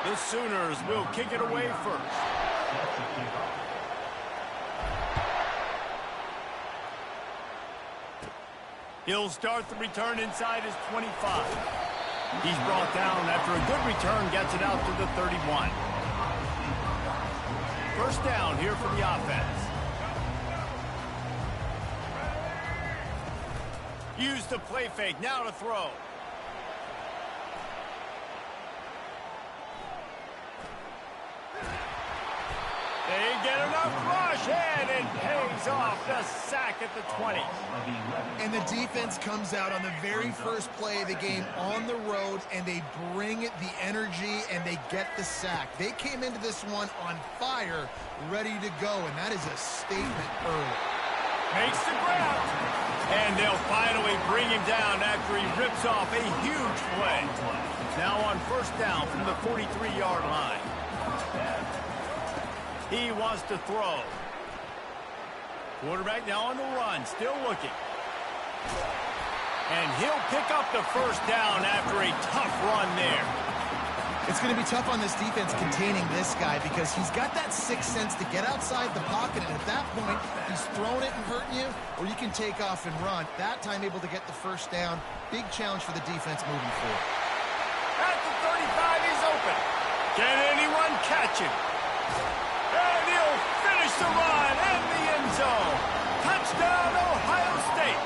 The Sooners will kick it away first. He'll start the return inside his 25. He's brought down after a good return gets it out to the 31. First down here for the offense. Use the play fake, now to throw. They get enough rush, and it pays off the sack at the 20. And the defense comes out on the very first play of the game on the road, and they bring the energy, and they get the sack. They came into this one on fire, ready to go, and that is a statement early. Makes the grab, and they'll finally bring him down after he rips off a huge play. Now on first down from the 43-yard line. He wants to throw. Quarterback now on the run, still looking. And he'll pick up the first down after a tough run there. It's going to be tough on this defense containing this guy because he's got that sixth sense to get outside the pocket, and at that point, he's throwing it and hurting you, or you can take off and run. That time able to get the first down. Big challenge for the defense moving forward. At the 35, he's open. Can anyone catch him? And he'll finish the run in the end zone. Touchdown, Ohio State.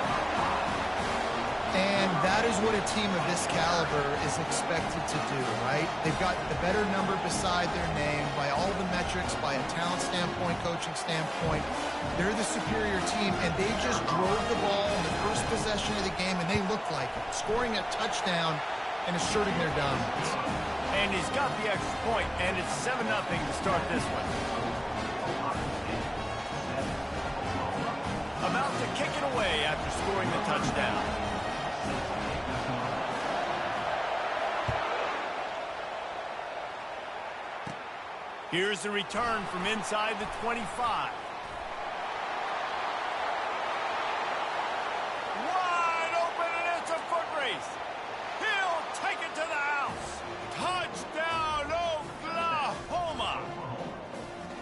And that is what a team of this caliber is expected to do, right? They've got the better number beside their name by all the metrics, by a talent standpoint, coaching standpoint. They're the superior team, and they just drove the ball in the first possession of the game, and they looked like it, scoring a touchdown and asserting their dominance. And he's got the extra point, and it's 7-0 to start this one. About to kick it away after scoring the touchdown. Here's the return from inside the 25. Wide open, and it's a foot race. He'll take it to the house. Touchdown, Oklahoma.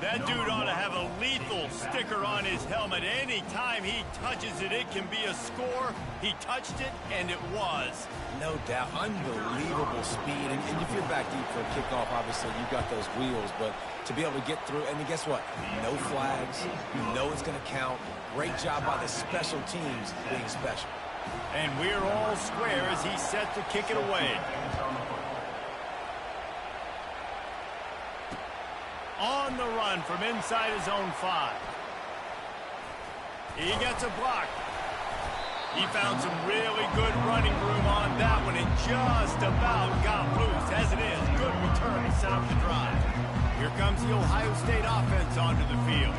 That dude ought to have a lethal sticker on his helmet. Anytime he touches it, it can be a score. He touched it, and it was. No doubt. Unbelievable speed. And if you're back deep for a kickoff, obviously, you've got those wheels. But to be able to get through, and guess what? No flags. You know it's going to count. Great job by the special teams being special. And we're all square as he's set to kick it away. On the run from inside his own 5. He gets a block. He found some really good running room on that one and just about got loose. As it is, good return to set up the drive. Here comes the Ohio State offense onto the field.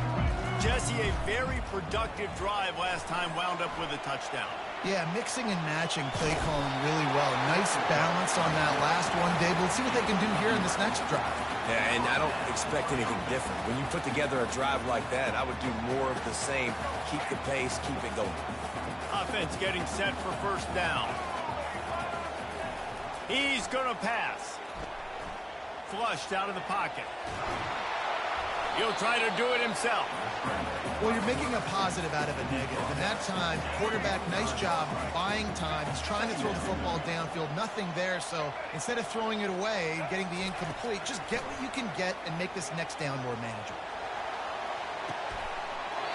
Jesse, a very productive drive last time wound up with a touchdown. Yeah, mixing and matching play calling really well. Nice balance on that last one, Dave. We'll see what they can do here in this next drive. Yeah, and I don't expect anything different. When you put together a drive like that, I would do more of the same. Keep the pace, keep it going. Offense getting set for first down. He's going to pass. Flushed out of the pocket. He'll try to do it himself. Well, you're making a positive out of a negative. And that time, quarterback, nice job buying time. He's trying to throw the football downfield. Nothing there. So instead of throwing it away and getting the incomplete, just get what you can get and make this next down more manageable.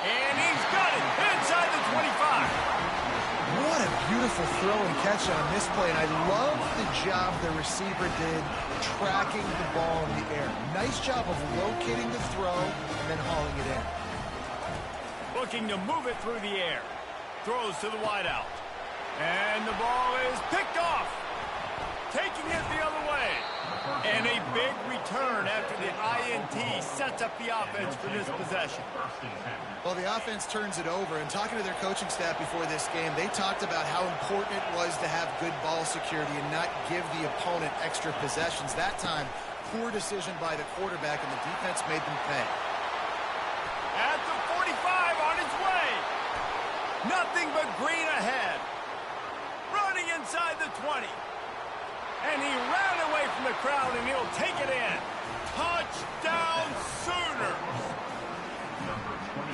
And he's got it inside the 25. What a beautiful throw and catch on this play. And I love the job the receiver did tracking the ball in the air. Nice job of locating the throw and then hauling it in. Looking to move it through the air. Throws to the wideout. And the ball is picked off. Taking it the other way. And a big return after the INT sets up the offense for this possession. Well, the offense turns it over, and talking to their coaching staff before this game, they talked about how important it was to have good ball security and not give the opponent extra possessions. That time, poor decision by the quarterback, and the defense made them pay. At the 45 on his way. Nothing but green ahead. Running inside the 20. And he ran away from the crowd, and he'll take it in. Touchdown, Sooners!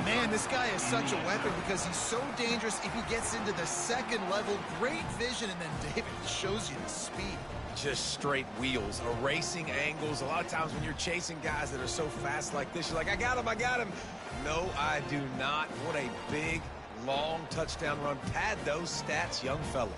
Man, this guy is such a weapon because he's so dangerous if he gets into the second level. Great vision, and then David shows you the speed. Just straight wheels, erasing angles. A lot of times when you're chasing guys that are so fast like this, you're like, I got him, I got him. No, I do not. What a big, long touchdown run. Pad those stats, young fella.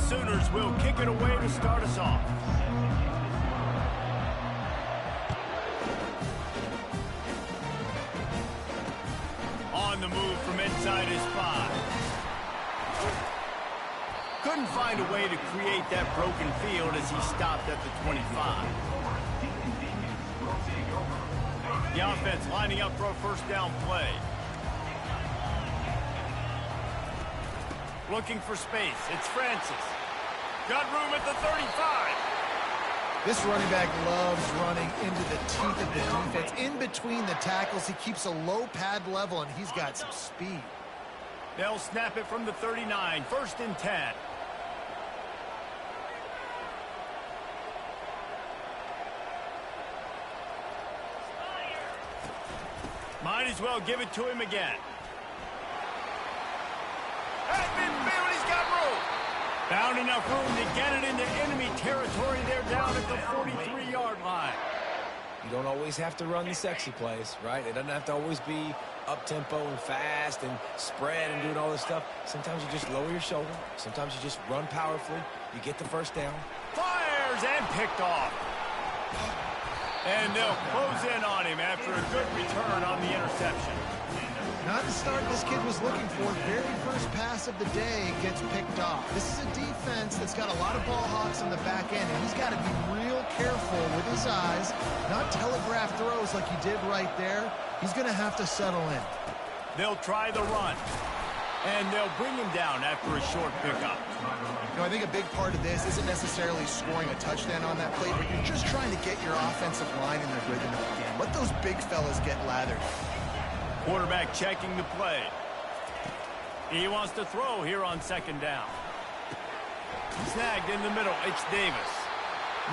Sooners will kick it away to start us off. On the move from inside his 5. Couldn't find a way to create that broken field as he stopped at the 25. The offense lining up for a first down play. Looking for space. It's Francis. Got room at the 35. This running back loves running into the teeth of the defense. In between the tackles, he keeps a low pad level, and he's got some speed. They'll snap it from the 39. First and 10. Might as well give it to him again. At midfield, he's got room. Found enough room to get it into enemy territory. They're down at the 43-yard line. You don't always have to run the sexy plays, right? It doesn't have to always be up-tempo and fast and spread and doing all this stuff. Sometimes you just lower your shoulder. Sometimes you just run powerfully. You get the first down. Fires and picked off. And they'll close in on him after a good return on the interception. Not the start this kid was looking for. Very first pass of the day gets picked off. This is a defense that's got a lot of ball hawks on the back end, and he's got to be real careful with his eyes, not telegraph throws like he did right there. He's going to have to settle in. They'll try the run, and they'll bring him down after a short pickup. You know, I think a big part of this isn't necessarily scoring a touchdown on that play, but you're just trying to get your offensive line in their rhythm again. Let those big fellas get lathered. Quarterback checking the play. He wants to throw here on second down. Snagged in the middle. It's Davis.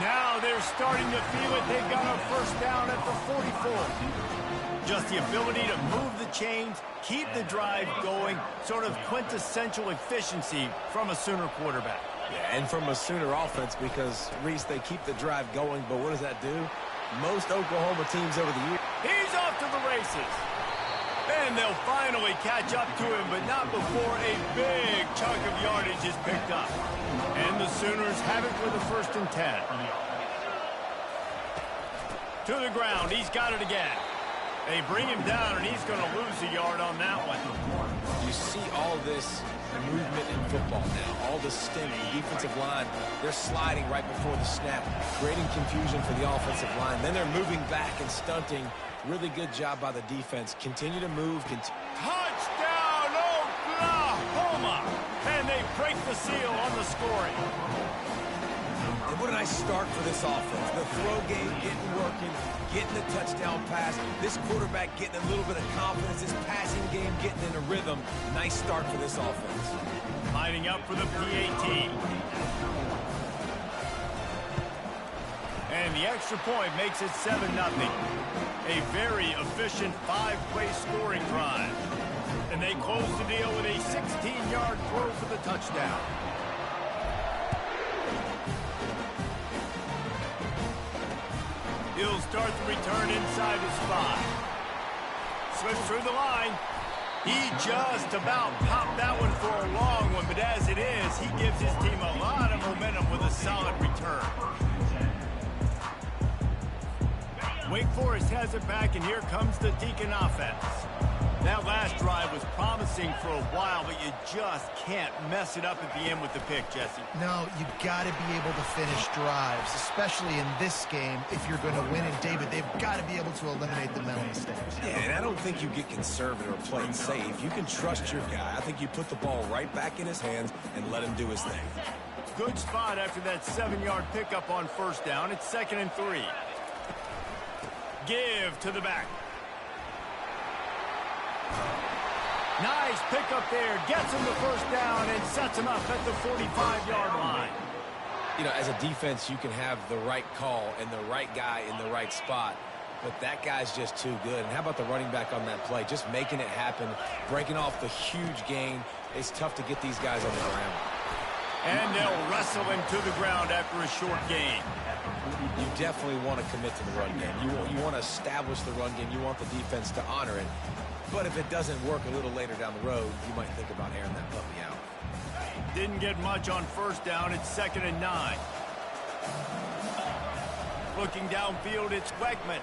Now they're starting to feel it. They've got a first down at the 44. Just the ability to move the chains, keep the drive going, sort of quintessential efficiency from a Sooner quarterback. Yeah, and from a Sooner offense because, Reese, they keep the drive going, but what does that do? Most Oklahoma teams over the years. He's off to the races. And they'll finally catch up to him, but not before a big chunk of yardage is picked up. And the Sooners have it for the first and 10. To the ground. He's got it again. They bring him down, and he's going to lose a yard on that one. You see all this movement in football now, all the stemming, the defensive line, they're sliding right before the snap, creating confusion for the offensive line. Then they're moving back and stunting. Really good job by the defense. Continue to move. Touchdown, Oklahoma! And they break the seal on the scoring. And what a nice start for this offense. The throw game getting working, getting the touchdown pass. This quarterback getting a little bit of confidence. This passing game getting in a rhythm. Nice start for this offense. Lining up for the PAT. And the extra point makes it 7-0. A very efficient 5-play scoring drive. And they close the deal with a 16-yard throw for the touchdown. He'll start the return inside his 5. Slips through the line. He just about popped that one for a long one, but as it is, he gives his team a lot of momentum with a solid return. Wake Forest has it back, and here comes the Deacon offense. That last drive was promising for a while, but you just can't mess it up at the end with the pick, Jesse. No, you got to be able to finish drives, especially in this game. If you're going to win it, David, they've got to be able to eliminate the mental mistakes. Yeah, and I don't think you get conservative or play it safe. You can trust your guy. I think you put the ball right back in his hands and let him do his thing. Good spot after that 7-yard pickup on first down. It's 2nd and 3. Give to the back. Nice pickup there. Gets him the first down and sets him up at the 45-yard line. You know, as a defense, you can have the right call and the right guy in the right spot, but that guy's just too good. And how about the running back on that play? Just making it happen, breaking off the huge gain. It's tough to get these guys on the ground. And they'll wrestle him to the ground after a short gain. You definitely want to commit to the run game. You want to establish the run game. You want the defense to honor it. But if it doesn't work a little later down the road, you might think about airing that puppy out. Didn't get much on first down. It's 2nd and 9. Looking downfield, it's Wegman.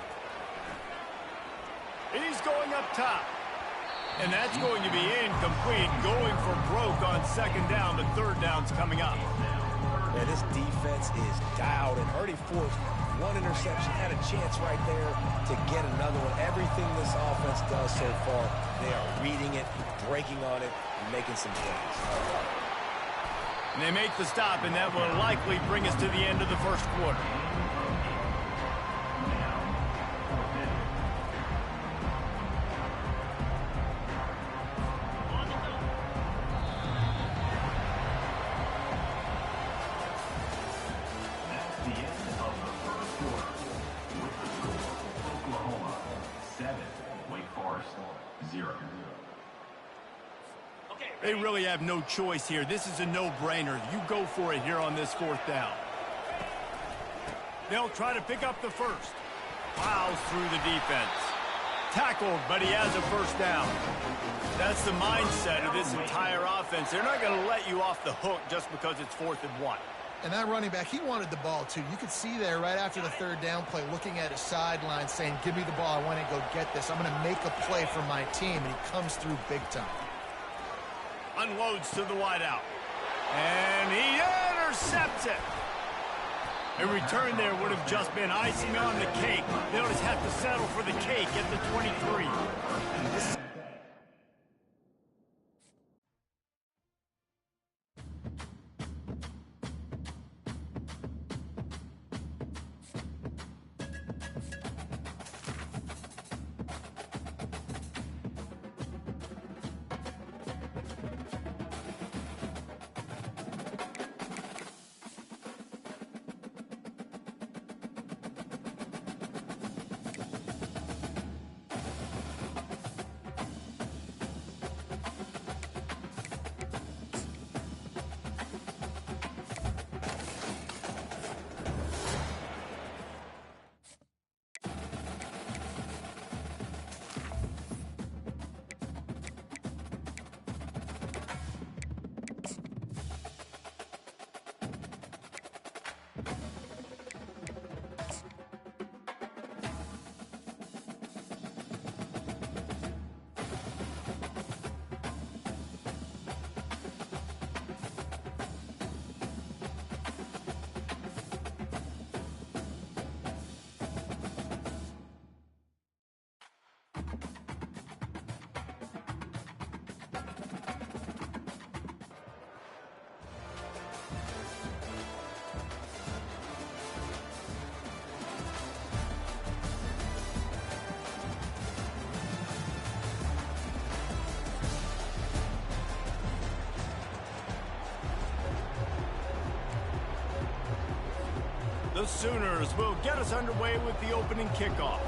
He's going up top. And that's going to be incomplete. Going for broke on 2nd down. The 3rd down's coming up. Yeah, this defense is dialed and already forced one interception. Had a chance right there to get another one. Everything this offense does so far, they are reading it, breaking on it, and making some plays. And they make the stop, and that will likely bring us to the end of the first quarter. They really have no choice here. This is a no-brainer. You go for it here on this 4th down. They'll try to pick up the first. Plows through the defense. Tackled, but he has a first down. That's the mindset of this entire offense. They're not going to let you off the hook just because it's 4th and 1. And that running back, he wanted the ball, too. You could see there right after the 3rd down play, looking at his sideline, saying, give me the ball. I want to go get this. I'm going to make a play for my team. And he comes through big time. Unloads to the wideout. And he intercepts it. A return there would have just been icing on the cake. They'll just have to settle for the cake at the 23. The Sooners will get us underway with the opening kickoff.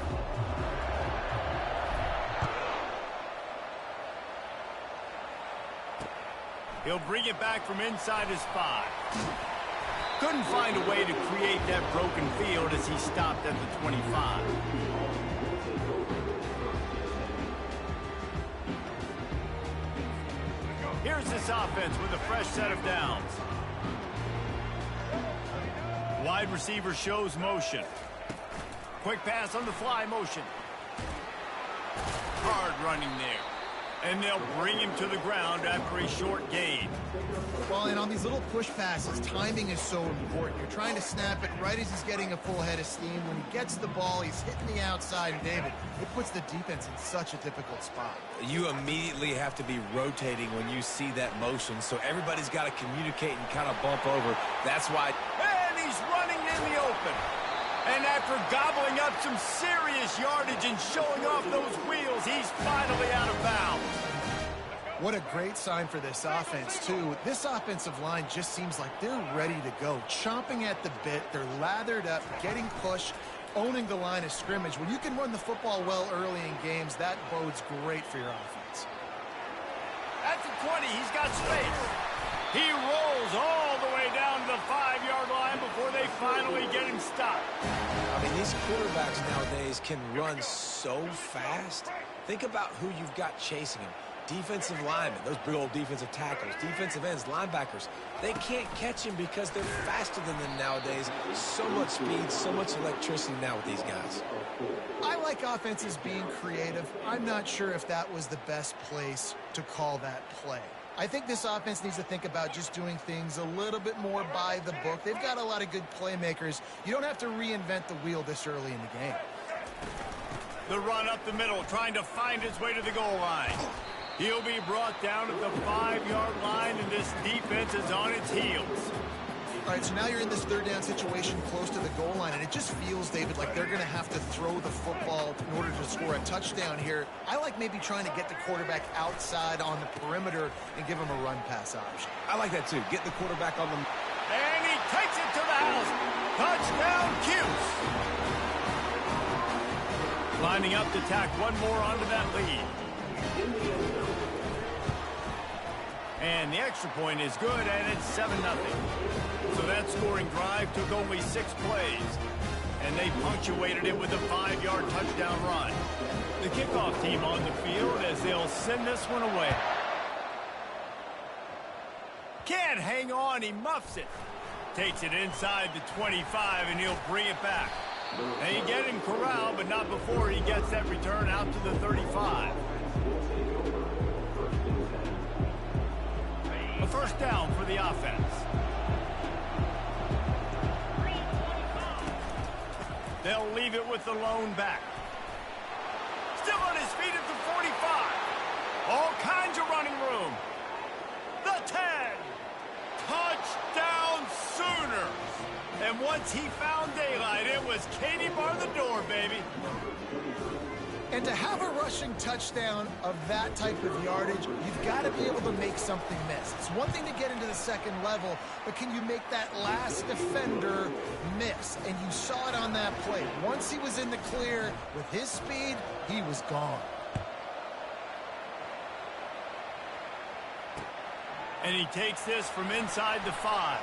He'll bring it back from inside his 5. Couldn't find a way to create that broken field as he stopped at the 25. Here's this offense with a fresh set of downs. Wide receiver shows motion. Quick pass on the fly motion. Hard running there. And they'll bring him to the ground after a short gain. Well, and on these little push passes, timing is so important. You're trying to snap it right as he's getting a full head of steam. When he gets the ball, he's hitting the outside. And, David, it puts the defense in such a difficult spot. You immediately have to be rotating when you see that motion, so everybody's got to communicate and kind of bump over. That's why. And he's running in the open. And after gobbling up some serious yardage and showing off those wheels, he's finally out of bounds. What a great sign for this offense, too. This offensive line just seems like they're ready to go. Chomping at the bit, they're lathered up, getting pushed, owning the line of scrimmage. When you can run the football well early in games, that bodes great for your offense. At the 20, he's got space. He rolls all the way down to the 5-yard line before they finally get him stopped. I mean, these quarterbacks nowadays can run so fast. Think about who you've got chasing him. Defensive linemen, those big old defensive tackles, defensive ends, linebackers. They can't catch him because they're faster than them nowadays. So much speed, so much electricity now with these guys. I like offenses being creative. I'm not sure if that was the best place to call that play. I think this offense needs to think about just doing things a little bit more by the book. They've got a lot of good playmakers. You don't have to reinvent the wheel this early in the game. The run up the middle, trying to find his way to the goal line. He'll be brought down at the 5-yard line, and this defense is on its heels. All right, so now you're in this third down situation close to the goal line, and it just feels, David, like they're going to have to throw the football in order to score a touchdown here. I like maybe trying to get the quarterback outside on the perimeter and give him a run-pass option. I like that, too. Get the quarterback on the... And he takes it to the house. Touchdown, Cuse. Lining up to tack one more onto that lead. And the extra point is good, and it's 7-0. So that scoring drive took only 6 plays. And they punctuated it with a 5-yard touchdown run. The kickoff team on the field as they'll send this one away. Can't hang on, he muffs it. Takes it inside the 25, and he'll bring it back. And he get him corralled, but not before he gets that return out to the 35. A first down for the offense. They'll leave it with the lone back. Still on his feet at the 45. All kinds of running room. The 10. Touchdown Sooners. And once he found daylight, it was Katie bar the door, baby. And to have a rushing touchdown of that type of yardage, you've got to be able to make something miss. It's one thing to get into the second level, but can you make that last defender miss? And you saw it on that play. Once he was in the clear with his speed, he was gone. And he takes this from inside the 5.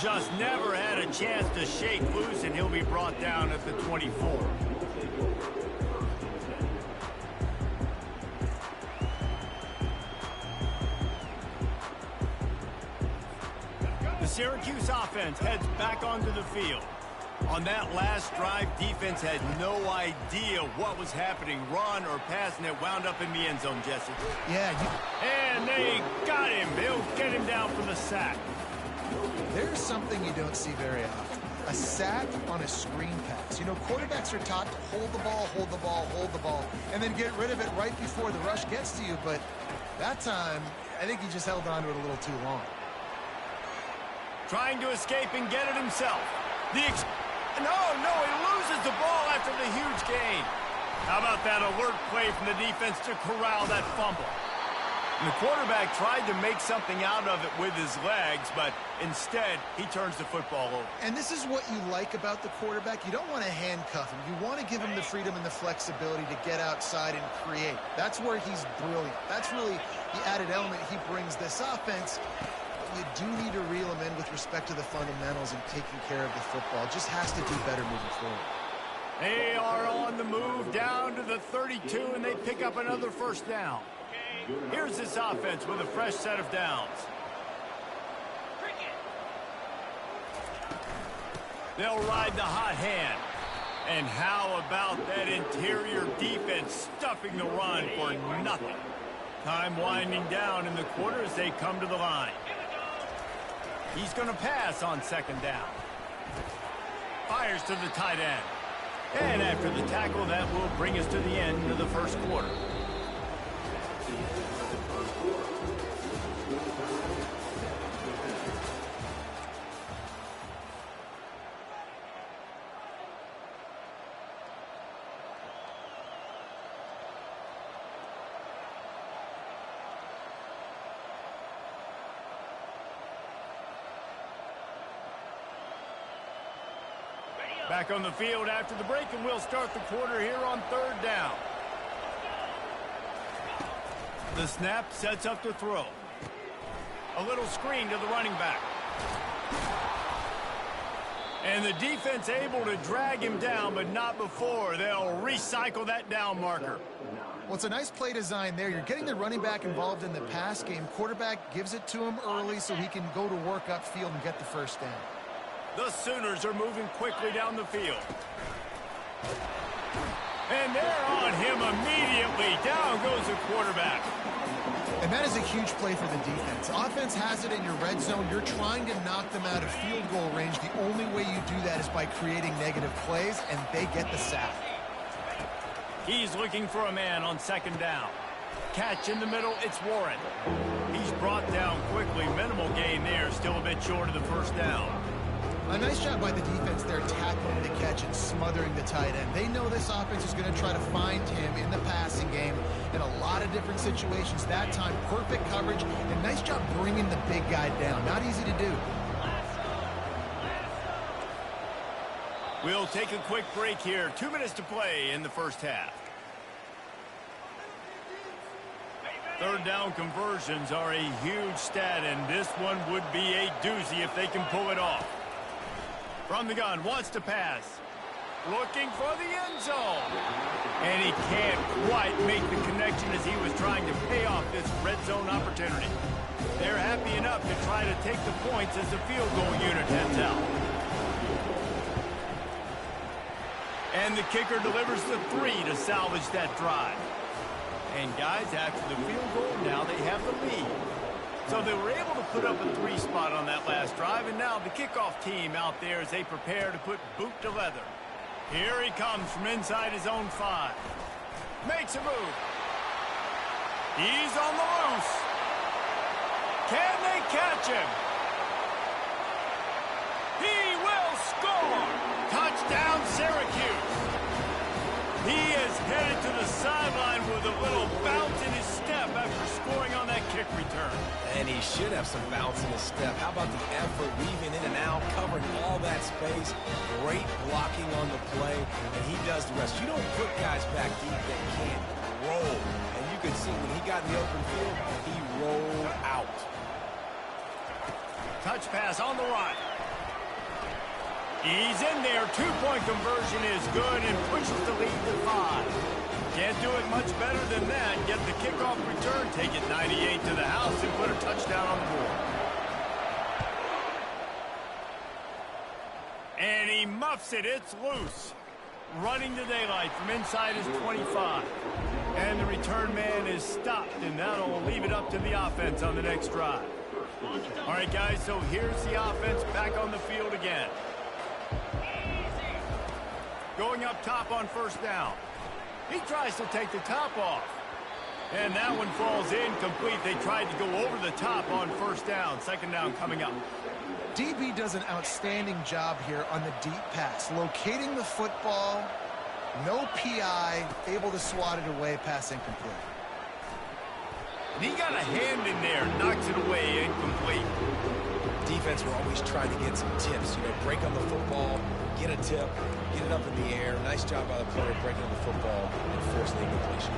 Just never had a chance to shake loose, and he'll be brought down at the 24. The Syracuse offense heads back onto the field. On that last drive, defense had no idea what was happening. Run or pass, and it wound up in the end zone, Jesse. Yeah. And they got him. They'll get him down for the sack. There's something you don't see very often. A sack on a screen pass. You know, quarterbacks are taught to hold the ball, hold the ball, hold the ball, and then get rid of it right before the rush gets to you. But that time, I think he just held on to it a little too long. Trying to escape and get it himself. No, he loses the ball after the huge gain. How about that alert play from the defense to corral that fumble? And the quarterback tried to make something out of it with his legs, but instead, he turns the football over. And this is what you like about the quarterback. You don't want to handcuff him. You want to give him the freedom and the flexibility to get outside and create. That's where he's brilliant. That's really the added element he brings this offense. You do need to reel him in with respect to the fundamentals and taking care of the football. Just has to do better moving forward. They are on the move down to the 32, and they pick up another first down. Here's this offense with a fresh set of downs. They'll ride the hot hand. And how about that interior defense stuffing the run for nothing? Time winding down in the quarter as they come to the line. He's going to pass on second down. Fires to the tight end. And after the tackle, that will bring us to the end of the first quarter. Back on the field after the break, and we'll start the quarter here on third down. The snap sets up the throw. A little screen to the running back. And the defense able to drag him down, but not before. They'll recycle that down marker. Well, it's a nice play design there. You're getting the running back involved in the pass game. Quarterback gives it to him early so he can go to work upfield and get the first down. The Sooners are moving quickly down the field. And they're on him immediately. Down goes the quarterback. And that is a huge play for the defense. Offense has it in your red zone. You're trying to knock them out of field goal range. The only way you do that is by creating negative plays, and they get the sack. He's looking for a man on second down. Catch in the middle, it's Warren. He's brought down quickly. Minimal gain there, still a bit short of the first down. A nice job by the defense there, tackling the catch and smothering the tight end. They know this offense is going to try to find him in the passing game in a lot of different situations. That time, perfect coverage, and nice job bringing the big guy down. Not easy to do. We'll take a quick break here. 2 minutes to play in the first half. Third down conversions are a huge stat, and this one would be a doozy if they can pull it off. From the gun, wants to pass. Looking for the end zone. And he can't quite make the connection as he was trying to pay off this red zone opportunity. They're happy enough to try to take the points as the field goal unit heads out. And the kicker delivers the 3 to salvage that drive. And guys, after the field goal, now they have the lead. So they were able to put up a 3 spot on that last drive, and now the kickoff team out there as they prepare to put boot to leather. Here he comes from inside his own 5. Makes a move. He's on the loose. Can they catch him? He will score. Touchdown, Syracuse. He is headed to the sideline with a little bounce in his step after scoring on that kick return. And he should have some bounce in his step. How about the effort, weaving in and out, covering all that space. Great blocking on the play, and he does the rest. You don't put guys back deep that can't roll. And you could see when he got in the open field, he rolled out. Touch pass on the right. He's in there. 2-point conversion is good and pushes the lead to 5. Can't do it much better than that. Get the kickoff return, take it 98 to the house, and put a touchdown on the board. And he muffs it. It's loose. Running to daylight from inside his 25. And the return man is stopped, and that'll leave it up to the offense on the next drive. All right, guys, so here's the offense back on the field again. Going up top on first down. He tries to take the top off. And that one falls incomplete. They tried to go over the top on first down. Second down coming up. DB does an outstanding job here on the deep pass. Locating the football, no PI, able to swat it away, pass incomplete. And he got a hand in there, knocks it away, incomplete. Defense were always trying to get some tips, break on the football, get a tip, get it up in the air. Nice job by the player breaking on the football and forcing the incompletion.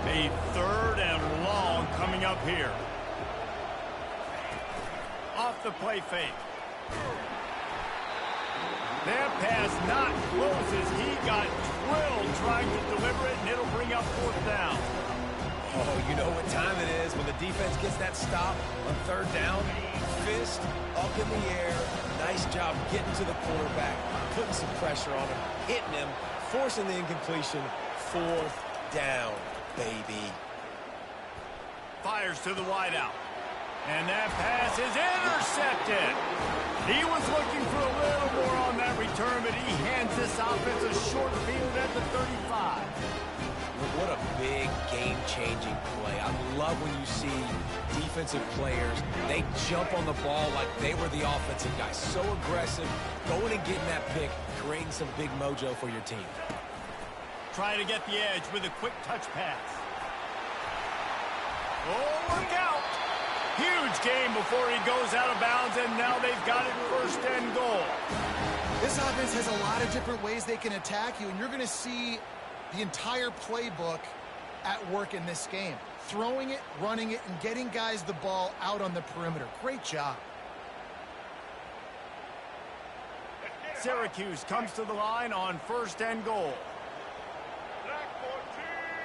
A 3rd and long coming up here. Off the play fake. That pass not close as he got drilled trying to deliver it, and it'll bring up 4th down. Oh, you know what time it is when the defense gets that stop on 3rd down. Fist up in the air. Nice job getting to the quarterback, putting some pressure on him, hitting him, forcing the incompletion. 4th down, baby. Fires to the wideout. And that pass is intercepted. He was looking for a little more on that return, but he hands this offense a short field at the 35. What a big game-changing play. I love when you see defensive players, they jump on the ball like they were the offensive guy. So aggressive, going and getting that pick, creating some big mojo for your team. Trying to get the edge with a quick touch pass. Oh, look out! Huge game before he goes out of bounds, and now they've got it 1st and goal. This offense has a lot of different ways they can attack you, and you're going to see the entire playbook at work in this game. Throwing it, running it, and getting guys the ball out on the perimeter. Great job. Syracuse comes to the line on 1st and goal.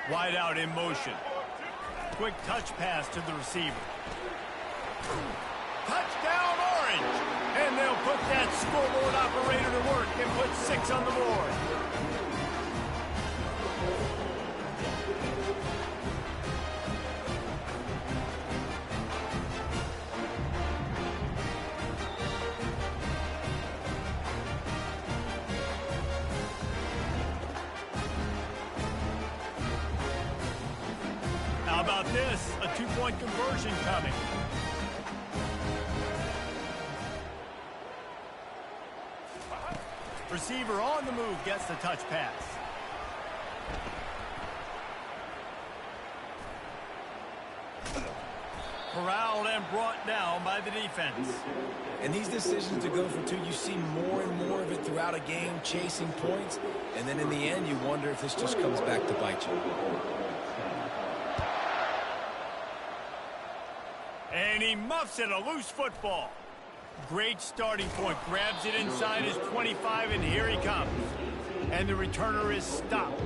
Wide out in motion. Quick touch pass to the receiver. Touchdown Orange! And they'll put that scoreboard operator to work and put 6 on the board. How about this? A 2-point conversion coming. Receiver on the move gets the touch pass. Corralled and brought down by the defense. And these decisions to go for 2, you see more and more of it throughout a game, chasing points. And then in the end, you wonder if this just comes back to bite you. And he muffs it, a loose football. Great starting point. Grabs it inside his 25, and here he comes. And the returner is stopped.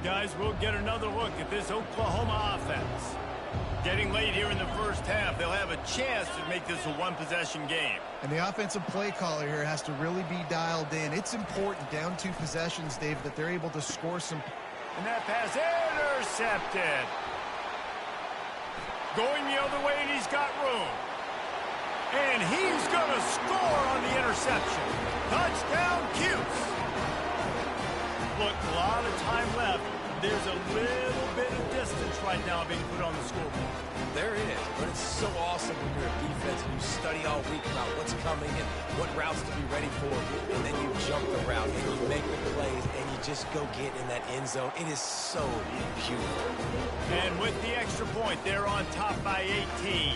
Guys, we'll get another look at this Oklahoma offense. Getting late here in the 1st half, they'll have a chance to make this a 1-possession game. And the offensive play caller here has to really be dialed in. It's important, down 2 possessions, Dave, that they're able to score some. And that pass intercepted. Going the other way, and he's got room. And he's going to score on the interception. Touchdown, Cuse. Look, a lot of time left. There's a little bit of distance right now being put on the scoreboard. There is, but it's so awesome when you're a defense and you study all week about what's coming and what routes to be ready for, and then you jump the route and you make the plays and you just go get in that end zone. It is so beautiful. And with the extra point, they're on top by 18.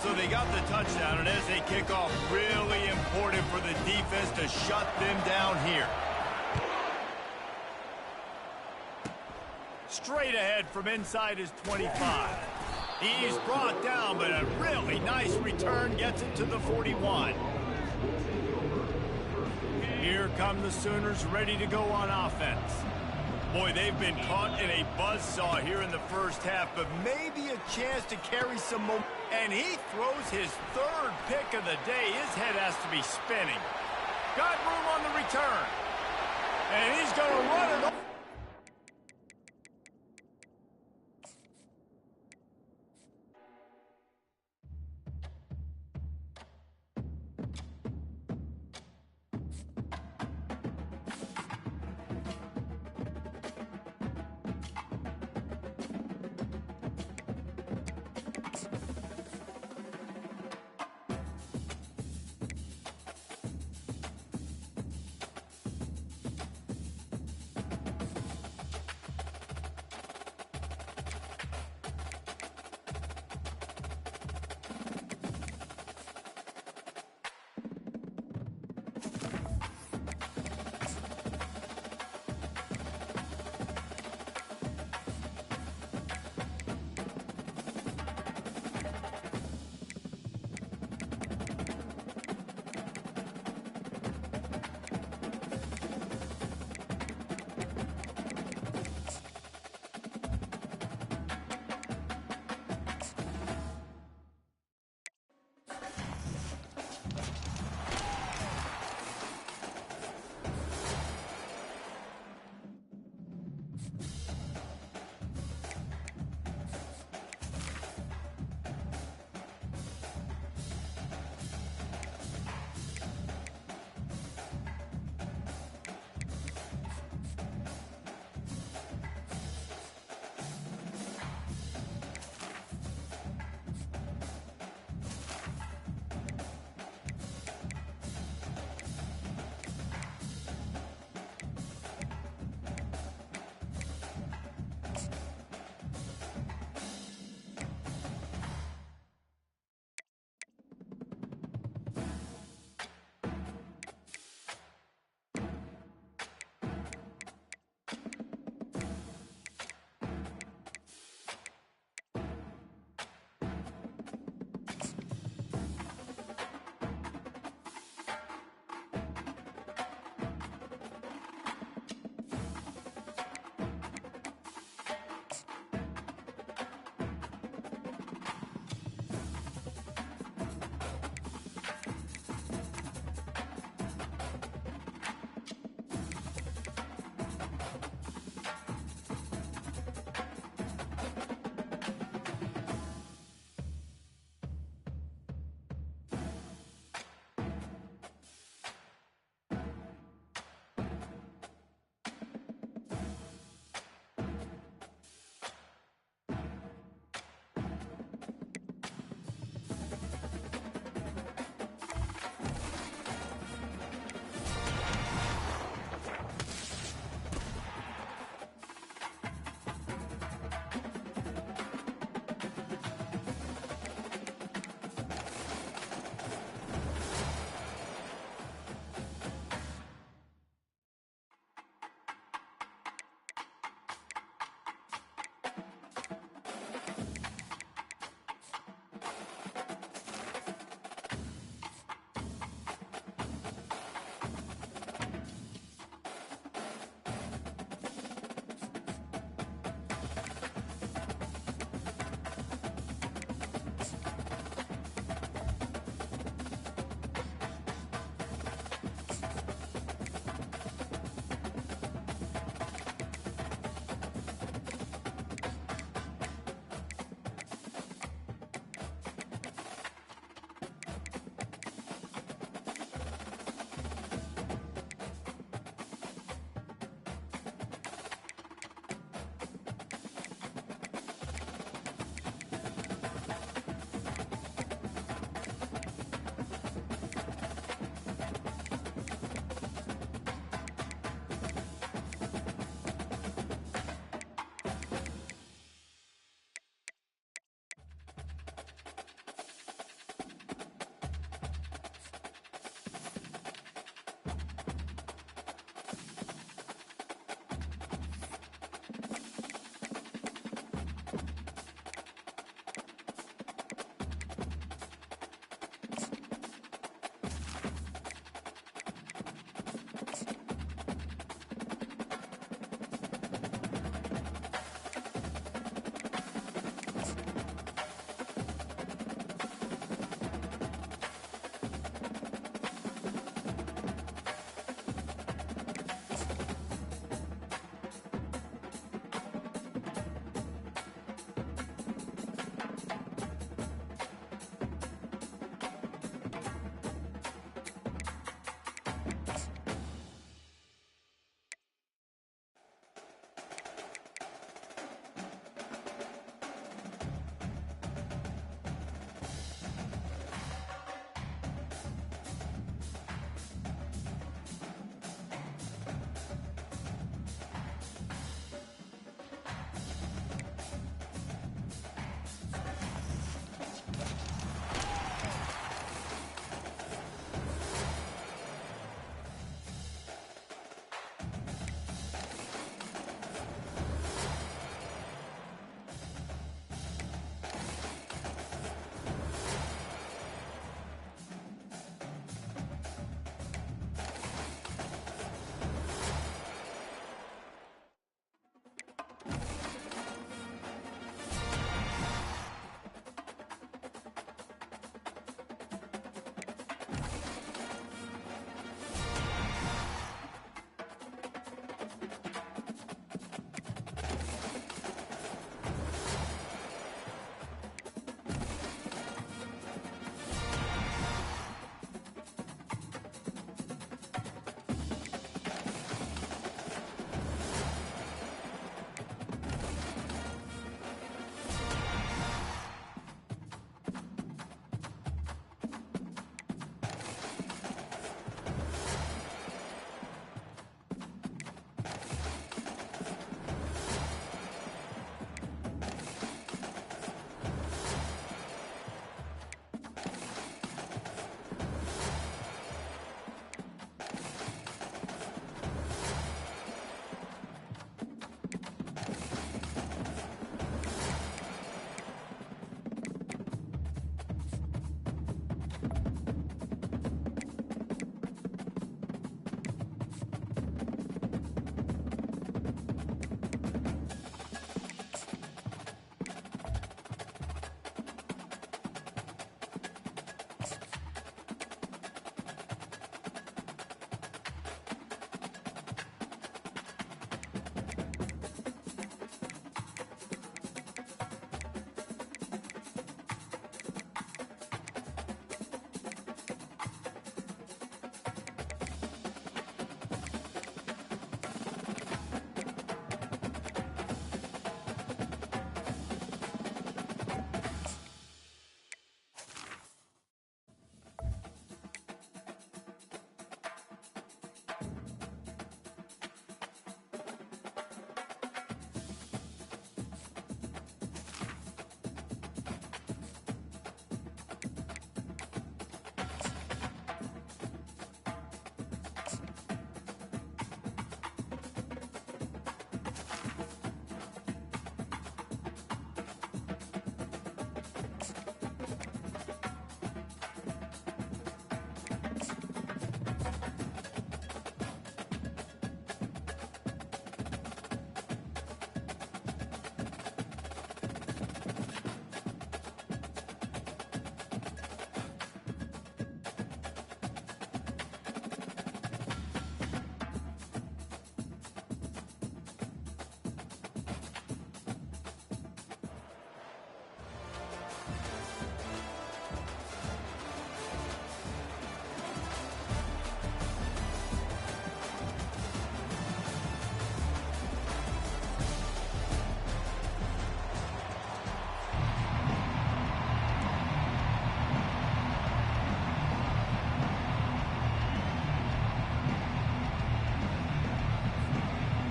So they got the touchdown, and as they kick off, really important for the defense to shut them down here. Straight ahead from inside his 25. He's brought down, but a really nice return gets it to the 41. Here come the Sooners ready to go on offense. Boy, they've been caught in a buzzsaw here in the 1st half, but maybe a chance to carry some momentum. And he throws his 3rd pick of the day. His head has to be spinning. Got room on the return. And he's going to run it.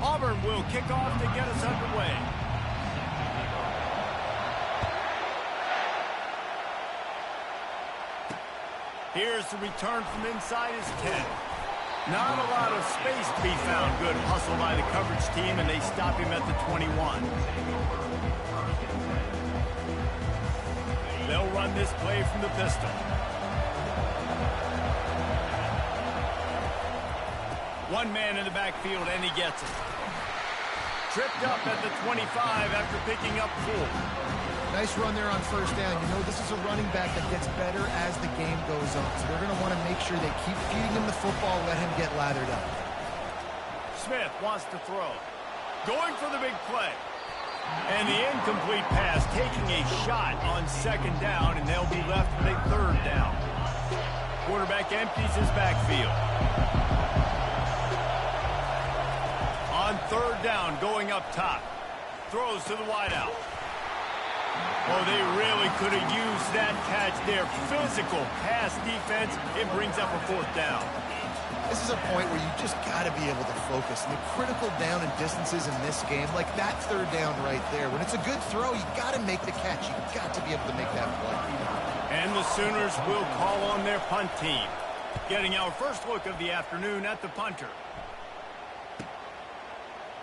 Auburn will kick off to get us underway. Here's the return from inside his 10. Not a lot of space to be found. Good hustle by the coverage team, and they stop him at the 21. They'll run this play from the pistol. One man in the backfield, and he gets it. Tripped up at the 25 after picking up 4. Nice run there on first down. You know, this is a running back that gets better as the game goes on. So they're going to want to make sure they keep feeding him the football, let him get lathered up. Smith wants to throw. Going for the big play. And the incomplete pass, taking a shot on second down, and they'll be left with a third down. Quarterback empties his backfield. On third down, going up top. Throws to the wideout. Oh, they really could have used that catch there. Physical pass defense. It brings up a fourth down. This is a point where you just got to be able to focus. And the critical down and distances in this game, like that third down right there, when it's a good throw, you got to make the catch. You got to be able to make that play. And the Sooners will call on their punt team. Getting our first look of the afternoon at the punter.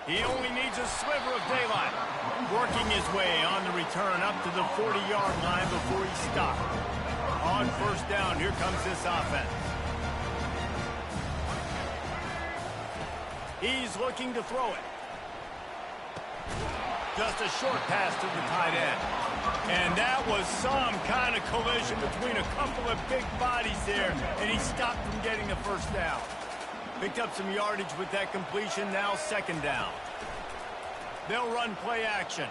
He only needs a sliver of daylight. Working his way on the return up to the 40-yard line before he stopped. On first down, here comes this offense. He's looking to throw it. Just a short pass to the tight end. And that was some kind of collision between a couple of big bodies there, and he stopped from getting the first down. Picked up some yardage with that completion, now second down. They'll run play action.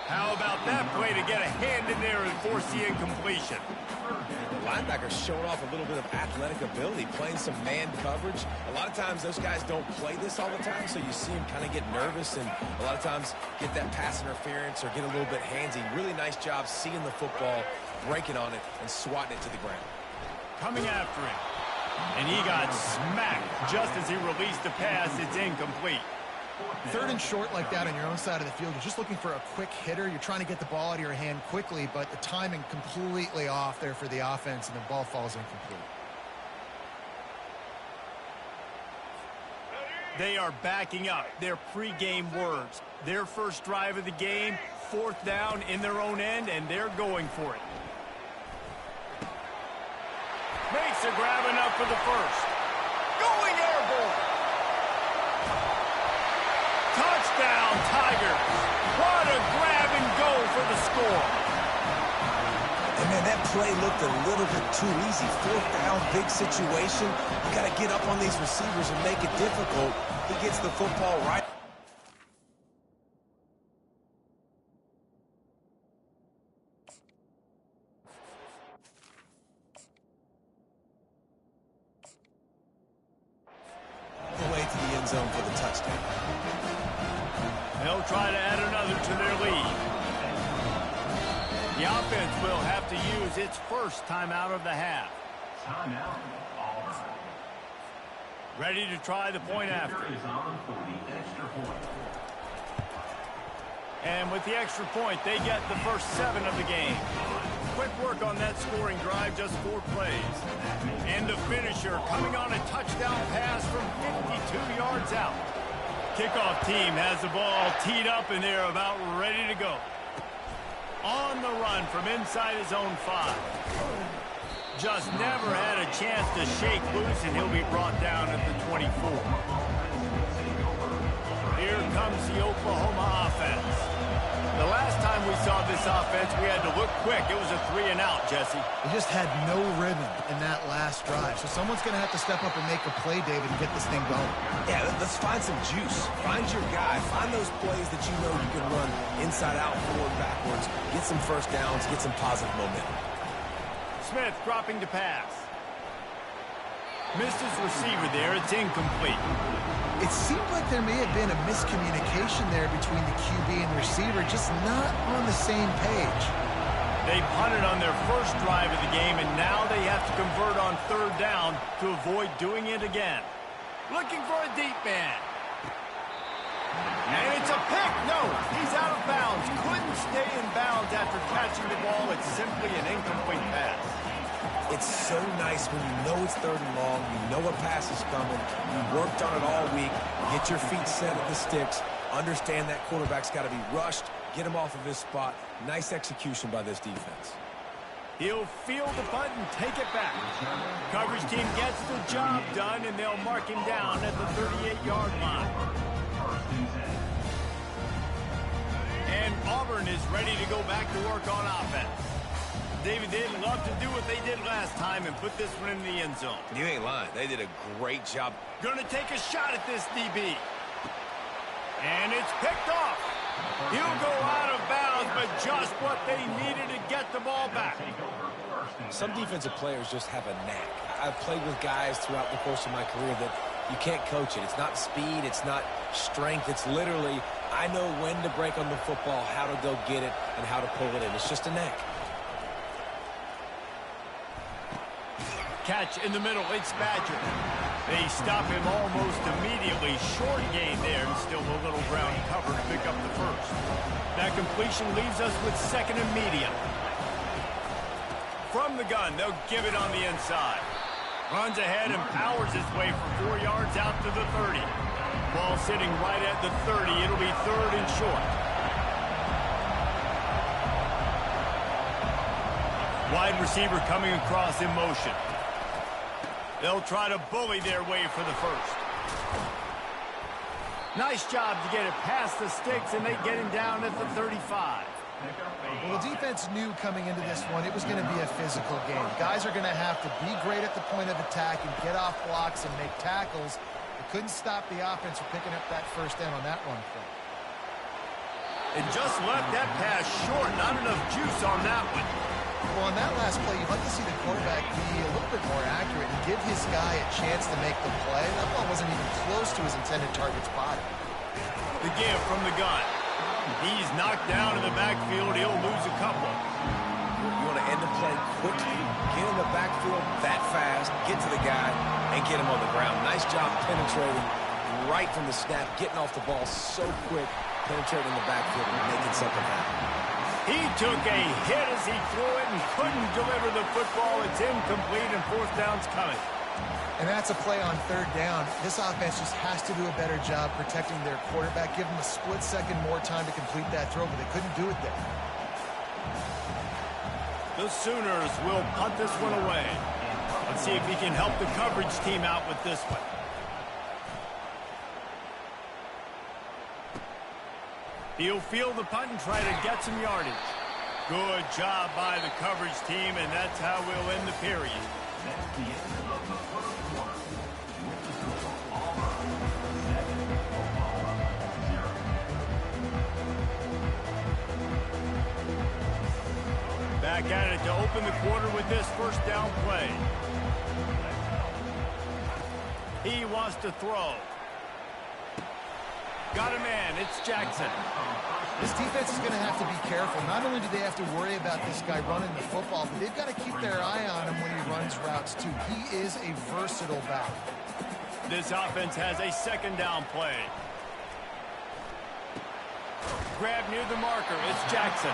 How about that play to get a hand in there and force the incompletion? The linebacker showing off a little bit of athletic ability, playing some man coverage. A lot of times those guys don't play this all the time, so you see him kind of get nervous and a lot of times get that pass interference or get a little bit handsy. Really nice job seeing the football, breaking on it, and swatting it to the ground. Coming after him. And he got smacked just as he released the pass. It's incomplete. Third and short like that on your own side of the field, you're just looking for a quick hitter. You're trying to get the ball out of your hand quickly, but the timing completely off there for the offense, and the ball falls incomplete. They are backing up their pregame words. Their first drive of the game, fourth down in their own end, and they're going for it. Makes a grab enough for the first. Going airborne. Touchdown, Tigers. What a grab and go for the score. And, man, that play looked a little bit too easy. Fourth down, big situation. You got to get up on these receivers and make it difficult. He gets the football right. Away to the end zone for the touchdown. They'll try to add another to their lead. The offense will have to use its first timeout of the half. Timeout. Ready to try the point after. And with the extra point, they get the first 7 of the game. Quick work on that scoring drive, just 4 plays. And the finisher coming on a touchdown pass from 52 yards out. Kickoff team has the ball teed up, and they're about ready to go. On the run from inside his own 5. Just never had a chance to shake loose, and he'll be brought down at the 24. Here comes the Oklahoma offense. The last time we saw this offense, we had to look quick. It was a 3-and-out, Jesse. They just had no rhythm in that last drive. So someone's going to have to step up and make a play, David, and get this thing going. Yeah, let's find some juice. Find your guy. Find those plays that you know you can run inside out, forward, backwards. Get some first downs. Get some positive momentum. Smith dropping to pass. Missed his receiver there. It's incomplete. It seemed like there may have been a miscommunication there between the QB and the receiver, just not on the same page. They punted on their first drive of the game, and now they have to convert on third down to avoid doing it again. Looking for a deep man. And it's a pick. No, he's out of bounds. Couldn't stay in bounds after catching the ball. It's simply an incomplete pass. It's so nice when you know it's 3rd and long, you know a pass is coming, you worked on it all week, get your feet set at the sticks, understand that quarterback's got to be rushed, get him off of his spot. Nice execution by this defense. He'll field the punt and take it back. Coverage team gets the job done, and they'll mark him down at the 38-yard line. And Auburn is ready to go back to work on offense. David, they'd love to do what they did last time and put this one in the end zone. You ain't lying. They did a great job. Gonna take a shot at this DB. And it's picked off. He'll go out of bounds, but just what they needed to get the ball back. Some defensive players just have a knack. I've played with guys throughout the course of my career that you can't coach it. It's not speed. It's not strength. It's literally, I know when to break on the football, how to go get it, and how to pull it in. It's just a knack. Catch in the middle, it's Badger. They stop him almost immediately. Short gain there, and still a little ground cover to pick up the first. That completion leaves us with 2nd and medium. From the gun, they'll give it on the inside. Runs ahead and powers his way for 4 yards out to the 30. Ball sitting right at the 30. It'll be 3rd and short. Wide receiver coming across in motion. They'll try to bully their way for the first. Nice job to get it past the sticks, and they get him down at the 35. Well, the defense knew coming into this one it was going to be a physical game. Guys are going to have to be great at the point of attack and get off blocks and make tackles. They couldn't stop the offense from picking up that first down on that run play. And just left that pass short. Not enough juice on that one. Well, on that last play, you'd like to see the quarterback be a little bit more accurate and give his guy a chance to make the play. That ball wasn't even close to his intended target's body. The give from the gun. He's knocked down in the backfield. He'll lose a couple. You want to end the play quickly, get in the backfield that fast, get to the guy, and get him on the ground. Nice job penetrating right from the snap, getting off the ball so quick, penetrating the backfield and making something happen. He took a hit as he threw it and couldn't deliver the football. It's incomplete, and 4th down's coming. And that's a play on 3rd down. This offense just has to do a better job protecting their quarterback. Give them a split second more time to complete that throw, but they couldn't do it there. The Sooners will punt this one away. Let's see if he can help the coverage team out with this one. He'll field the punt and try to get some yardage. Good job by the coverage team, and that's how we'll end the period. Back at it to open the quarter with this 1st down play. He wants to throw. Got a man. It's Jackson. This defense is going to have to be careful. Not only do they have to worry about this guy running the football, but they've got to keep their eye on him when he runs routes, too. He is a versatile back. This offense has a 2nd down play. Grab near the marker. It's Jackson.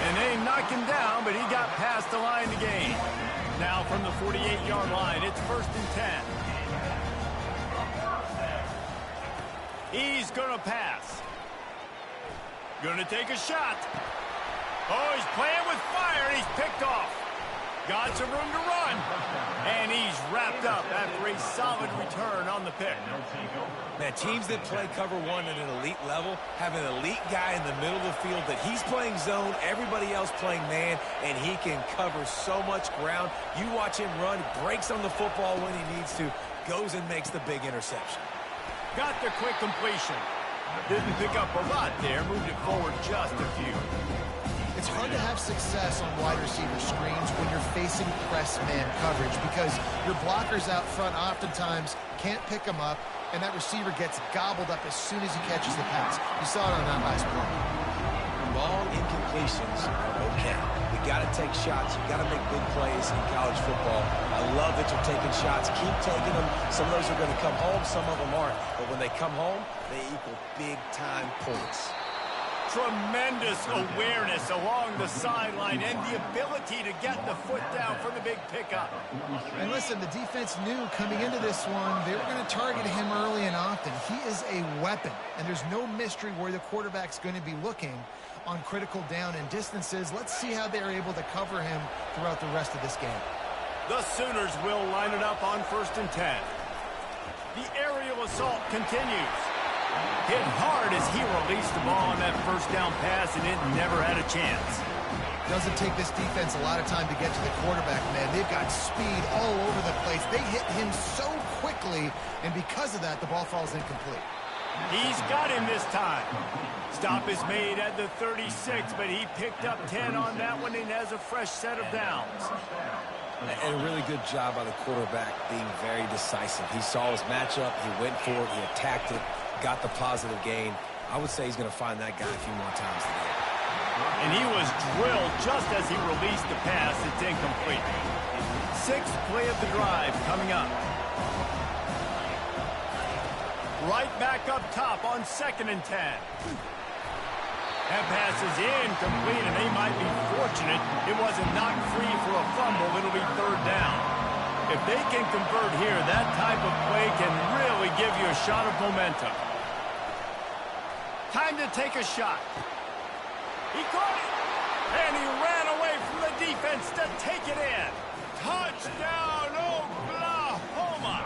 And they knocked him down, but he got past the line to gain. Now from the 48-yard line, it's 1st and 10. He's going to pass. Going to take a shot. Oh, he's playing with fire, and he's picked off. Got some room to run. And he's wrapped up after a solid return on the pick. Man, teams that play cover one at an elite level have an elite guy in the middle of the field that he's playing zone, everybody else playing man, and he can cover so much ground. You watch him run, breaks on the football when he needs to, goes and makes the big interception. Got the quick completion. Didn't pick up a lot there, moved it forward just a few. It's hard to have success on wide receiver screens when you're facing press man coverage because your blockers out front oftentimes can't pick them up, and that receiver gets gobbled up as soon as he catches the pass. You saw it on that last play. Long incompletions are okay. The got to take shots. You got to make big plays in college football. I love that you're taking shots. Keep taking them. Some of those are going to come home. Some of them aren't. But when they come home, they equal big-time points. Tremendous awareness along the sideline and the ability to get the foot down for the big pickup. And listen, the defense knew coming into this one, they were going to target him early and often. He is a weapon, and there's no mystery where the quarterback's going to be looking on critical down and distances. Let's see how they're able to cover him throughout the rest of this game. The Sooners will line it up on 1st and 10. The aerial assault continues. Hit hard as he released the ball on that first down pass, and it never had a chance. Doesn't take this defense a lot of time to get to the quarterback, man. They've got speed all over the place. They hit him so quickly, and because of that, the ball falls incomplete. He's got him this time. Stop is made at the 36, but he picked up 10 on that one and has a fresh set of downs. And a really good job by the quarterback being very decisive. He saw his matchup, he went for it, he attacked it, got the positive gain. I would say he's going to find that guy a few more times today. And he was drilled just as he released the pass. It's incomplete. 6th play of the drive coming up. Right back up top on 2nd and 10. That pass is incomplete, and they might be fortunate it wasn't knocked free for a fumble. It'll be 3rd down. If they can convert here, that type of play can really give you a shot of momentum. Time to take a shot. He caught it, and he ran away from the defense to take it in. Touchdown, Oklahoma!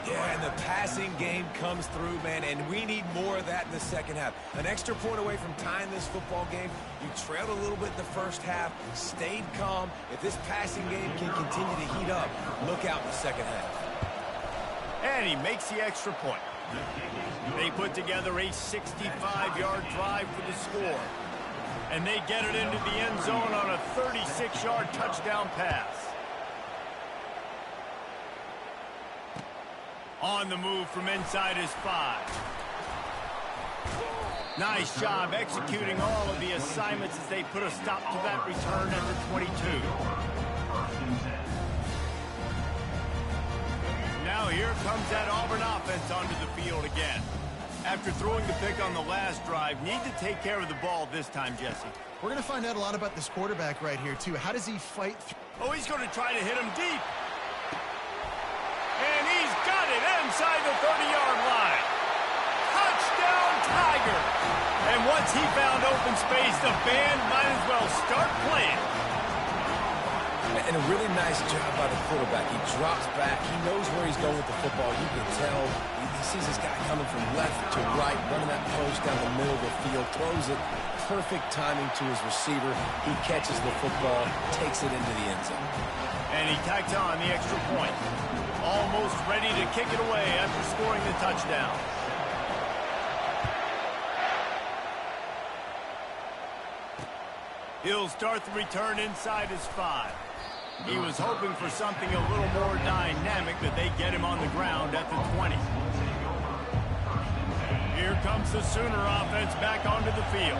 Yeah, and the passing game comes through, man, and we need more of that in the second half. An extra point away from tying this football game. You trailed a little bit in the first half, stayed calm. If this passing game can continue to heat up, look out in the second half. And he makes the extra point. They put together a 65-yard drive for the score. And they get it into the end zone on a 36-yard touchdown pass. On the move from inside his 5. Nice job executing all of the assignments as they put a stop to that return at the 22. Now here comes that Auburn offense onto the field again. After throwing the pick on the last drive, need to take care of the ball this time, Jesse. We're going to find out a lot about this quarterback right here, too. How does he fight through? Oh, he's going to try to hit him deep. And he's got it inside the 30-yard line. Touchdown, Tiger. And once he found open space, the band might as well start playing. And a really nice job by the quarterback. He drops back. He knows where he's going with the football. You can tell. He sees this guy coming from left to right, running that post down the middle of the field, throws it. Perfect timing to his receiver. He catches the football, takes it into the end zone. And he tacks on the extra point. Almost ready to kick it away after scoring the touchdown. He'll start the return inside his 5. He was hoping for something a little more dynamic, but they get him on the ground at the 20. Here comes the Sooner offense back onto the field.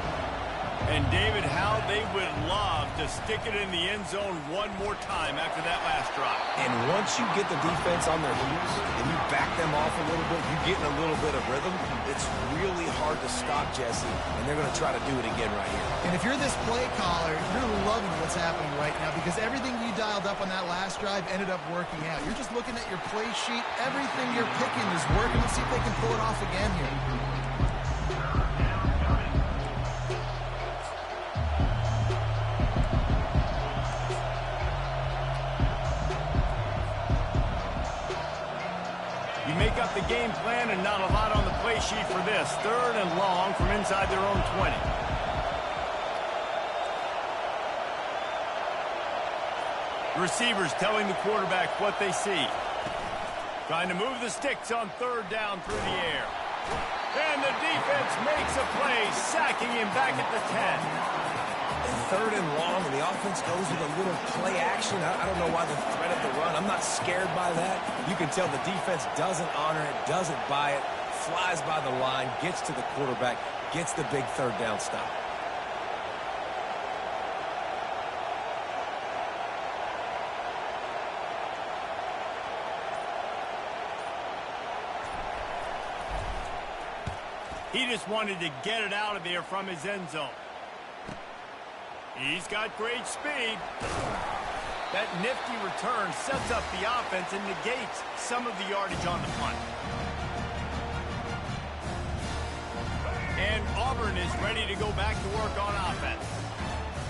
And, David, how they would love to stick it in the end zone one more time after that last drive. And once you get the defense on their heels and you back them off a little bit, you get in a little bit of rhythm, it's really hard to stop, Jesse, and they're going to try to do it again right here. And if you're this play caller, you're loving what's happening right now because everything you dialed up on that last drive ended up working out. You're just looking at your play sheet. Everything you're picking is working. Let's see if they can pull it off again here. Make up the game plan and not a lot on the play sheet for this. 3rd and long from inside their own 20. Receivers telling the quarterback what they see. Trying to move the sticks on 3rd down through the air. And the defense makes a play, sacking him back at the 10. And 3rd and long, and the offense goes with a little play action. I don't know why the threat of the run. I'm not scared by that. You can tell the defense doesn't honor it, doesn't buy it, flies by the line, gets to the quarterback, gets the big 3rd down stop. He just wanted to get it out of there from his end zone. He's got great speed. That nifty return sets up the offense and negates some of the yardage on the punt. And Auburn is ready to go back to work on offense.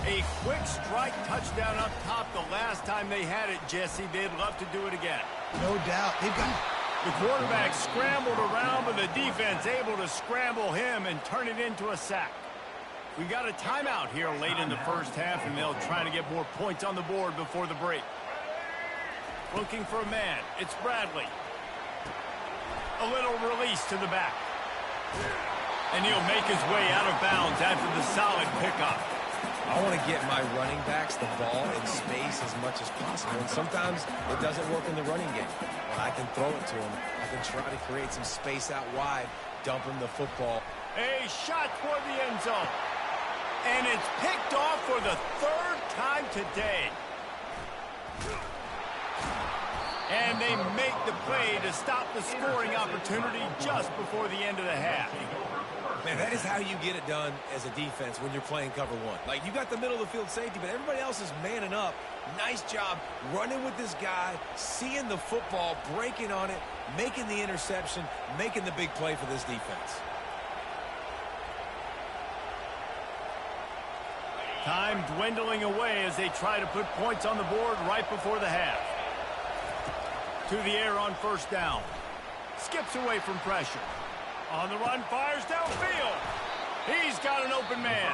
A quick strike touchdown up top the last time they had it, Jesse. They'd love to do it again. No doubt. They've got... The quarterback scrambled around, but the defense able to scramble him and turn it into a sack. We got a timeout here late in the first half, and they'll try to get more points on the board before the break. Looking for a man. It's Bradley. A little release to the back. And he'll make his way out of bounds after the solid pickup. I want to get my running backs the ball in space as much as possible. And sometimes it doesn't work in the running game. But I can throw it to him. I can try to create some space out wide, dump him the football. A shot toward the end zone. And it's picked off for the third time today. And they make the play to stop the scoring opportunity just before the end of the half. Man, that is how you get it done as a defense when you're playing cover one. Like, you got the middle of the field safety, but everybody else is manning up. Nice job running with this guy, seeing the football, breaking on it, making the interception, making the big play for this defense. Time dwindling away as they try to put points on the board right before the half. To the air on first down. Skips away from pressure. On the run, fires downfield. He's got an open man.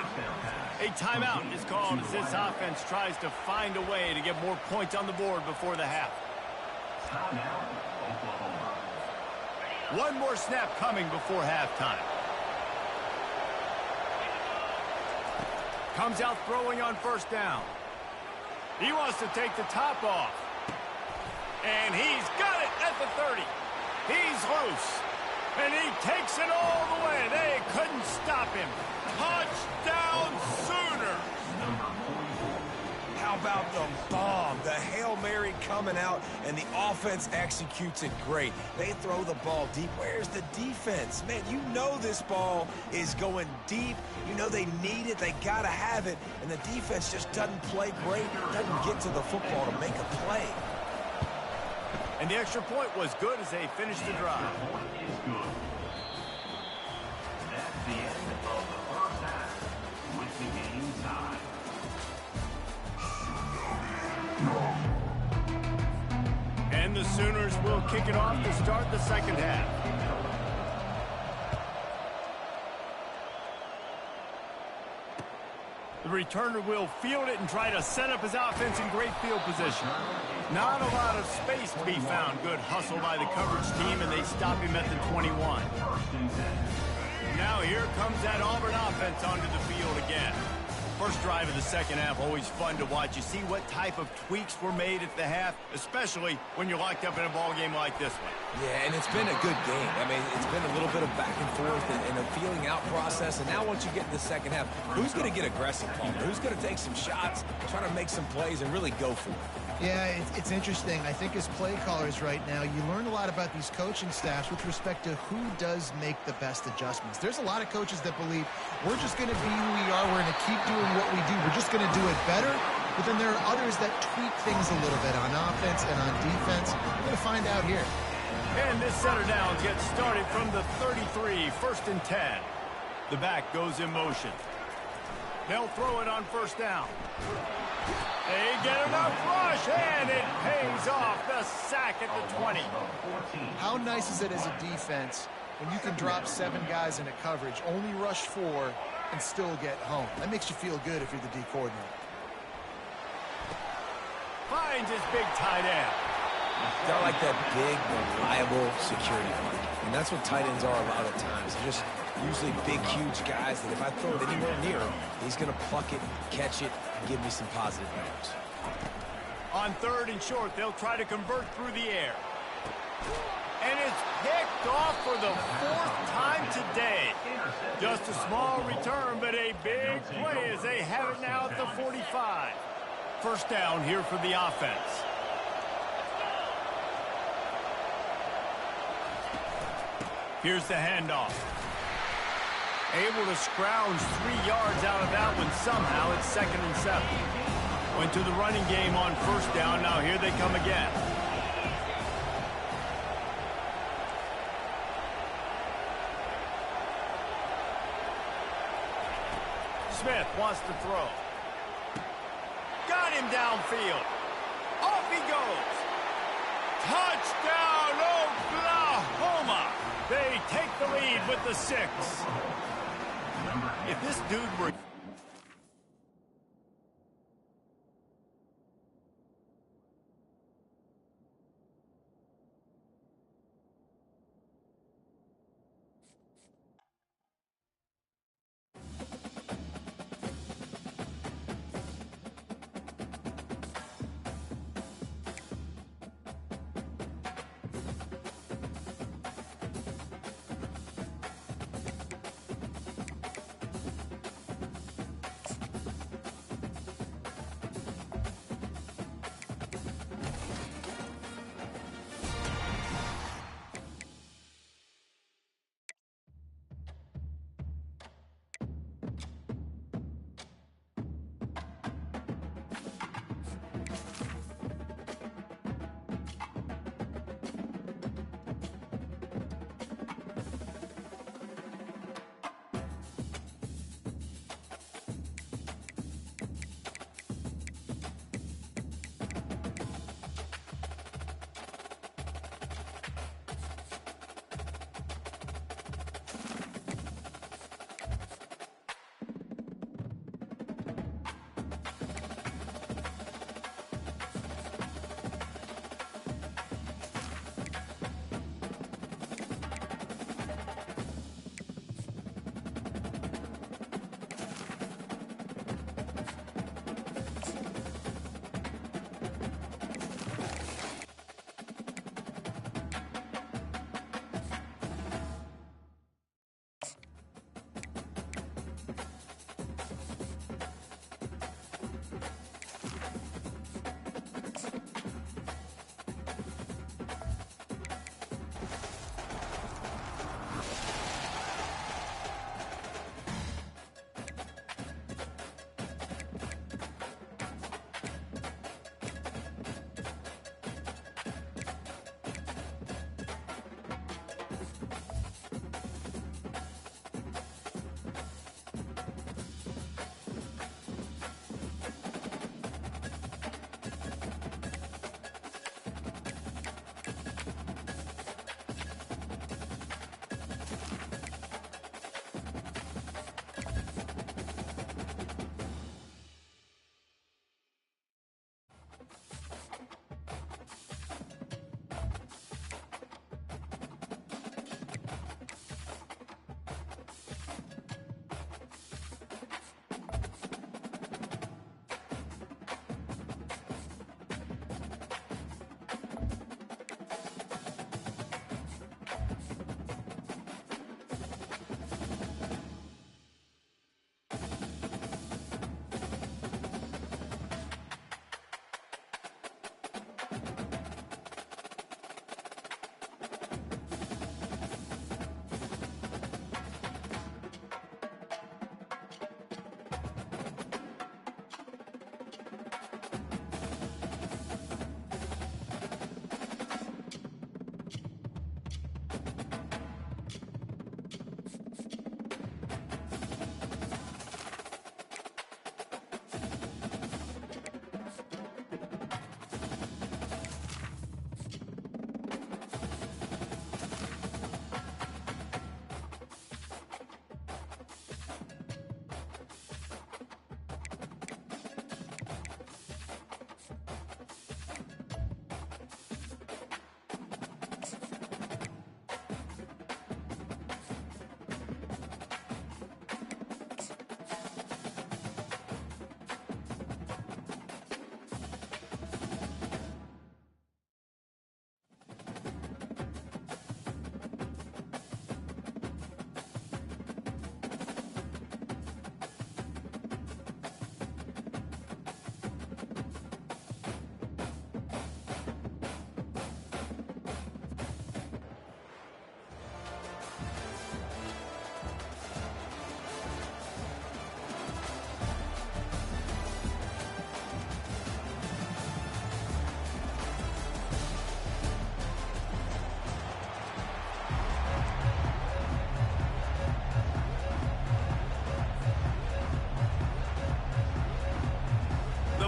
A timeout is called as this offense tries to find a way to get more points on the board before the half. One more snap coming before halftime. Comes out throwing on first down. He wants to take the top off. And he's got it at the 30. He's loose. And he takes it all the way. They couldn't stop him. Touchdown Sooners. How about the bomb? The Hail Mary coming out, and the offense executes it great. They throw the ball deep. Where's the defense? Man, you know this ball is going deep. You know they need it. They got to have it. And the defense just doesn't play great, doesn't get to the football to make a play. And the extra point was good as they finished the drive. That's the end of the first half with the game tied. And the Sooners will kick it off to start the second half. The returner will field it and try to set up his offense in great field position. Not a lot of space to be found. Good hustle by the coverage team, and they stop him at the 21. Now here comes that Auburn offense onto the field again. First drive of the second half, always fun to watch. You see what type of tweaks were made at the half, especially when you're locked up in a ball game like this one. Yeah, and it's been a good game. I mean, it's been a little bit of back and forth and a feeling out process. And now once you get in the second half, who's going to get aggressive, Paul? Who's going to take some shots, try to make some plays, and really go for it? Yeah, it's interesting. I think as play callers right now, you learn a lot about these coaching staffs with respect to who does make the best adjustments. There's a lot of coaches that believe we're just going to be who we are. We're going to keep doing what we do. We're just going to do it better. But then there are others that tweak things a little bit on offense and on defense. We're going to find out here. And this center down gets started from the 33, 1st and 10. The back goes in motion. They'll throw it on first down. They get enough rush, and it pays off. The sack at the 20. How nice is it as a defense when you can drop 7 guys into coverage, only rush 4, and still get home? That makes you feel good if you're the D coordinator. Finds his big tight end. They're like that big, reliable security blanket. And that's what tight ends are a lot of times. They're just usually big, huge guys that if I throw it anywhere near him, he's going to pluck it, catch it, and give me some positive numbers. On 3rd and short, they'll try to convert through the air. And it's picked off for the 4th time today. Just a small return, but a big play as they have it now at the 45. First down here for the offense. Here's the handoff. Able to scrounge 3 yards out of that one somehow. It's 2nd and 7. Went to the running game on 1st down. Now here they come again. Smith wants to throw. Got him downfield. Off he goes. Touchdown, Oklahoma! They take the lead with the 6. If this dude were...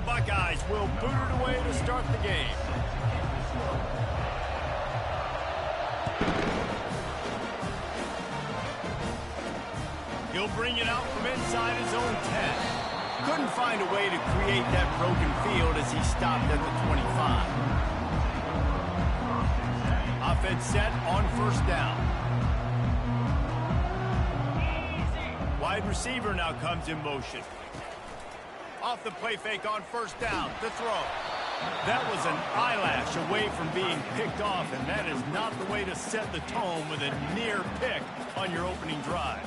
Buckeyes will boot it away to start the game. He'll bring it out from inside his own 10. Couldn't find a way to create that broken field as he stopped at the 25. Offense set on first down. Wide receiver now comes in motion. Off the play fake on first down, the throw. That was an eyelash away from being picked off, and that is not the way to set the tone with a near pick on your opening drive.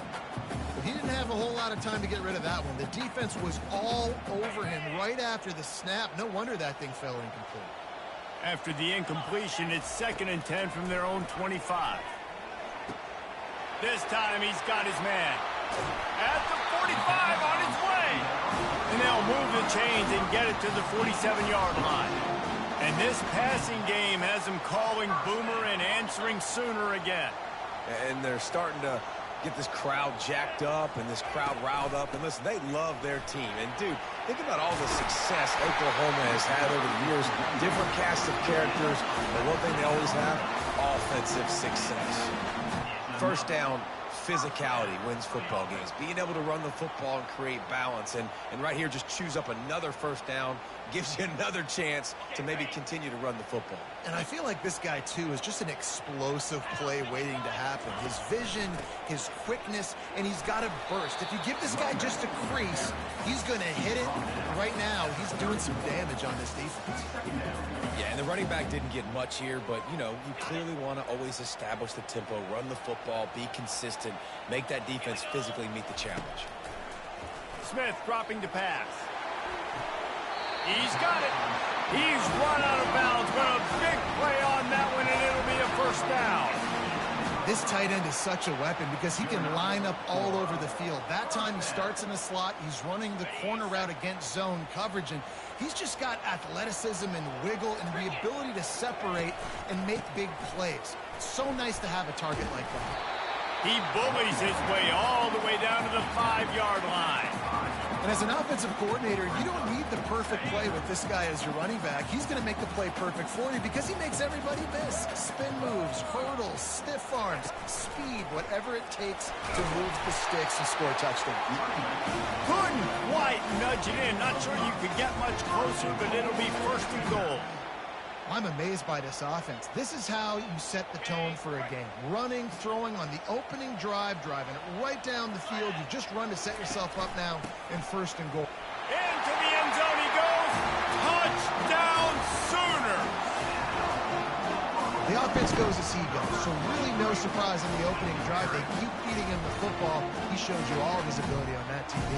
He didn't have a whole lot of time to get rid of that one. The defense was all over him right after the snap. No wonder that thing fell incomplete. After the incompletion, it's 2nd and 10 from their own 25. This time he's got his man. At the 45 on his way. And they'll move the chains and get it to the 47-yard line. And this passing game has them calling Boomer and answering Sooner again. And they're starting to get this crowd jacked up and this crowd riled up. And listen, they love their team. And, dude, think about all the success Oklahoma has had over the years. Different cast of characters. But one thing they always have, offensive success. First down, physicality wins football games. Being able to run the football and create balance. And right here, just choose up another first down. Gives you another chance to maybe continue to run the football. And I feel like this guy, too, is just an explosive play waiting to happen. His vision, his quickness, and he's got a burst. If you give this guy just a crease, he's going to hit it. Right now, he's doing some damage on this defense. Yeah, and the running back didn't get much here, but, you know, you clearly want to always establish the tempo, run the football, be consistent, make that defense physically meet the challenge. Smith dropping to pass. He's got it. He's run out of bounds, but a big play on that one, and it'll be a first down. This tight end is such a weapon because he can line up all over the field. That time he starts in the slot. He's running the corner route against zone coverage, and he's just got athleticism and wiggle and the ability to separate and make big plays. It's so nice to have a target like that. He bullies his way all the way down to the 5-yard line. And as an offensive coordinator, you don't need the perfect play with this guy as your running back. He's going to make the play perfect for you because he makes everybody miss. Spin moves, hurdles, stiff arms, speed, whatever it takes to move the sticks and score a touchdown. Couldn't quite nudge it in. Not sure you could get much closer, but it'll be first and goal. I'm amazed by this offense. This is how you set the tone for a game. Running, throwing on the opening drive, driving it right down the field. You just run to set yourself up now in first and goal. Into the end zone he goes. Touchdown Sooners. The offense goes as he goes, so really no surprise in the opening drive. They keep feeding him the football. He shows you all of his ability on that TV.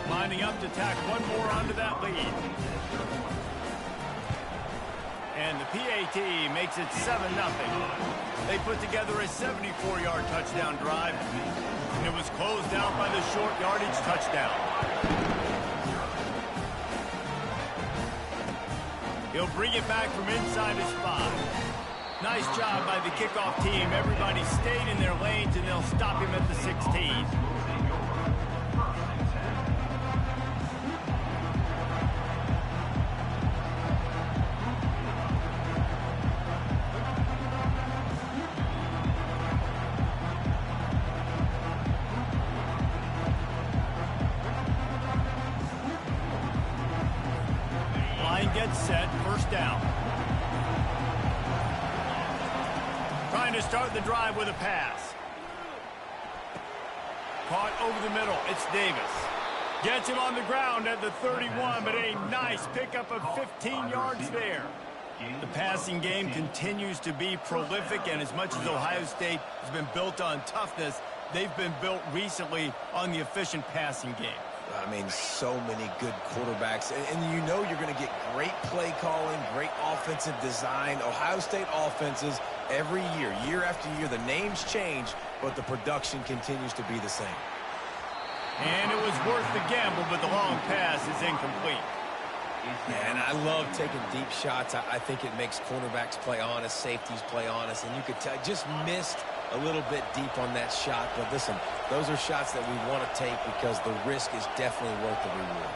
Lining up to tack one more onto that lead. And the PAT makes it 7-0. They put together a 74-yard touchdown drive, and it was closed out by the short yardage touchdown. He'll bring it back from inside his 5. Nice job by the kickoff team. Everybody stayed in their lanes, and they'll stop him at the 16. Gets set, first down. Trying to start the drive with a pass. Caught over the middle, it's Davis. Gets him on the ground at the 31, but a nice pickup of 15 yards there. The passing game continues to be prolific, and as much as Ohio State has been built on toughness, they've been built recently on the efficient passing game. I mean, so many good quarterbacks. And you know you're going to get great play calling, great offensive design. Ohio State offenses every year, year after year, the names change, but the production continues to be the same. And it was worth the gamble, but the long pass is incomplete. And I love taking deep shots. I think it makes cornerbacks play honest, safeties play honest, and you could tell just missed a little bit deep on that shot. But listen, those are shots that we want to take because the risk is definitely worth the reward.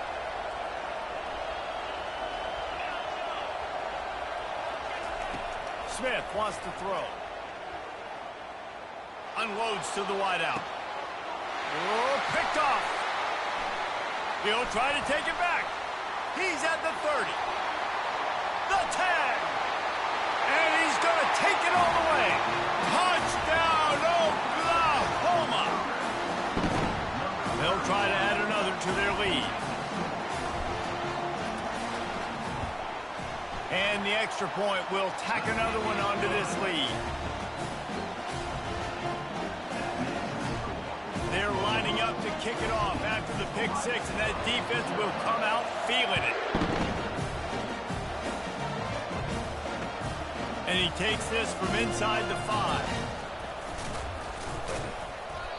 Smith wants to throw. Unloads to the wideout. Oh, picked off. He'll try to take it back. He's at the 30. The 10. And he's going to take it all the way. Touchdown, Oklahoma. They'll try to add another to their lead. And the extra point will tack another one onto this lead. They're lining up to kick it off after the pick six, and that defense will come out feeling it. And he takes this from inside the 5.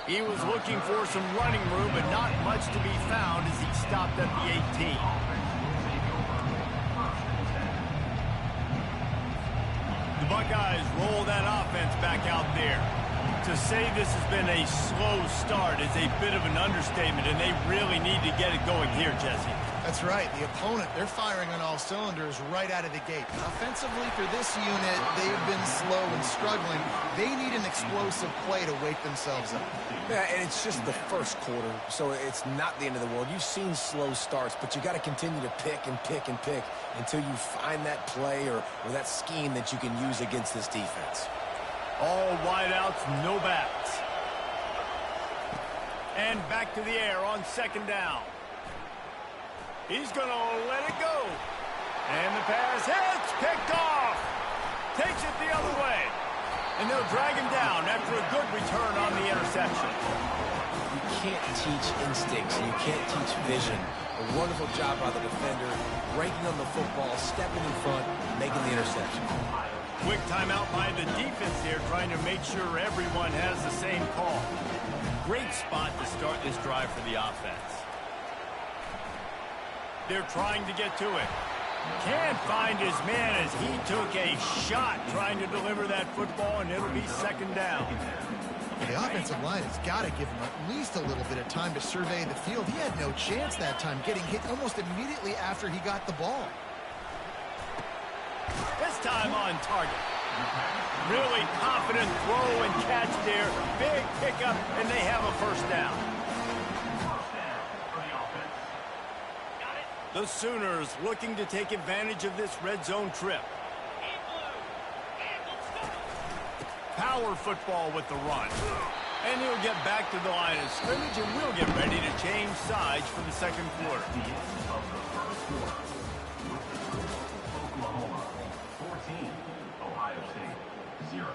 He was looking for some running room, but not much to be found as he stopped at the 18. The Buckeyes roll that offense back out there. To say this has been a slow start is a bit of an understatement, and they really need to get it going here, Jesse. That's right. The opponent, they're firing on all cylinders right out of the gate. Offensively, for this unit, they've been slow and struggling. They need an explosive play to wake themselves up. Yeah, and it's just the first quarter, so it's not the end of the world. You've seen slow starts, but you got to continue to pick and pick and pick until you find that play or that scheme that you can use against this defense. All wideouts, no backs. And back to the air on second down. He's going to let it go. And the pass hits, picked off. Takes it the other way. And they'll drag him down after a good return on the interception. You can't teach instincts. You can't teach vision. A wonderful job by the defender, breaking on the football, stepping in front, making the interception. Quick timeout by the defense here, trying to make sure everyone has the same call. Great spot to start this drive for the offense. They're trying to get to it. Can't find his man as he took a shot trying to deliver that football, and it'll be second down. The offensive line has got to give him at least a little bit of time to survey the field. He had no chance that time, getting hit almost immediately after he got the ball. This time on target. Really confident throw and catch there. Big pickup, and they have a first down. The Sooners looking to take advantage of this red zone trip. Power football with the run. And he'll get back to the line of scrimmage, and we'll get ready to change sides for the second quarter. Oklahoma 14, Ohio State 0.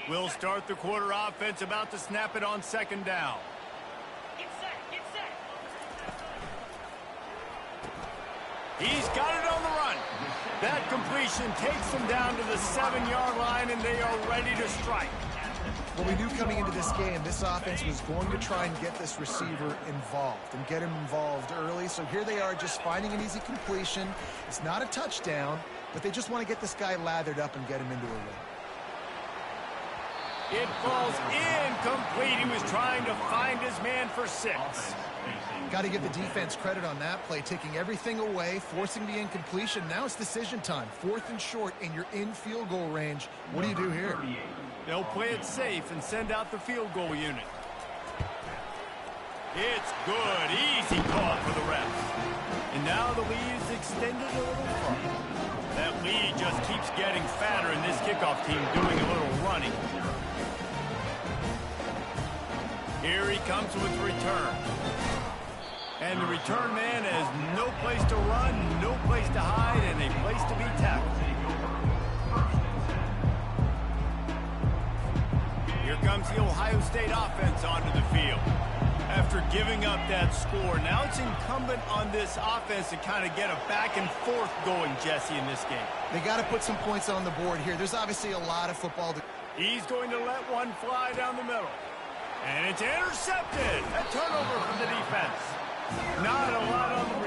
We'll start the quarter offense, about to snap it on second down. He's got it on the run. That completion takes them down to the 7-yard line, and they are ready to strike. Well, we knew coming into this game, this offense was going to try and get this receiver involved and get him involved early. So here they are just finding an easy completion. It's not a touchdown, but they just want to get this guy lathered up and get him into a run. It falls incomplete. He was trying to find his man for 6. Got to give the defense credit on that play, taking everything away, forcing the incompletion. Now it's decision time. 4th and short, and you're in field goal range. What do you do here? They'll play it safe and send out the field goal unit. It's good. Easy call for the refs. And now the lead is extended a little further. That lead just keeps getting fatter, and this kickoff team doing a little running. Here he comes with the return. And the return man has no place to run, no place to hide, and a place to be tackled. Here comes the Ohio State offense onto the field. After giving up that score, now it's incumbent on this offense to kind of get a back and forth going, Jesse, in this game. They got to put some points on the board here. There's obviously a lot of football to... He's going to let one fly down the middle. And it's intercepted. A turnover from the defense. Not a lot on the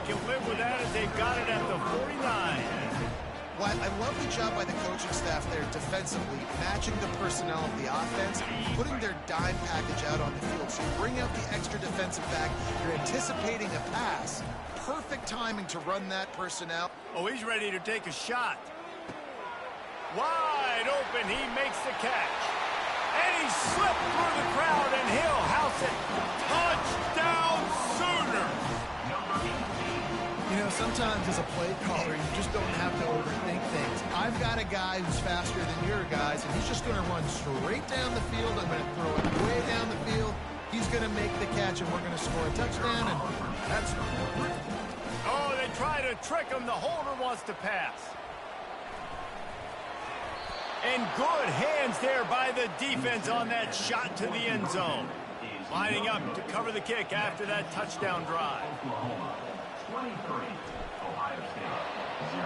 can live with that as they've got it at the 49. Well, I love the job by the coaching staff there defensively, matching the personnel of the offense, putting their dime package out on the field. So you bring out the extra defensive back, you're anticipating a pass. Perfect timing to run that personnel. Oh, he's ready to take a shot. Wide open, he makes the catch. And he slipped through the crowd, and he'll house it. Touchdown, Sooners! You know, sometimes as a play caller, you just don't have to overthink things. I've got a guy who's faster than your guys, and he's just going to run straight down the field. I'm going to throw it way down the field. He's going to make the catch, and we're going to score a touchdown, and that's... Oh, they try to trick him. The holder wants to pass. And good hands there by the defense on that shot to the end zone. Lining up to cover the kick after that touchdown drive. Oklahoma, 23. Ohio State, 0.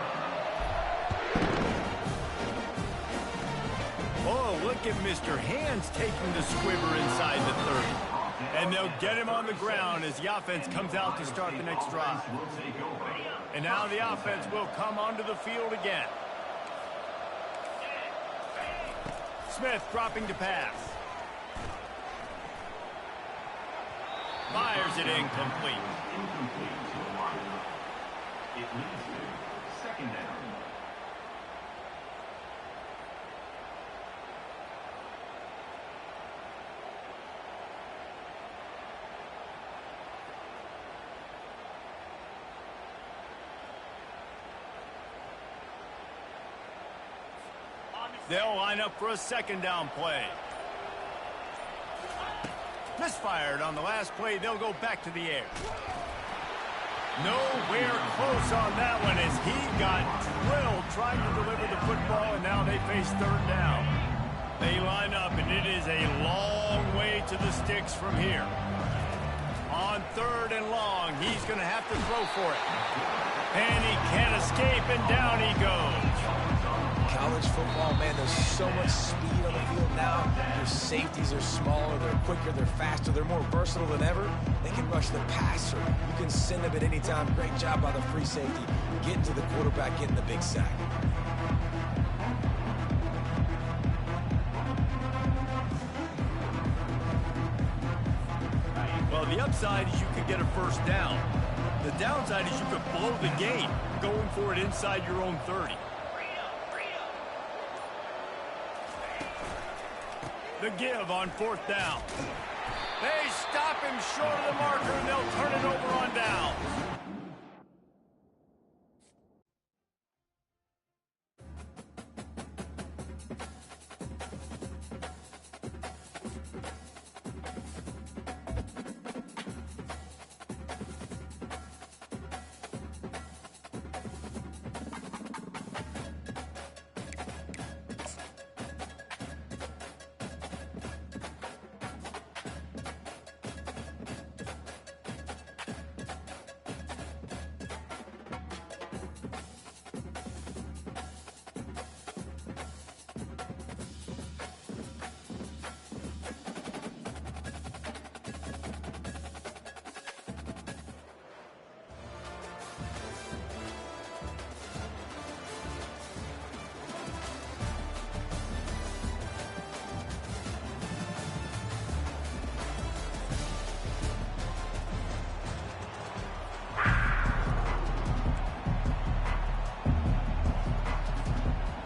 Oh, look at Mr. Hands taking the squibber inside the 30. And they'll get him on the ground as the offense comes out to start the next drive. And now the offense will come onto the field again. Smith dropping to pass. Fires it incomplete. Incomplete to the wide. It leads to second down. They'll line up for a second down play. Misfired on the last play. They'll go back to the air. Nowhere close on that one as he got drilled trying to deliver the football, and now they face third down. They line up, and it is a long way to the sticks from here. On third and long, he's going to have to throw for it. And he can't escape, and down he goes. College football, man, there's so much speed on the field now. Your safeties are smaller, they're quicker, they're faster, they're more versatile than ever. They can rush the passer. You can send them at any time. Great job by the free safety. Getting to the quarterback, getting the big sack. Well, the upside is you could get a first down. The downside is you could blow the game going for it inside your own 30. The give on fourth down. They stop him short of the marker, and they'll turn it over on down.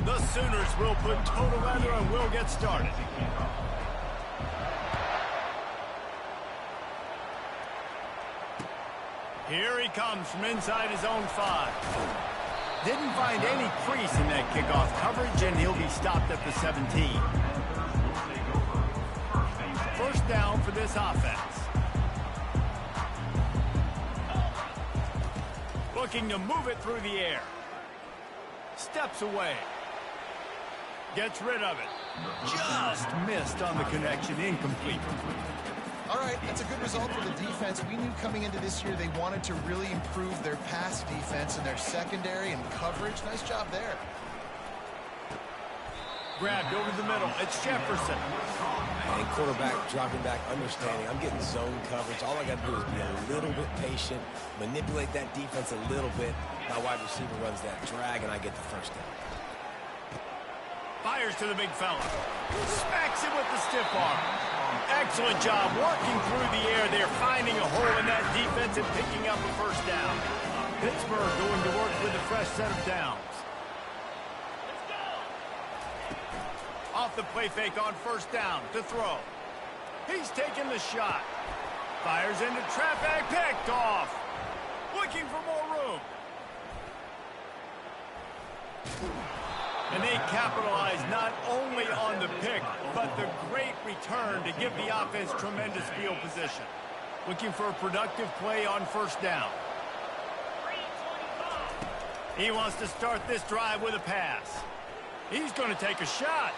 The Sooners will put total leather and will get started. Here he comes from inside his own 5. Didn't find any crease in that kickoff coverage, and he'll be stopped at the 17. First down for this offense. Looking to move it through the air. Steps away. Gets rid of it. Just missed on the connection. Incomplete. All right, that's a good result for the defense. We knew coming into this year they wanted to really improve their pass defense and their secondary and coverage. Nice job there. Grabbed over the middle. It's Jefferson. And quarterback dropping back, understanding I'm getting zone coverage. All I got to do is be a little bit patient, manipulate that defense a little bit. My wide receiver runs that drag, and I get the first down. Fires to the big fella. Smacks him with the stiff arm. Excellent job working through the air there, finding a hole in that defense and picking up a first down. Pittsburgh going to work with a fresh set of downs. Off the play fake on first down to throw. He's taking the shot. Fires into traffic, picked off. Looking for more room. And they capitalize not only on the pick, but the great return to give the offense tremendous field position. Looking for a productive play on first down. He wants to start this drive with a pass. He's going to take a shot.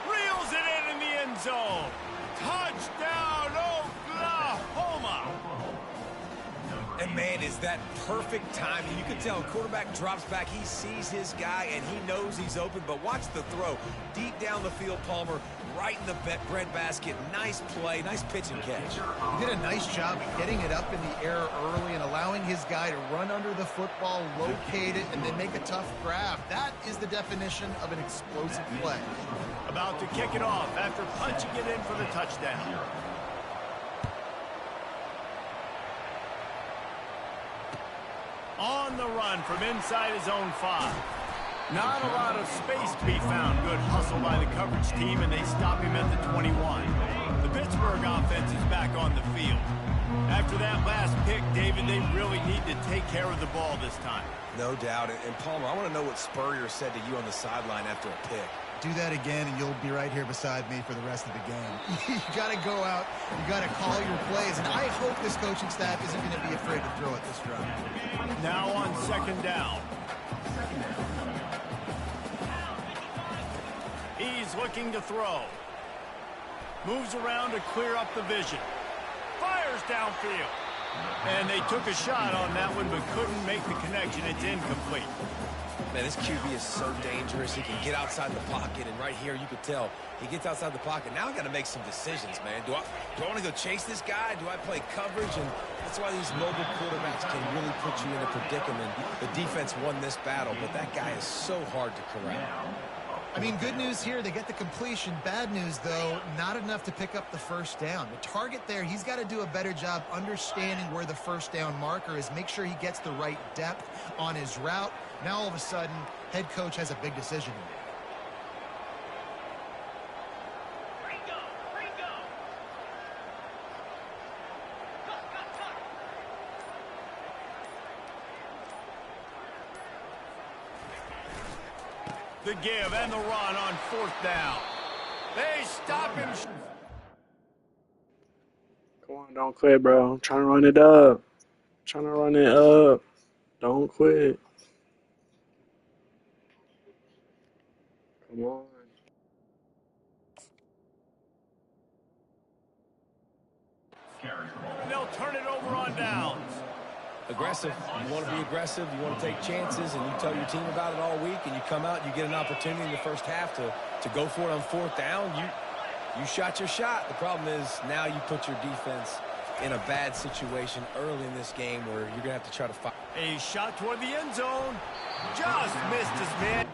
Reels it in the end zone. Touchdown, Oklahoma. And, man, is that perfect timing. You can tell quarterback drops back. He sees his guy, and he knows he's open. But watch the throw. Deep down the field, Palmer, right in the breadbasket. Nice play, nice pitch and catch. He did a nice job of getting it up in the air early and allowing his guy to run under the football, locate it, and then make a tough grab. That is the definition of an explosive play. About to kick it off after punching it in for the touchdown. On the run from inside his own 5. Not a lot of space to be found. Good hustle by the coverage team, and they stop him at the 21. The Pittsburgh offense is back on the field. After that last pick, David, they really need to take care of the ball this time. No doubt. And Palmer, I want to know what Spurrier said to you on the sideline after a pick. Do that again, and you'll be right here beside me for the rest of the game. You got to go out. You got to call your plays, and I hope this coaching staff isn't going to be afraid to throw it this drive. Now on second down. He's looking to throw. Moves around to clear up the vision. Fires downfield. And they took a shot on that one, but couldn't make the connection. It's incomplete. Man, this QB is so dangerous. He can get outside the pocket, and right here you could tell he gets outside the pocket. Now I got to make some decisions, man. Do I want to go chase this guy? Do I play coverage? And that's why these mobile quarterbacks can really put you in a predicament. The defense won this battle, but that guy is so hard to corral. I mean, good news here, they get the completion. Bad news, though, not enough to pick up the first down. The target there, he's got to do a better job understanding where the first down marker is, make sure he gets the right depth on his route. Now, all of a sudden, head coach has a big decision to make. The give and the run on fourth down. They stop him. Come on, don't quit, bro. I'm trying to run it up. Trying to run it up. Don't quit. Come on. They'll turn it over on downs. Aggressive. You want to be aggressive. You want to take chances, and you tell your team about it all week, and you come out and you get an opportunity in the first half to go for it on fourth down. You shot your shot. The problem is now you put your defense in a bad situation early in this game where you're going to have to try to fight. A shot toward the end zone. Just missed his man.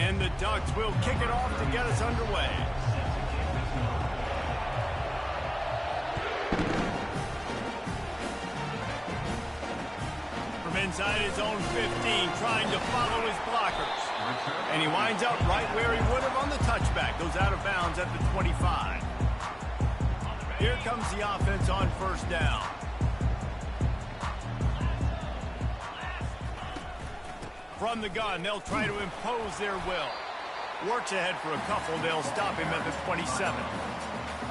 And the Ducks will kick it off to get us underway. From inside his own 15, trying to follow his blockers. And he winds up right where he would have on the touchback. Goes out of bounds at the 25. Here comes the offense on first down. From the gun, they'll try to impose their will. Works ahead for a couple. They'll stop him at the 27.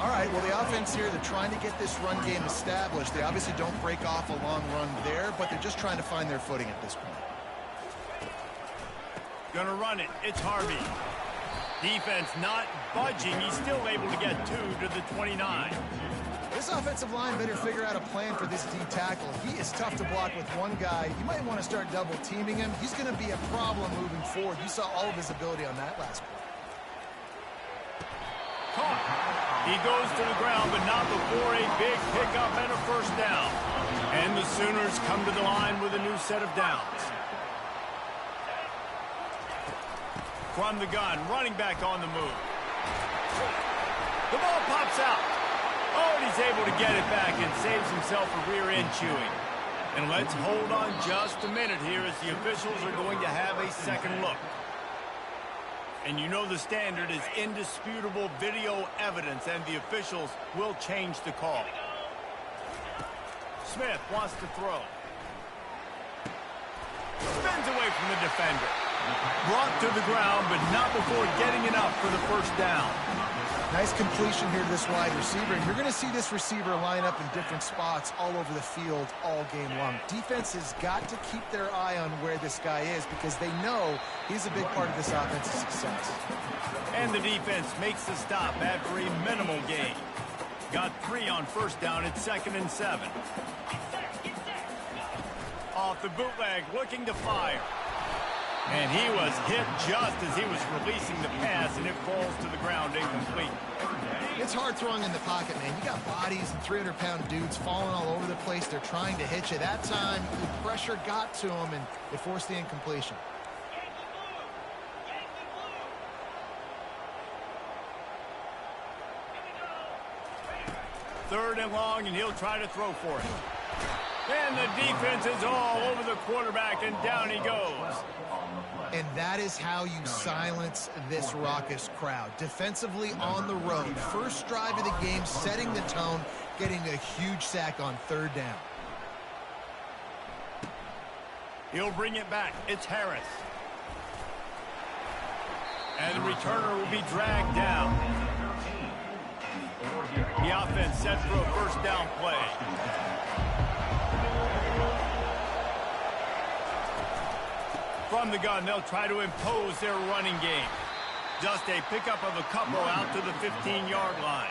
All right, well, the offense here, they're trying to get this run game established. They obviously don't break off a long run there, but they're just trying to find their footing at this point. Gonna run it. It's Harvey. Defense not budging. He's still able to get 2 to the 29. This offensive line better figure out a plan for this D tackle. He is tough to block with one guy. You might want to start double teaming him. He's going to be a problem moving forward. You saw all of his ability on that last play. Caught. He goes to the ground, but not before a big pickup and a first down. And the Sooners come to the line with a new set of downs. From the gun, running back on the move. The ball pops out. Oh, and he's able to get it back and saves himself a rear end chewing. And let's hold on just a minute here as the officials are going to have a second look. And you know the standard is indisputable video evidence, and the officials will change the call. Smith wants to throw. Spins away from the defender. Brought to the ground, but not before getting enough for the first down. Nice completion here to this wide receiver, and you're going to see this receiver line up in different spots all over the field all game long. Defense has got to keep their eye on where this guy is because they know he's a big part of this offense's success. And the defense makes the stop after a minimal gain. Got 3 on first down at 2nd and 7. Off the bootleg, looking to fire. And he was hit just as he was releasing the pass, and it falls to the ground incomplete. It's hard throwing in the pocket, man. You got bodies and 300-pound dudes falling all over the place. They're trying to hit you. That time, the pressure got to him, and it forced the incompletion. Third and long, and he'll try to throw for it. And the defense is all over the quarterback, and down he goes. And that is how you silence this raucous crowd. Defensively on the road. First drive of the game, setting the tone, getting a huge sack on third down. He'll bring it back. It's Harris. And the returner will be dragged down. The offense set for a first down play. From the gun, they'll try to impose their running game. Just a pickup of a couple out to the 15-yard line.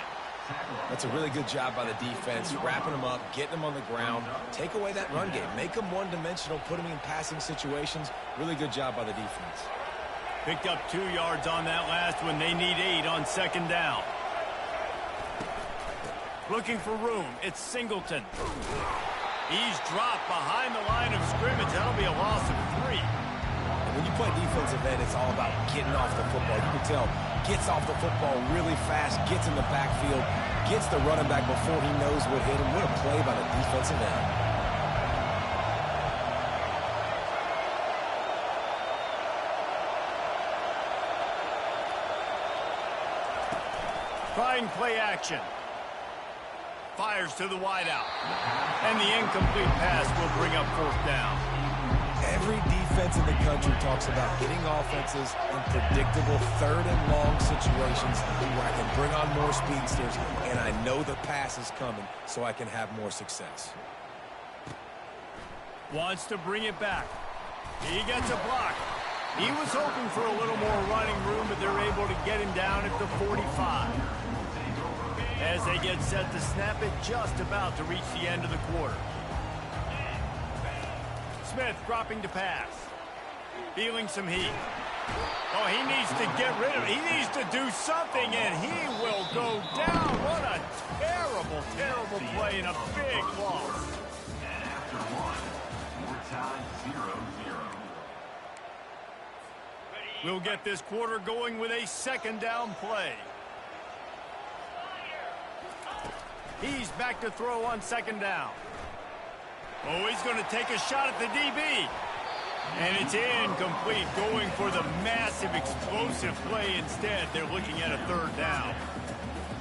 That's a really good job by the defense, wrapping them up, getting them on the ground, take away that run game, make them one-dimensional, put them in passing situations. Really good job by the defense. Picked up 2 yards on that last one. They need 8 on second down. Looking for room. It's Singleton. He's dropped behind the line of scrimmage. That'll be a loss of 3. When you play defensive end, it's all about getting off the football. You can tell, gets off the football really fast, gets in the backfield, gets the running back before he knows what hit him. What a play by the defensive end. Trying play action. Fires to the wideout. And the incomplete pass will bring up fourth down. Every defense in the country talks about hitting offenses in predictable third and long situations where I can bring on more speedsters and I know the pass is coming so I can have more success. Wants to bring it back. He gets a block. He was hoping for a little more running room, but they're able to get him down at the 45. As they get set to snap it, just about to reach the end of the quarter. Smith dropping to pass. Feeling some heat. Oh, he needs to get rid of it. He needs to do something, and he will go down. What a terrible, terrible play and a big loss. And after one, we're tied 0-0. We'll get this quarter going with a second down play. He's back to throw on second down. Oh, he's going to take a shot at the DB. And it's incomplete, going for the massive explosive play instead. They're looking at a third down.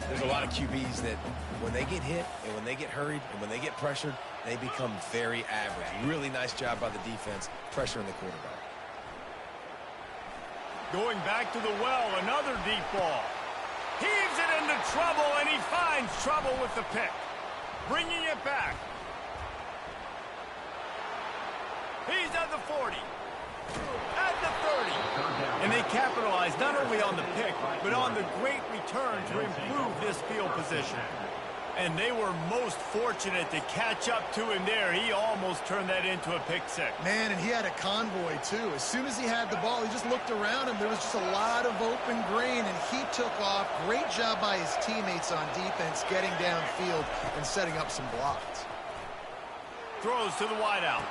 There's a lot of QBs that when they get hit and when they get hurried and when they get pressured, they become very average. Really nice job by the defense pressuring the quarterback. Going back to the well, another deep ball. Heaves it into trouble, and he finds trouble with the pick. Bringing it back. He's at the 40. At the 30. And they capitalize not only on the pick, but on the great return to improve this field position. And they were most fortunate to catch up to him there. He almost turned that into a pick six. Man, and he had a convoy, too. As soon as he had the ball, he just looked around him. There was just a lot of open green, and he took off. Great job by his teammates on defense, getting downfield and setting up some blocks. Throws to the wideout.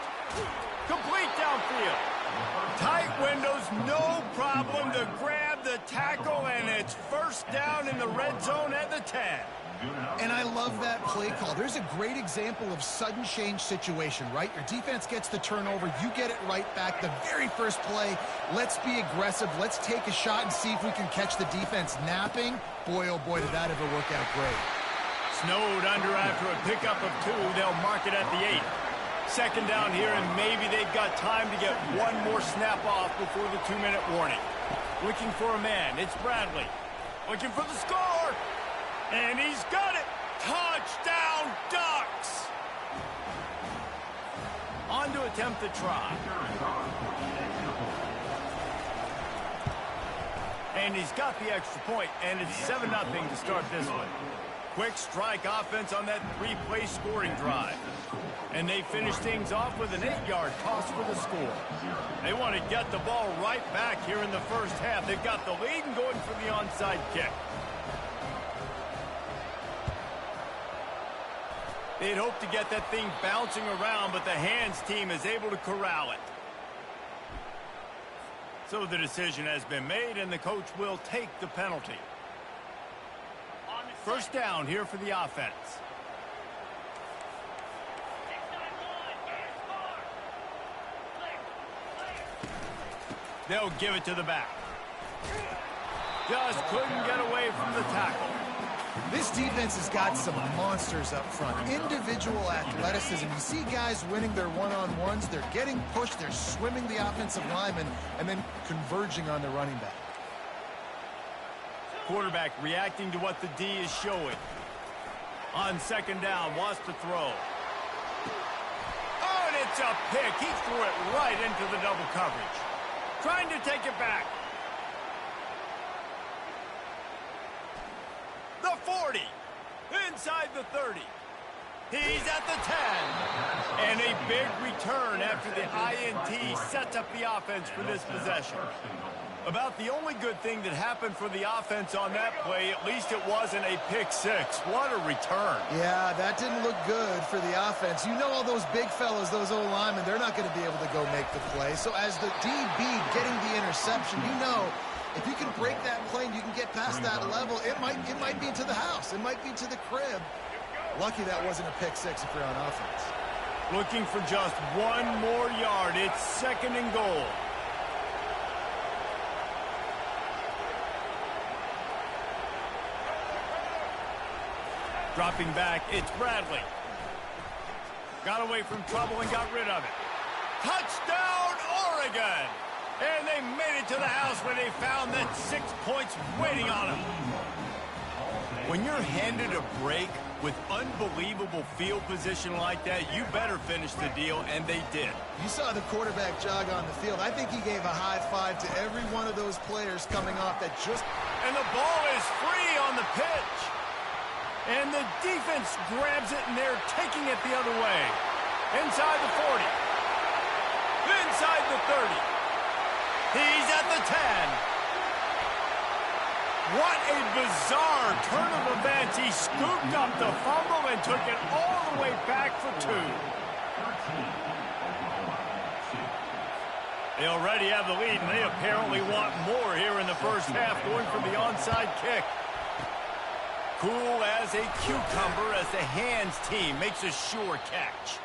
Complete downfield. Tight windows, no problem to grab the tackle, and it's first down in the red zone at the 10. And I love that play call. There's a great example of sudden change situation, right? Your defense gets the turnover, you get it right back. The very first play, let's be aggressive. Let's take a shot and see if we can catch the defense napping. Boy, oh boy, did that ever work out great. Snowed under after a pickup of 2. They'll mark it at the 8. Second down here, and maybe they've got time to get one more snap off before the 2-minute warning. Looking for a man. It's Bradley. Looking for the score. And he's got it. Touchdown, Ducks. On to attempt the try. And he's got the extra point, and it's 7-0 to start this one. Quick strike offense on that 3-play scoring drive. And they finish things off with an 8-yard toss for the score. They want to get the ball right back here in the first half. They've got the lead and going for the onside kick. They'd hope to get that thing bouncing around, but the hands team is able to corral it. So the decision has been made, and the coach will take the penalty. First down here for the offense. They'll give it to the back. Just couldn't get away from the tackle. This defense has got some monsters up front. Individual athleticism. You see guys winning their one-on-ones. They're getting pushed. They're swimming the offensive lineman and then converging on the running back. Quarterback reacting to what the D is showing. On second down, wants to throw. Oh, and it's a pick. He threw it right into the double coverage. Trying to take it back. The 40. Inside the 30. He's at the 10. And a big return after the INT sets up the offense for this possession. About the only good thing that happened for the offense on that play, at least it wasn't a pick six. What a return. Yeah, that didn't look good for the offense. You know all those big fellas, those O-linemen, they're not going to be able to go make the play. So as the DB getting the interception, you know, if you can break that plane, you can get past that level, it might be to the house. It might be to the crib. Lucky that wasn't a pick six if you're on offense. Looking for just one more yard. It's second and goal. Dropping back, it's Bradley. Got away from trouble and got rid of it. Touchdown, Oregon! And they made it to the house where they found that 6 points waiting on them. When you're handed a break with unbelievable field position like that, you better finish the deal, and they did. You saw the quarterback jog on the field. I think he gave a high five to every one of those players coming off that just... And the ball is free on the pitch. And the defense grabs it, and they're taking it the other way. Inside the 40. Inside the 30. He's at the 10. What a bizarre turn of events. He scooped up the fumble and took it all the way back for 2. They already have the lead, and they apparently want more here in the first half, going for the onside kick. Cool as a cucumber as the hands team makes a sure catch.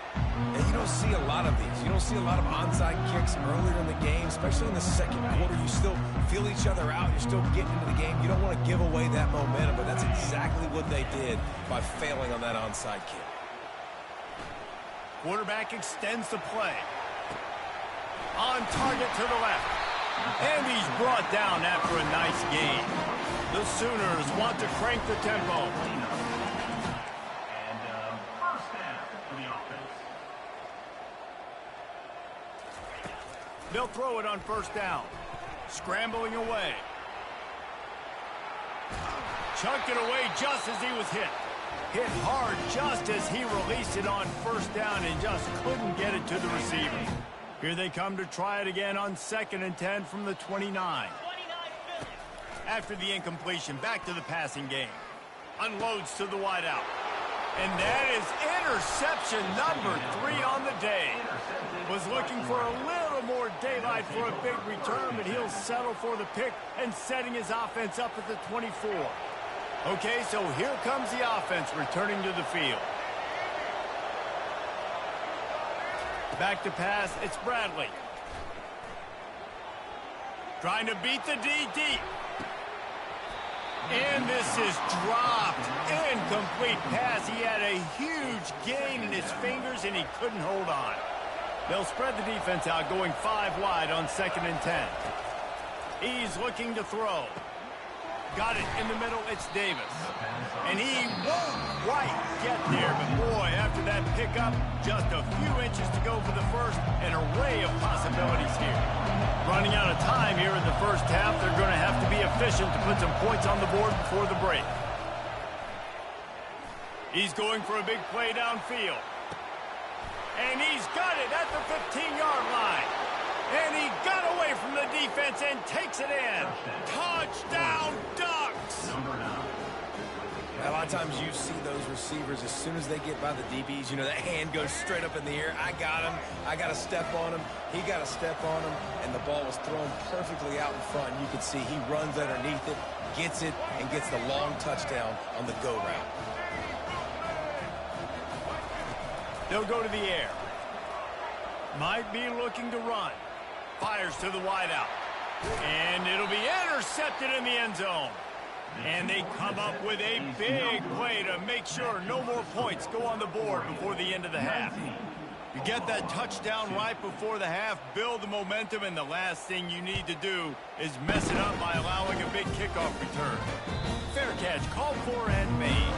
And you don't see a lot of these. You don't see a lot of onside kicks earlier in the game, especially in the second quarter. You still feel each other out. You're still getting into the game. You don't want to give away that momentum, but that's exactly what they did by failing on that onside kick. Quarterback extends the play. On target to the left. And he's brought down after a nice gain. The Sooners want to crank the tempo. And first down for the offense. They'll throw it on first down. Scrambling away. Chunked it away just as he was hit. Hit hard just as he released it on first down and just couldn't get it to the receiver. Here they come to try it again on 2nd and 10 from the 29. After the incompletion, back to the passing game. Unloads to the wideout. And that is interception number 3 on the day. Was looking for a little more daylight for a big return, but he'll settle for the pick and setting his offense up at the 24. Okay, so here comes the offense returning to the field. Back to pass, it's Bradley. Trying to beat the D deep. And this is dropped. Incomplete pass. He had a huge gain in his fingers, and he couldn't hold on. They'll spread the defense out, going 5 wide on 2nd and 10. He's looking to throw. Got it in the middle, it's Davis. And he won't quite get there, but boy, after that pickup, just a few inches to go for the first, an array of possibilities here. Running out of time here in the first half, they're going to have to be efficient to put some points on the board before the break. He's going for a big play downfield. And he's got it at the 15-yard line. And he got away from the defense and takes it in. Touchdown, Ducks! A lot of times you see those receivers, as soon as they get by the DBs, you know, that hand goes straight up in the air. I got him. I got to step on him. He got to step on him. And the ball was thrown perfectly out in front. You can see he runs underneath it, gets it, and gets the long touchdown on the go route. They'll go to the air. Might be looking to run. Fires to the wideout. And it'll be intercepted in the end zone. And they come up with a big play to make sure no more points go on the board before the end of the half. You get that touchdown right before the half, build the momentum, and the last thing you need to do is mess it up by allowing a big kickoff return. Fair catch, called for and made.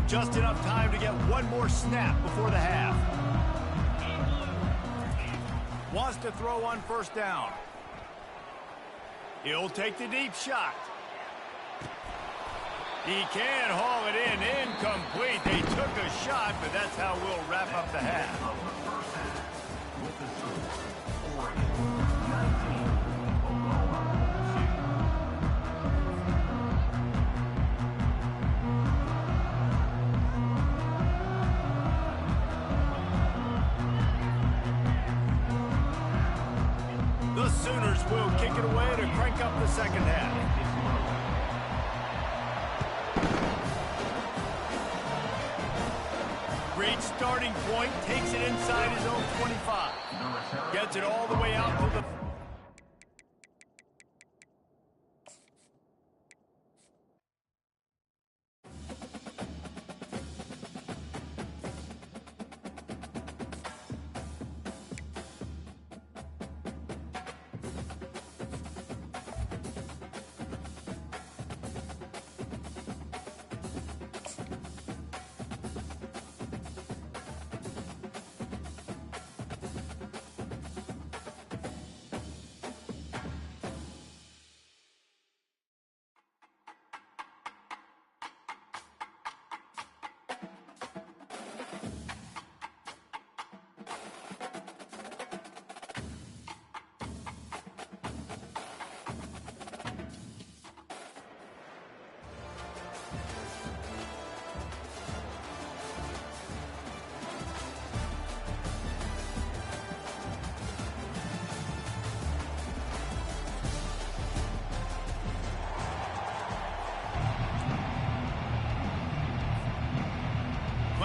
Just enough time to get one more snap before the half. Wants to throw on first down. He'll take the deep shot. He can haul it in. Incomplete. They took a shot, but that's how we'll wrap up the half. The Sooners will kick it away to crank up the second half. Great starting point, takes it inside his own 25. Gets it all the way out to the...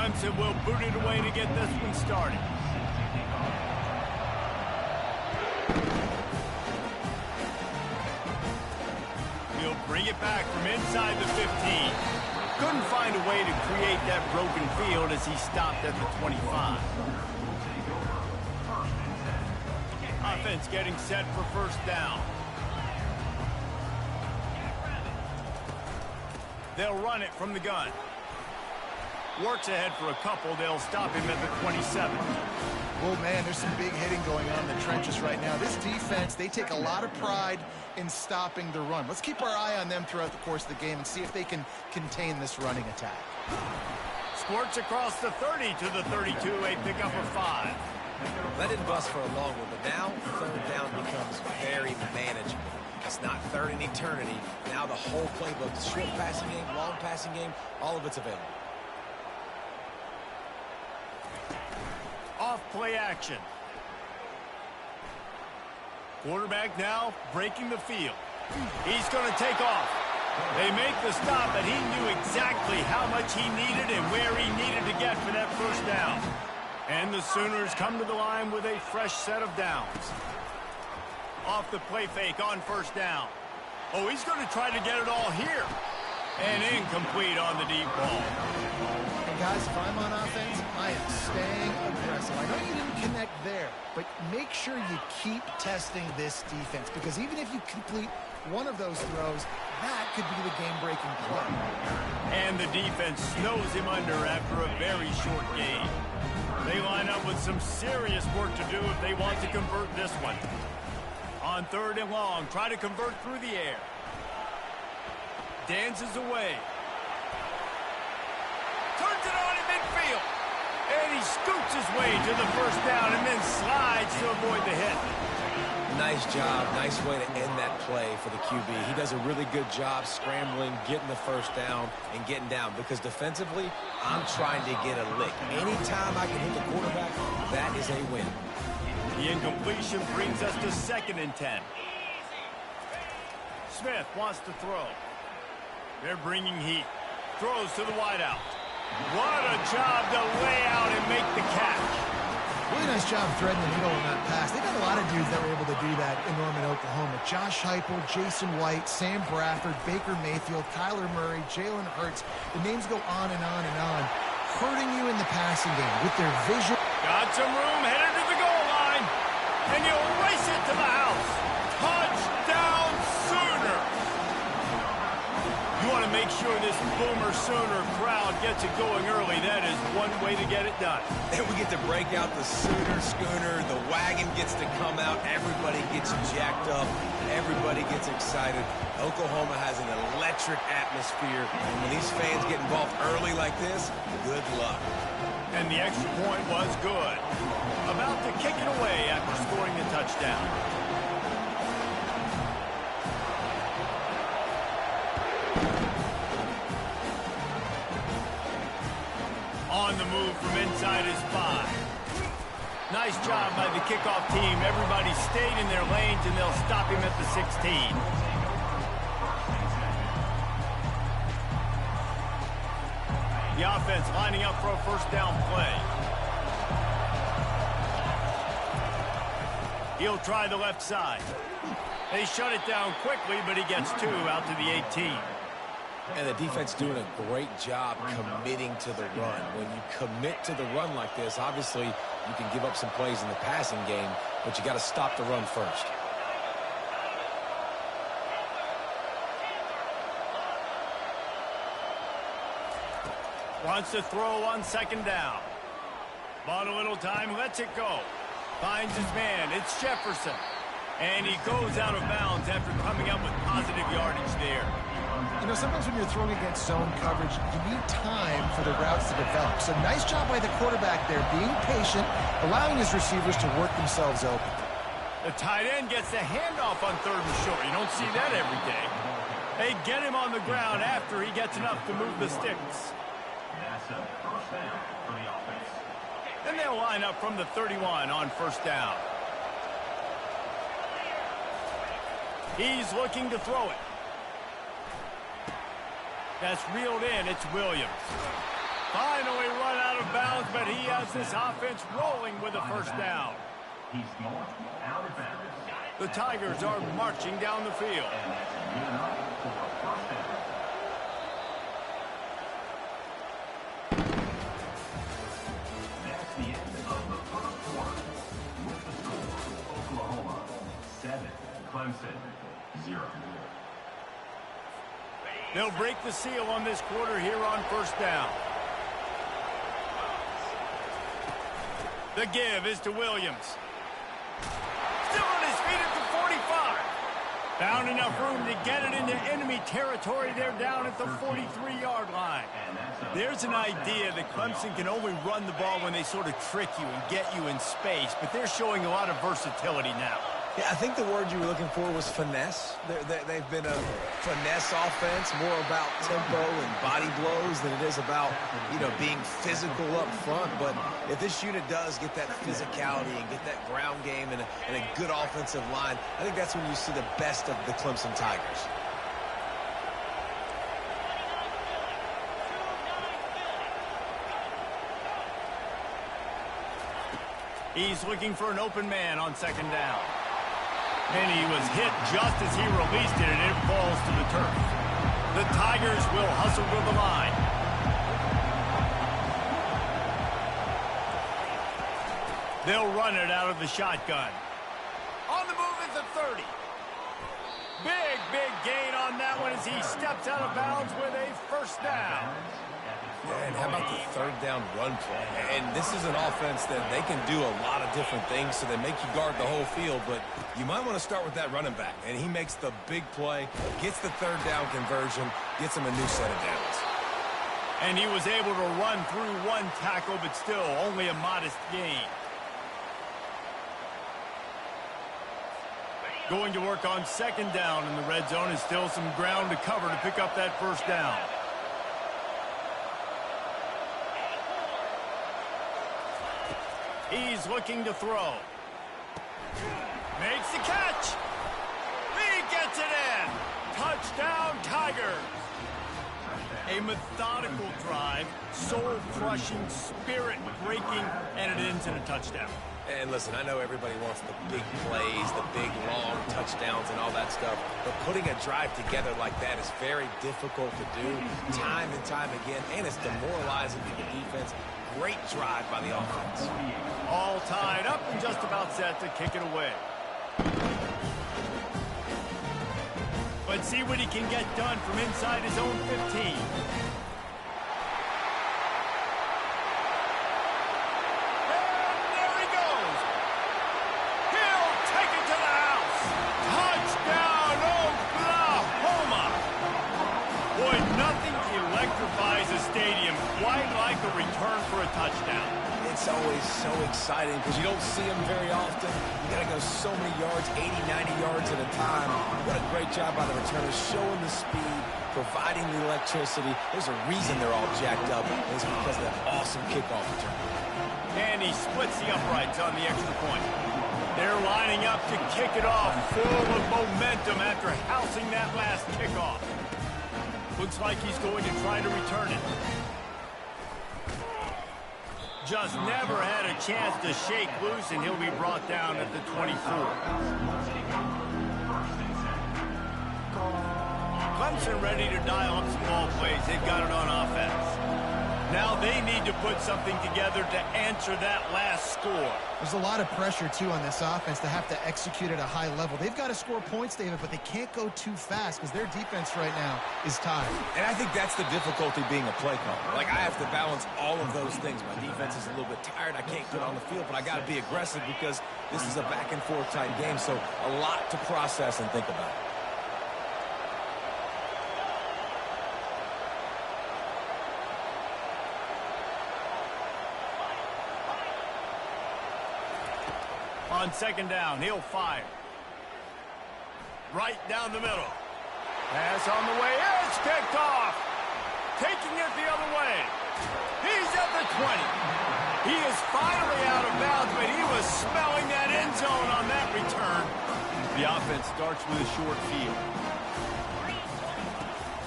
Clemson will boot it away to get this one started. He'll bring it back from inside the 15. Couldn't find a way to create that broken field as he stopped at the 25. Offense getting set for first down. They'll run it from the gun. Works ahead for a couple. They'll stop him at the 27. Oh, man, there's some big hitting going on in the trenches right now. This defense, they take a lot of pride in stopping the run. Let's keep our eye on them throughout the course of the game and see if they can contain this running attack. Squirts across the 30 to the 32, a pickup of 5. Let it bust for a long one, but now third down becomes very manageable. It's not third in eternity. Now the whole playbook, the short passing game, long passing game, all of it's available. Off play action. Quarterback now breaking the field. He's going to take off. They make the stop, but he knew exactly how much he needed and where he needed to get for that first down. And the Sooners come to the line with a fresh set of downs. Off the play fake on first down. Oh, he's going to try to get it all here. And incomplete on the deep ball. And guys, if I'm on offense, I am staying aggressive. I know you didn't connect there, but make sure you keep testing this defense, because even if you complete one of those throws, that could be the game-breaking play. And the defense snows him under after a very short game. They line up with some serious work to do if they want to convert this one. On third and long, try to convert through the air. Dances away. Turns it on in midfield. And he scoots his way to the first down and then slides to avoid the hit. Nice job. Nice way to end that play for the QB. He does a really good job scrambling, getting the first down, and getting down. Because defensively, I'm trying to get a lick. Anytime I can hit the quarterback, that is a win. The incompletion brings us to 2nd and 10. Smith wants to throw. They're bringing heat. Throws to the wideout. What a job to lay out and make the catch. Really nice job threading the needle on that pass. They've got a lot of dudes that were able to do that in Norman, Oklahoma. Josh Heupel, Jason White, Sam Bradford, Baker Mayfield, Kyler Murray, Jalen Hurts. The names go on and on and on. Hurting you in the passing game with their vision. Got some room, headed to the goal line. And you'll race it to the house. Touchdown Sooner. You want to make sure this Boomer Sooner crowd gets it going early. That is one way to get it done. And we get to break out the Sooner schooner. The wagon gets to come out. Everybody gets jacked up. Everybody gets excited. Oklahoma has an electric atmosphere. And when these fans get involved early like this, good luck. And the extra point was good. About to kick it away after scoring the touchdown. On the move from inside his 5. Nice job by the kickoff team. Everybody stayed in their lanes, and they'll stop him at the 16. The offense lining up for a first down play. He'll try the left side. They shut it down quickly, but he gets 2 out to the 18. And the defense doing a great job committing to the run. When you commit to the run like this, obviously you can give up some plays in the passing game, but you got to stop the run first. Wants to throw on 2nd down. Bought a little time, lets it go. Finds his man, it's Jefferson. And he goes out of bounds after coming up with positive yardage there. You know, sometimes when you're throwing against zone coverage, you need time for the routes to develop. So nice job by the quarterback there, being patient, allowing his receivers to work themselves open. The tight end gets the handoff on 3rd and short. You don't see that every day. They get him on the ground after he gets enough to move the sticks. That's a first down for the offense. Then they'll line up from the 31 on first down. He's looking to throw it. That's reeled in. It's Williams. Finally run out of bounds, but he has this offense rolling with a first down. He's marked out of bounds. The Tigers are marching down the field. And that's good enough for a first down. That's the end of the first quarter. With the score, Oklahoma 7, Clemson 0. They'll break the seal on this quarter here on first down. The give is to Williams. Still on his feet at the 45. Found enough room to get it into enemy territory. They're down at the 43-yard line. There's an idea that Clemson can only run the ball when they sort of trick you and get you in space, but they're showing a lot of versatility now. Yeah, I think the word you were looking for was finesse. They've been a finesse offense, more about tempo and body blows than it is about, being physical up front. But if this unit does get that physicality and get that ground game and a good offensive line, I think that's when you see the best of the Clemson Tigers. He's looking for an open man on second down. And he was hit just as he released it, and it falls to the turf. The Tigers will hustle to the line. They'll run it out of the shotgun. On the move at the 30. Big gain on that one as he steps out of bounds with a first down. And how about the third down run play? And this is an offense that they can do a lot of different things, so they make you guard the whole field, but you might want to start with that running back. And he makes the big play, gets the third down conversion, gets him a new set of downs. And he was able to run through one tackle, but still only a modest gain. Going to work on second down in the red zone, is still some ground to cover to pick up that first down. He's looking to throw. Makes the catch. He gets it in. Touchdown, Tigers. A methodical drive, soul-crushing, spirit-breaking, and it ends in a touchdown. And listen, I know everybody wants the big plays, the big, long touchdowns and all that stuff, but putting a drive together like that is very difficult to do time and time again, and it's demoralizing to the defense. Great drive by the offense. All tied up and just about set to kick it away. Let's see what he can get done from inside his own 15. Touchdown. It's always so exciting because you don't see them very often. You got to go so many yards, 80, 90 yards at a time. What a great job by the returners, showing the speed, providing the electricity. There's a reason they're all jacked up, and it's because of that awesome kickoff return. And he splits the uprights on the extra point. They're lining up to kick it off, full of momentum after housing that last kickoff. Looks like he's going to try to return it. Just never had a chance to shake loose, and he'll be brought down at the 24. Clemson ready to dial up some ball plays. They've got it on offense. Now they need to put something together to answer that last score. There's a lot of pressure, too, on this offense to have to execute at a high level. They've got to score points, David, but they can't go too fast because their defense right now is tired. And I think that's the difficulty being a play caller. Like, I have to balance all of those things. My defense is a little bit tired. I can't get on the field, but I got to be aggressive because this is a back-and-forth type game, so a lot to process and think about. On second down, he'll fire. Right down the middle. Pass on the way. It's kicked off. Taking it the other way. He's at the 20. He is finally out of bounds, but he was smelling that end zone on that return. The offense starts with a short field.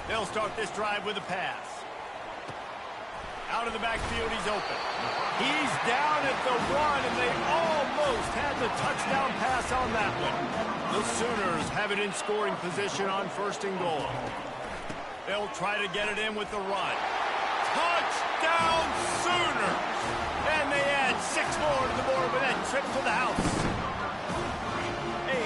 They'll start this drive with a pass. Out of the backfield, he's open. He's down at the 1, and they almost had the touchdown pass on that one. The Sooners have it in scoring position on 1st and goal. They'll try to get it in with the run. Touchdown Sooners! And they add 6 more to the board with that trip to the house. A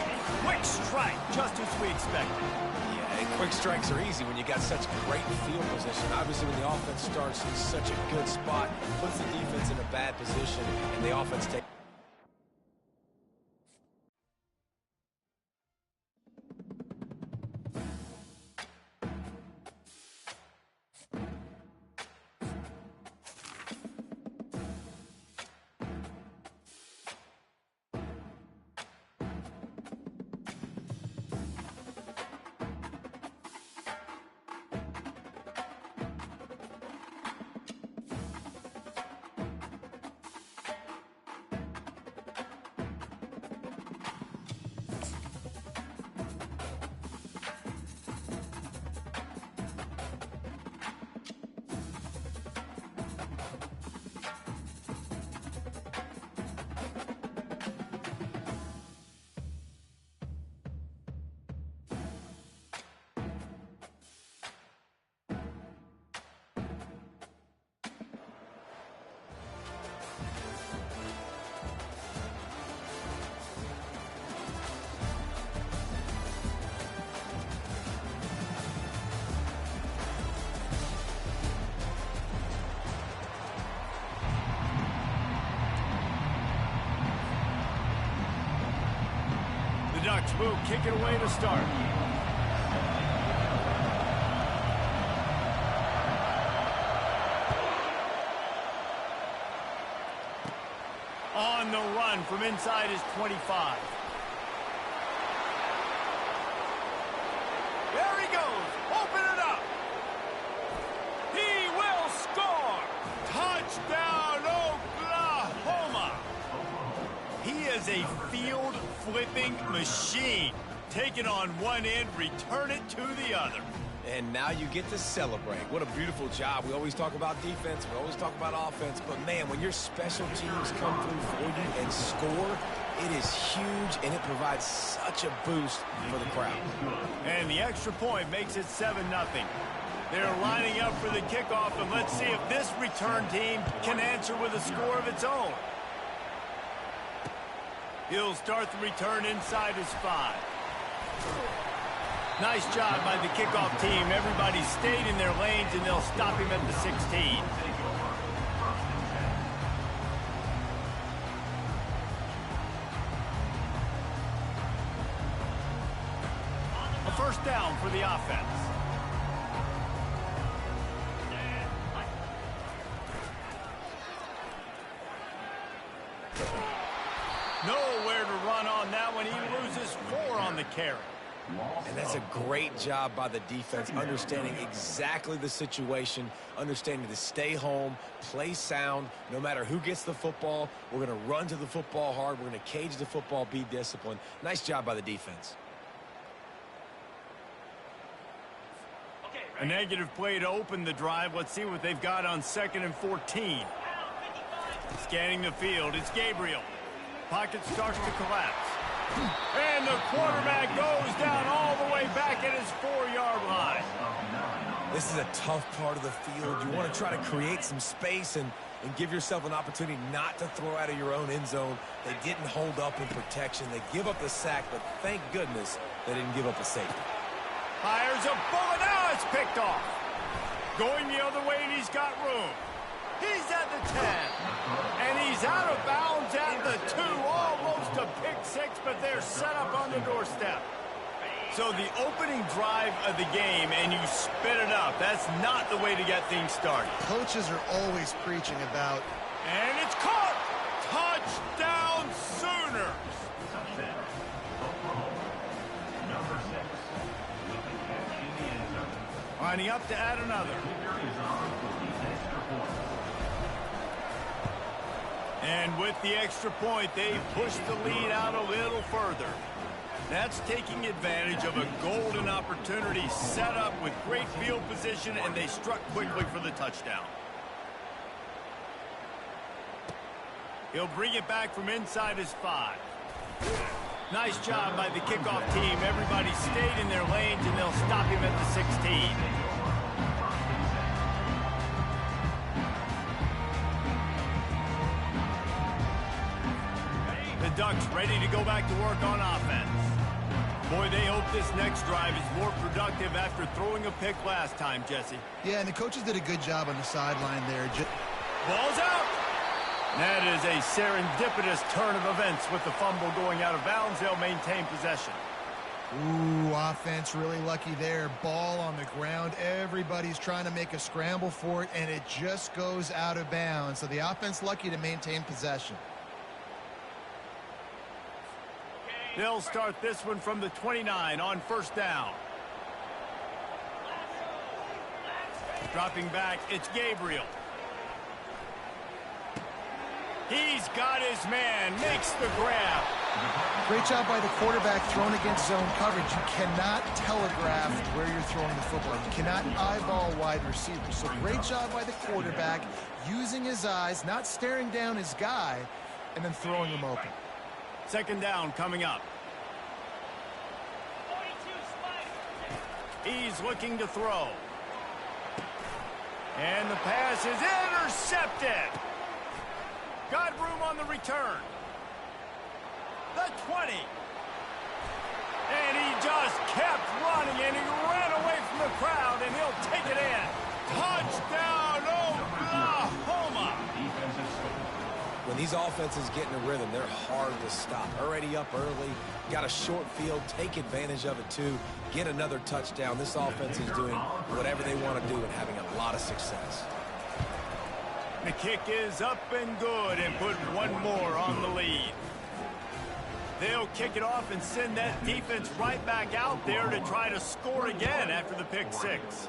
quick strike, just as we expected. Yeah, and quick strikes are easy when you got such great field position. Obviously, when the offense starts in such a good spot, puts the defense in a bad position, and the offense takes. Ducks will kick it away to start. On the run from inside his 25. There he goes. Open it up. He will score. Touchdown, Oklahoma. He is a field-flipping machine. Take it on one end, return it to the other. And now you get to celebrate. What a beautiful job. We always talk about defense. We always talk about offense. But, man, when your special teams come through for you and score, it is huge, and it provides such a boost for the crowd. And the extra point makes it 7-0. They're lining up for the kickoff, and let's see if this return team can answer with a score of its own. He'll start the return inside his 5. Nice job by the kickoff team. Everybody stayed in their lanes, and they'll stop him at the 16. A first down for the offense. Nowhere to run on that one. He loses 4 on the carry. And that's a great job by the defense, understanding exactly the situation, understanding to stay home, play sound. No matter who gets the football, we're going to run to the football hard. We're going to cage the football, be disciplined. Nice job by the defense. A negative play to open the drive. Let's see what they've got on 2nd and 14. Scanning the field, it's Gabriel. Pocket starts to collapse. And the quarterback goes down all the way back at his 4-yard line. This is a tough part of the field. You want to try to create some space and give yourself an opportunity not to throw out of your own end zone. They didn't hold up in protection. They give up the sack, but thank goodness they didn't give up a safety. Fires a bullet. Now it's picked off. Going the other way, and he's got room. He's at the 10. And he's out of bounds at the 2. Almost a pick 6, but they're set up on the doorstep. So the opening drive of the game, and you spit it up. That's not the way to get things started. Coaches are always preaching about. And it's caught. Touchdown Sooners. Touchdown. Oklahoma. Number 6. With the catch in the end zone. Lining up to add another. Kicker is on for the extra point. And with the extra point, they've pushed the lead out a little further. That's taking advantage of a golden opportunity set up with great field position, and they struck quickly for the touchdown. He'll bring it back from inside his 5. Nice job by the kickoff team. Everybody stayed in their lanes, and they'll stop him at the 16. The Ducks ready to go back to work on offense. Boy, they hope this next drive is more productive after throwing a pick last time, Jesse. Yeah, and the coaches did a good job on the sideline there. Ball's out. That is a serendipitous turn of events with the fumble going out of bounds. They'll maintain possession. Ooh, offense really lucky there. Ball on the ground. Everybody's trying to make a scramble for it, and it just goes out of bounds. So the offense lucky to maintain possession. They'll start this one from the 29 on first down. Dropping back, it's Gabriel. He's got his man, makes the grab. Great job by the quarterback thrown against zone coverage. You cannot telegraph where you're throwing the football. You cannot eyeball wide receivers. So great job by the quarterback using his eyes, not staring down his guy, and then throwing him open. Second down coming up. He's looking to throw. And the pass is intercepted. Got room on the return. The 20. And he just kept running, and he ran away from the crowd, and he'll take it in. Touchdown, Oklahoma! When these offenses get in a rhythm, they're hard to stop. Already up early, got a short field, take advantage of it too, get another touchdown. This offense is doing whatever they want to do and having a lot of success. The kick is up and good and put one more on the lead. They'll kick it off and send that defense right back out there to try to score again after the pick 6.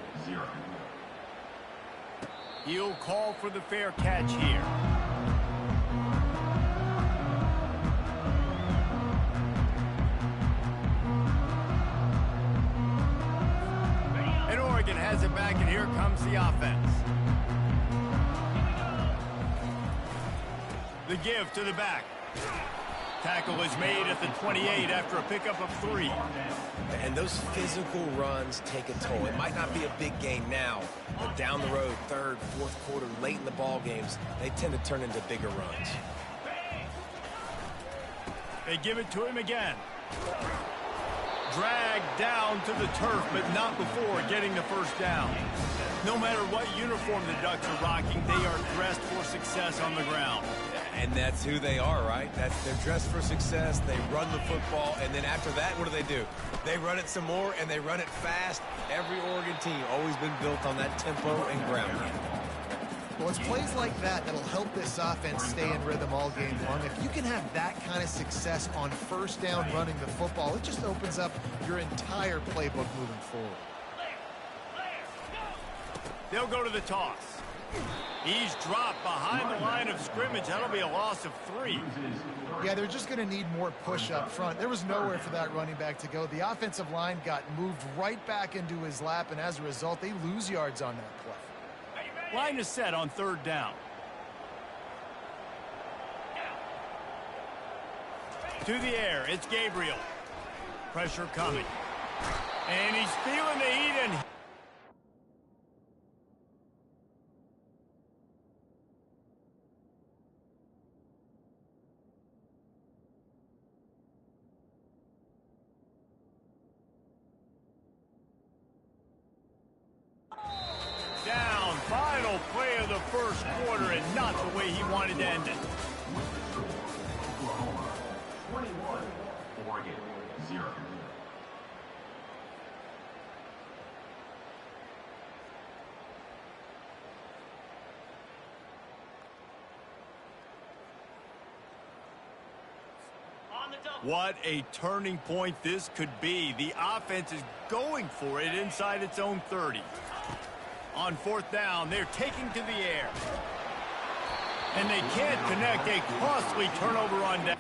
He'll call for the fair catch here. And Oregon has it back, and here comes the offense. The give to the back. Tackle is made at the 28 after a pickup of 3. And those physical runs take a toll. It might not be a big gain now, but down the road, third, fourth quarter, late in the ball games, they tend to turn into bigger runs. They give it to him again. Dragged down to the turf, but not before getting the first down. No matter what uniform the Ducks are rocking, they are dressed for success on the ground. And that's who they are, right? They're dressed for success. They run the football, and then after that, what do? They run it some more, and they run it fast. Every Oregon team always been built on that tempo and ground game. Well, it's plays like that that'll help this offense stay in rhythm all game long. If you can have that kind of success on first down running the football, it just opens up your entire playbook moving forward. They'll go to the toss. He's dropped behind the line of scrimmage. That'll be a loss of 3. Yeah, they're just going to need more push up front. There was nowhere for that running back to go. The offensive line got moved right back into his lap, and as a result, they lose yards on that play. Line is set on third down. To the air, it's Gabriel. Pressure coming. And he's feeling the heat, and down. Final play of the first quarter, and not the way he wanted to end it. Oklahoma 21, Oregon 0. What a turning point this could be. The offense is going for it inside its own 30. On fourth down, they're taking to the air. And they can't connect. A costly turnover on down.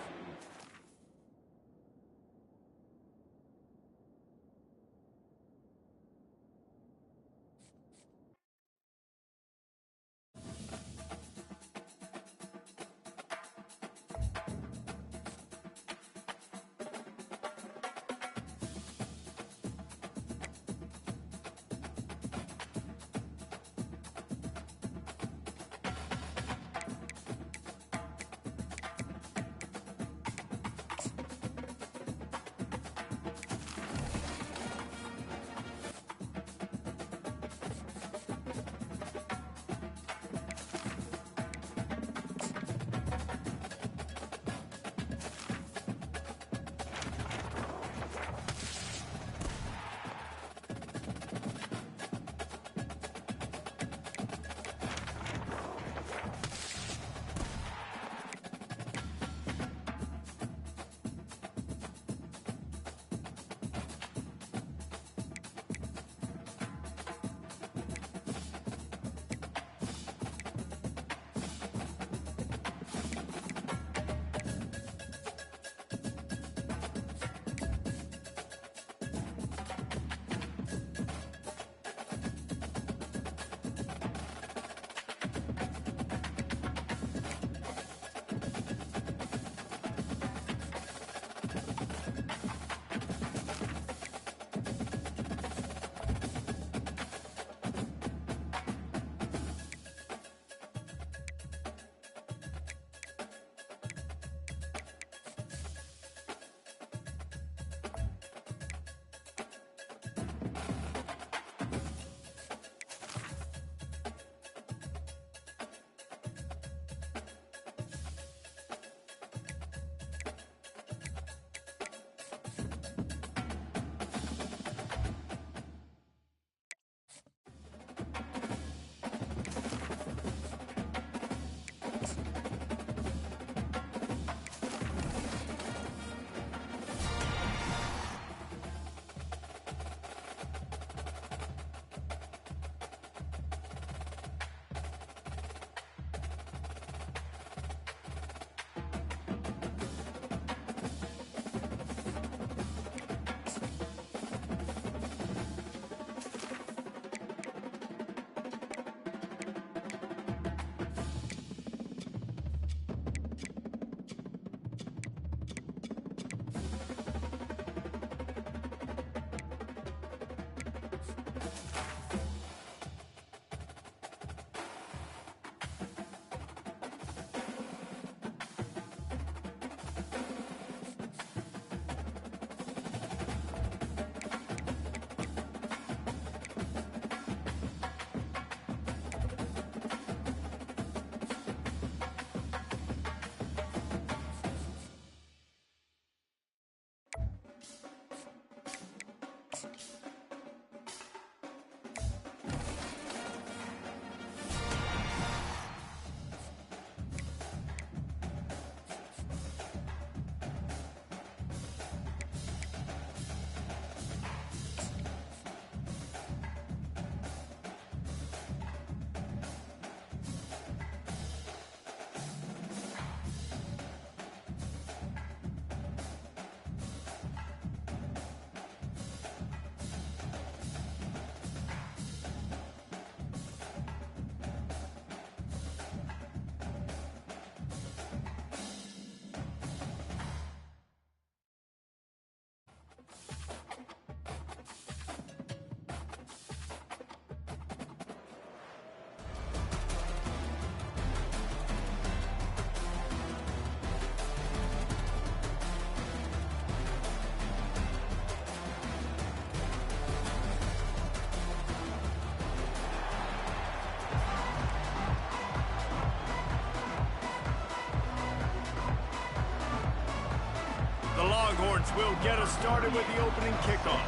offense will get us started with the opening kickoff.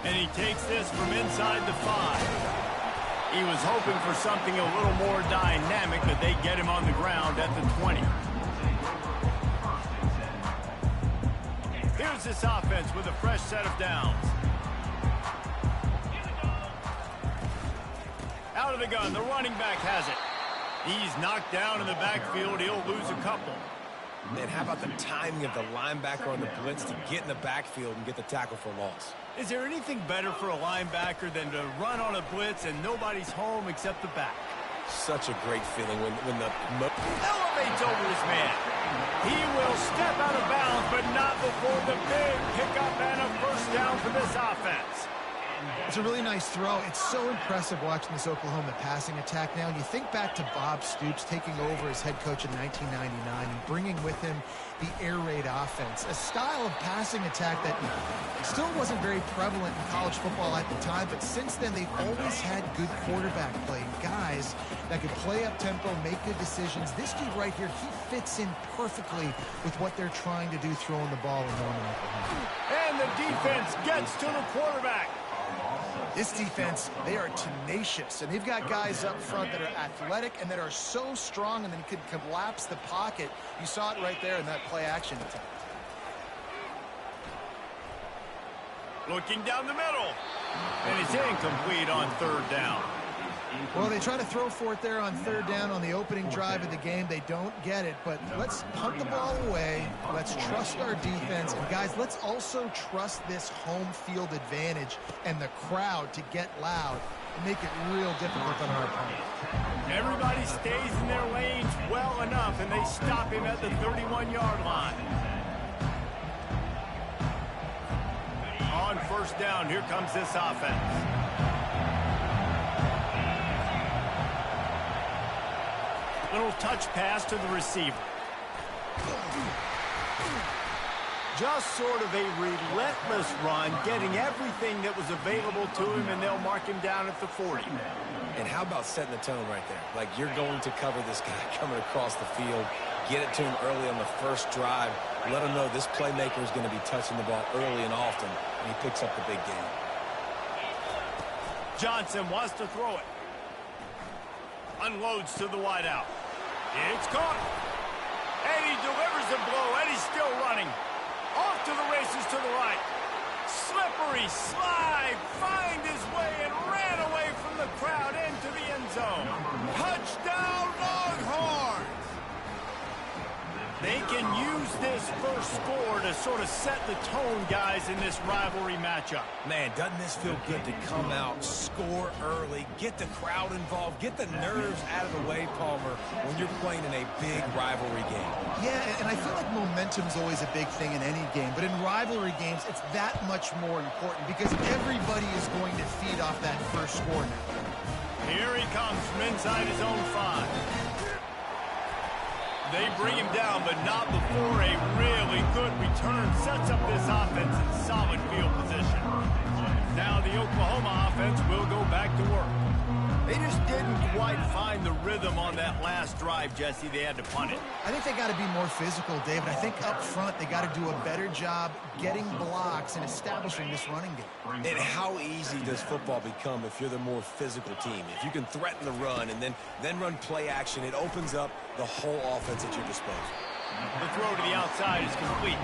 And he takes this from inside the 5. He was hoping for something a little more dynamic, but they get him on the ground at the 20. Here's this offense with a fresh set of downs. Out of the gun, the running back has it. He's knocked down in the backfield. He'll lose a couple. And how about the timing of the linebacker on the blitz to get in the backfield and get the tackle for loss? Is there anything better for a linebacker than to run on a blitz and nobody's home except the back? Such a great feeling when the elevates over his man. He will step out of bounds, but not before the big pickup and a first down for this offense. It's a really nice throw. It's so impressive watching this Oklahoma passing attack now. You think back to Bob Stoops taking over as head coach in 1999 and bringing with him the air raid offense, a style of passing attack that still wasn't very prevalent in college football at the time, but since then they've always had good quarterback play, guys that could play up tempo, make good decisions. This dude right here, he fits in perfectly with what they're trying to do throwing the ball in Norman, Oklahoma. And the defense gets to the quarterback. This defense, they are tenacious, and they've got guys up front that are athletic and that are so strong and then can collapse the pocket. You saw it right there in that play-action attempt. Looking down the middle, and it's incomplete on third down. Well, they try to throw for it there on third down on the opening drive of the game. They don't get it, but let's punt the ball away. Let's trust our defense. And, guys, let's also trust this home field advantage and the crowd to get loud and make it real difficult on our opponent. Everybody stays in their lanes well enough, and they stop him at the 31-yard line. On first down, here comes this offense. Little touch pass to the receiver. Just sort of a relentless run, getting everything that was available to him, and they'll mark him down at the 40. And how about setting the tone right there? Like, you're going to cover this guy coming across the field, get it to him early on the first drive, let him know this playmaker is going to be touching the ball early and often, and he picks up the big game. Johnson wants to throw it. Unloads to the wideout. It's caught. And he delivers the blow, and he's still running. Off to the races to the right. Slippery slide. Find his way and ran away from the crowd into the end zone. Touchdown, Longhorns. They can use this first score to sort of set the tone, guys, in this rivalry matchup. Man, doesn't this feel good to come out, score early, get the crowd involved, get the nerves out of the way, Palmer, when you're playing in a big rivalry game? Yeah, and I feel like momentum's always a big thing in any game, but in rivalry games, it's that much more important because everybody is going to feed off that first score now. Here he comes from inside his own 5. They bring him down, but not before a really good return sets up this offense in solid field position. Now the Oklahoma offense will go back to work. They just didn't quite find the rhythm on that last drive, Jesse. They had to punt it. I think they got to be more physical, David. I think up front they got to do a better job getting blocks and establishing this running game. And how easy does football become if you're the more physical team? If you can threaten the run and then run play action, it opens up the whole offense at your disposal. The throw to the outside is complete.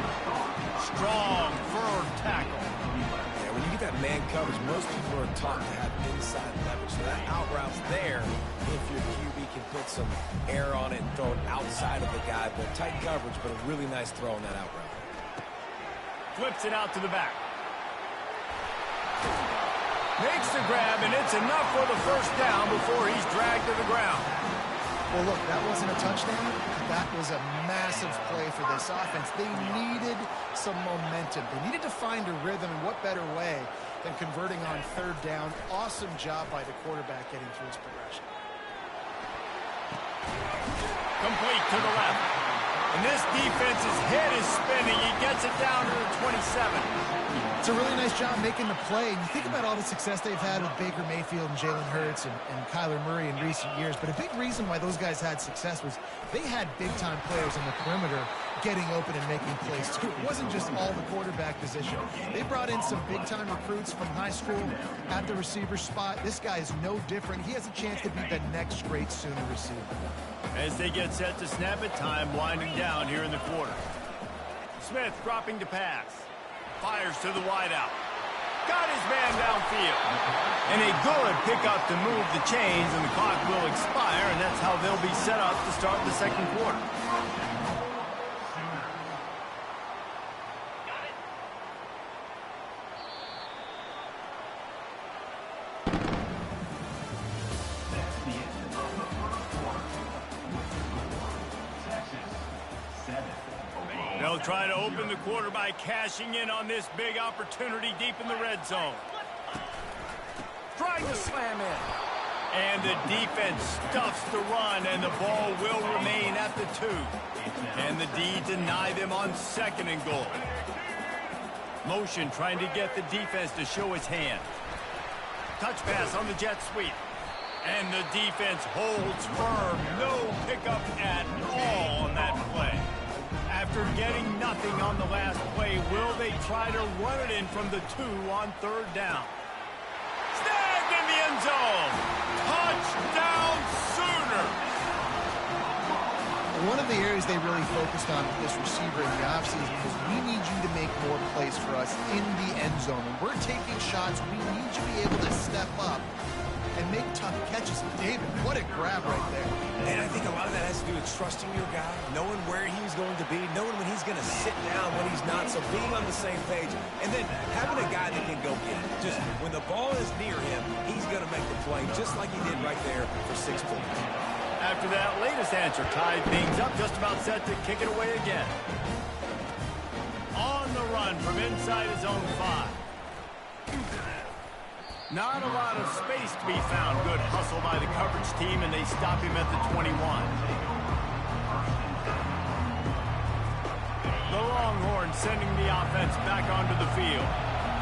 Strong, firm tackle. Yeah, when you get that man coverage, most people are taught to have inside leverage. So that out route's there if your QB can put some air on it and throw it outside of the guy. But tight coverage, but a really nice throw on that out route. Flips it out to the back. Makes the grab, and it's enough for the first down before he's dragged to the ground. Well, look, that wasn't a touchdown. That was a massive play for this offense. They needed some momentum. They needed to find a rhythm, and what better way than converting on third down. Awesome job by the quarterback getting through his progression. Complete to the left. And this defense's head is spinning. He gets it down to the 27. It's a really nice job making the play. And you think about all the success they've had with Baker Mayfield and Jalen Hurts and Kyler Murray in recent years. But a big reason why those guys had success was they had big-time players on the perimeter getting open and making plays, too. It wasn't just all the quarterback position. They brought in some big-time recruits from high school at the receiver spot. This guy is no different. He has a chance to be the next great Sooner receiver. As they get set to snap it, time winding down here in the quarter. Smith dropping to pass. Fires to the wideout. Got his man downfield. And a good pickup to move the chains, and the clock will expire, and that's how they'll be set up to start the second quarter. That's the end of the first quarter. Texas 7, Oklahoma. They'll try to open the quarter by cashing in on this big opportunity deep in the red zone. Trying to slam in. And the defense stuffs the run, and the ball will remain at the 2. And the D deny them on 2nd and goal. Motion trying to get the defense to show his hand. Touch pass on the jet sweep. And the defense holds firm. No pickup at all on that play. After getting nothing on the last play, will they try to run it in from the 2 on 3rd down? Snagged in the end zone. Touchdown Sooners. One of the areas they really focused on with this receiver in the offseason was we need you to make more plays for us in the end zone. When we're taking shots, we need you to be able to step up and make tough catches. David, what a grab right there. And I think a lot of that has to do with trusting your guy, knowing where he's going to be, knowing when he's going to sit down, when he's not, so being on the same page, and then having a guy that can go get it. Just when the ball is near him, he's going to make the play, just like he did right there for 6 points. After that latest answer, tied things up, just about set to kick it away again. On the run from inside his own 5. Not a lot of space to be found. Good hustle by the coverage team, and they stop him at the 21. The Longhorns sending the offense back onto the field.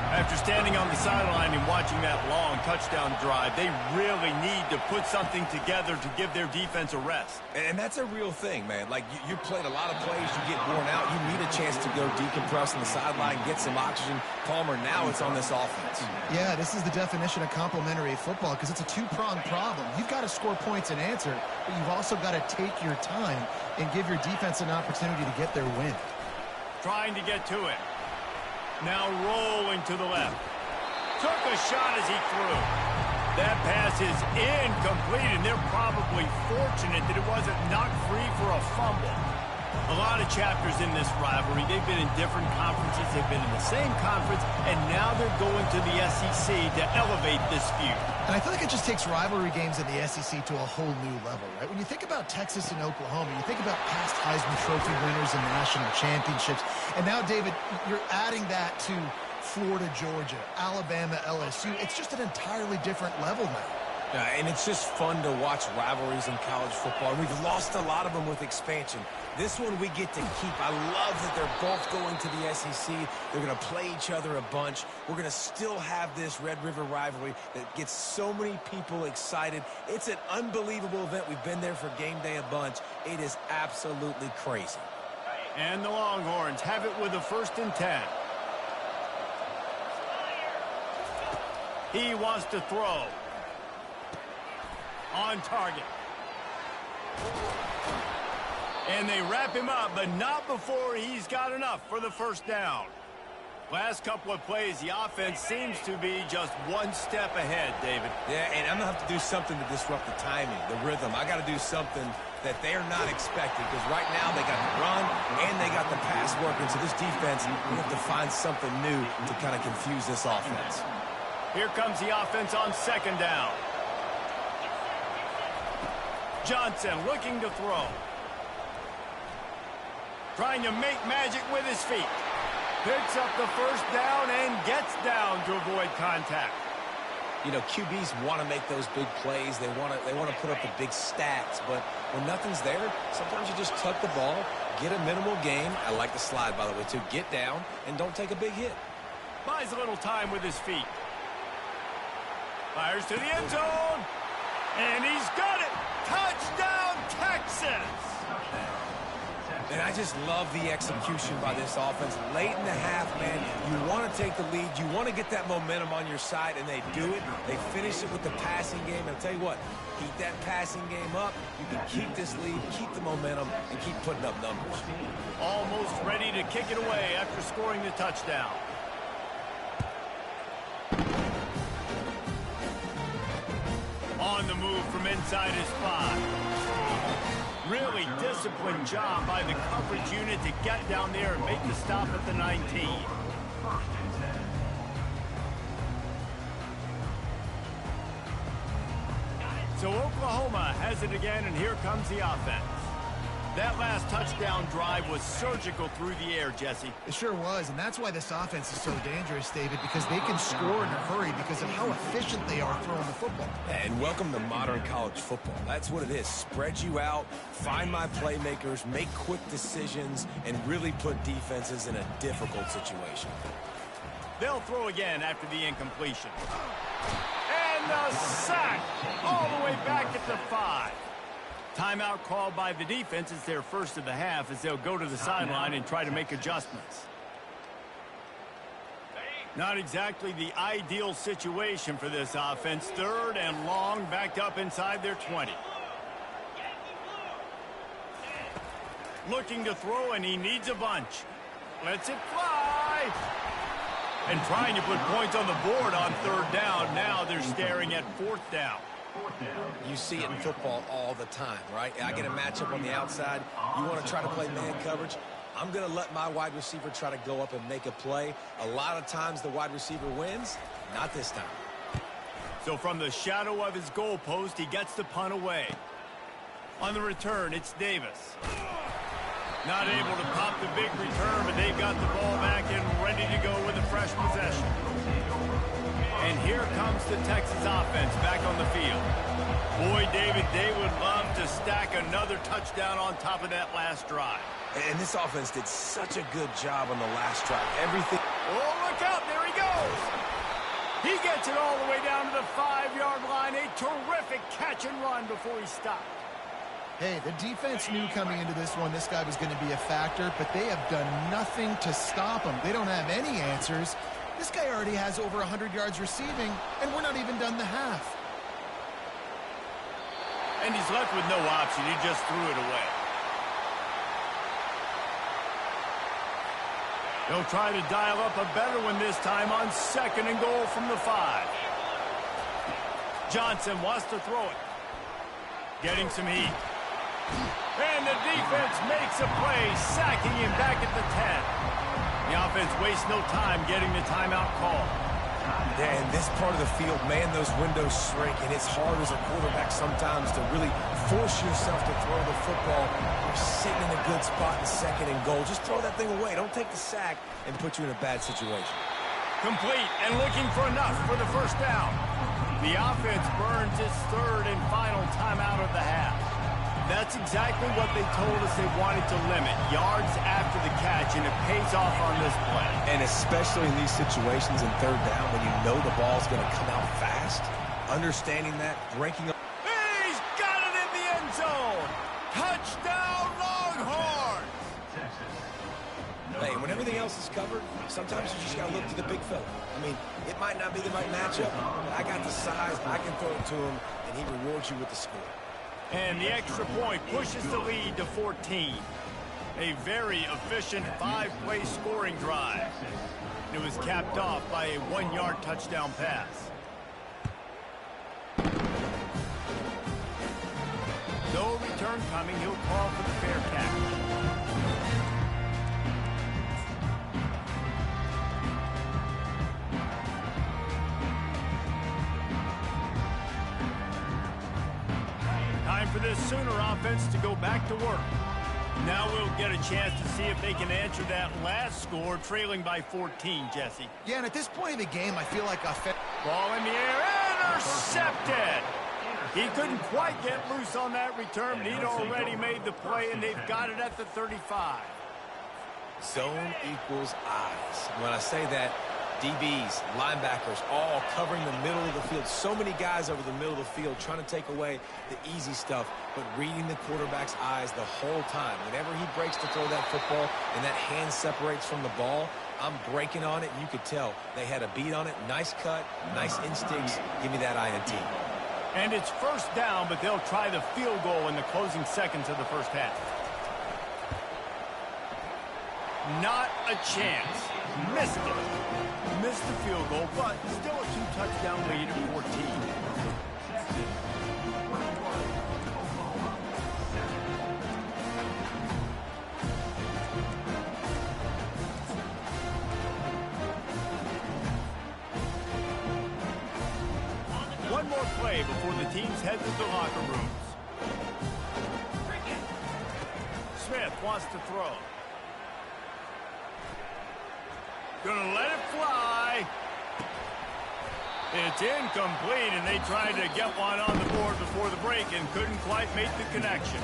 After standing on the sideline and watching that long touchdown drive, they really need to put something together to give their defense a rest. And that's a real thing, man. Like, you played a lot of plays, you get worn out, you need a chance to go decompress on the sideline, get some oxygen. Palmer, now it's on this offense. Yeah, this is the definition of complementary football because it's a two-pronged problem. You've got to score points and answer, but you've also got to take your time and give your defense an opportunity to get their win. Trying to get to it. Now rolling to the left. Took a shot as he threw. That pass is incomplete, and they're probably fortunate that it wasn't knocked free for a fumble. A lot of chapters in this rivalry. They've been in different conferences. They've been in the same conference, and now they're going to the SEC to elevate this feud. And I feel like it just takes rivalry games in the SEC to a whole new level, right? When you think about Texas and Oklahoma, you think about past Heisman Trophy winners and national championships. And now, David, you're adding that to Florida, Georgia, Alabama, LSU. It's just an entirely different level now. And it's just fun to watch rivalries in college football. We've lost a lot of them with expansion. This one we get to keep. I love that they're both going to the SEC. They're going to play each other a bunch. We're going to still have this Red River rivalry that gets so many people excited. It's an unbelievable event. We've been there for game day a bunch. It is absolutely crazy. And the Longhorns have it with a 1st and 10. He wants to throw. On target. And they wrap him up, but not before he's got enough for the 1st down. Last couple of plays, the offense seems to be just one step ahead, David. Yeah, and I'm going to have to do something to disrupt the timing, the rhythm. I got to do something that they're not expecting, because right now they got the run and they got the pass working. So this defense, we have to find something new to kind of confuse this offense. Here comes the offense on 2nd down. Johnson looking to throw. Trying to make magic with his feet. Picks up the 1st down and gets down to avoid contact. You know, QBs want to make those big plays. They want to put up the big stats. But when nothing's there, sometimes you just tuck the ball, Get a minimal gain. I like the slide, by the way, too. Get down and don't take a big hit. Buys a little time with his feet. Fires to the end zone. And he's got it. Touchdown, Texas. And I just love the execution by this offense. Late in the half, man, you want to take the lead. You want to get that momentum on your side, and they do it. They finish it with the passing game. And I'll tell you what, keep that passing game up. You can keep this lead, keep the momentum, and keep putting up numbers. Almost ready to kick it away after scoring the touchdown. On the move from inside his spot. Really disciplined job by the coverage unit to get down there and make the stop at the 19. So Oklahoma has it again, and here comes the offense. That last touchdown drive was surgical through the air, Jesse. It sure was, and that's why this offense is so dangerous, David, because they can score in a hurry because of how efficient they are throwing the football. And welcome to modern college football. That's what it is. Spread you out, find my playmakers, make quick decisions, and really put defenses in a difficult situation. They'll throw again after the incompletion. And the sack all the way back at the 5. Timeout called by the defense. It's their first of the half as they'll go to the sideline and try to make adjustments. Not exactly the ideal situation for this offense. 3rd and long, backed up inside their 20. Looking to throw, and he needs a bunch. Lets it fly. And trying to put points on the board on 3rd down. Now they're staring at 4th down. You see it in football all the time, right? I get a matchup on the outside. You want to try to play man coverage. I'm going to let my wide receiver try to go up and make a play. A lot of times the wide receiver wins. Not this time. So from the shadow of his goalpost, he gets the punt away. On the return, it's Davis. Not able to pop the big return, but they've got the ball back and ready to go with a fresh possession. And here comes the Texas offense back on the field. Boy, David, they would love to stack another touchdown on top of that last drive. And this offense did such a good job on the last drive. Everything. Oh, look out. There he goes. He gets it all the way down to the 5-yard line. A terrific catch and run before he stopped. Hey, the defense knew coming into this one this guy was going to be a factor, but they have done nothing to stop him. They don't have any answers. This guy already has over 100 yards receiving, and we're not even done the half. And he's left with no option. He just threw it away. They'll try to dial up a better one this time on 2nd and goal from the 5. Johnson wants to throw it. Getting some heat. And the defense makes a play, sacking him back at the 10. The offense wastes no time getting the timeout call. Yeah, in this part of the field, man, those windows shrink, and it's hard as a quarterback sometimes to really force yourself to throw the football. You're sitting in a good spot in 2nd and goal. Just throw that thing away. Don't take the sack and put you in a bad situation. Complete and looking for enough for the 1st down. The offense burns its 3rd and final timeout of the half. That's exactly what they told us they wanted to limit, yards after the catch, and it pays off on this play. And especially in these situations in 3rd down when you know the ball's going to come out fast, understanding that, breaking up. He's got it in the end zone. Touchdown, Longhorns. Hey, when everything else is covered, sometimes you just got to look to the big fella. I mean, it might not be the right matchup, but I got the size, I can throw it to him, and he rewards you with the score. And the extra point pushes the lead to 14. A very efficient 5-play scoring drive. It was capped off by a 1-yard touchdown pass. No return coming. He'll call for the fair catch. Time for this Sooner offense to go back to work. Now we'll get a chance to see if they can answer that last score, trailing by 14, Jesse. Yeah, and at this point of the game, I feel like ball in the air, intercepted. He couldn't quite get loose on that return, but he'd already made the play, and they've got it at the 35. Zone equals eyes. When I say that, DBs, linebackers, all covering the middle of the field. So many guys over the middle of the field trying to take away the easy stuff, but reading the quarterback's eyes the whole time. Whenever he breaks to throw that football and that hand separates from the ball, I'm breaking on it, and you could tell they had a beat on it. Nice cut, nice instincts. Give me that INT. And it's first down, but they'll try the field goal in the closing seconds of the first half. Not a chance. Missed it. Missed the field goal, but still a 2-touchdown lead at 14. One more play before the teams head to the locker rooms. Smith wants to throw. Gonna let it fly. It's incomplete, and they tried to get one on the board before the break and couldn't quite make the connection.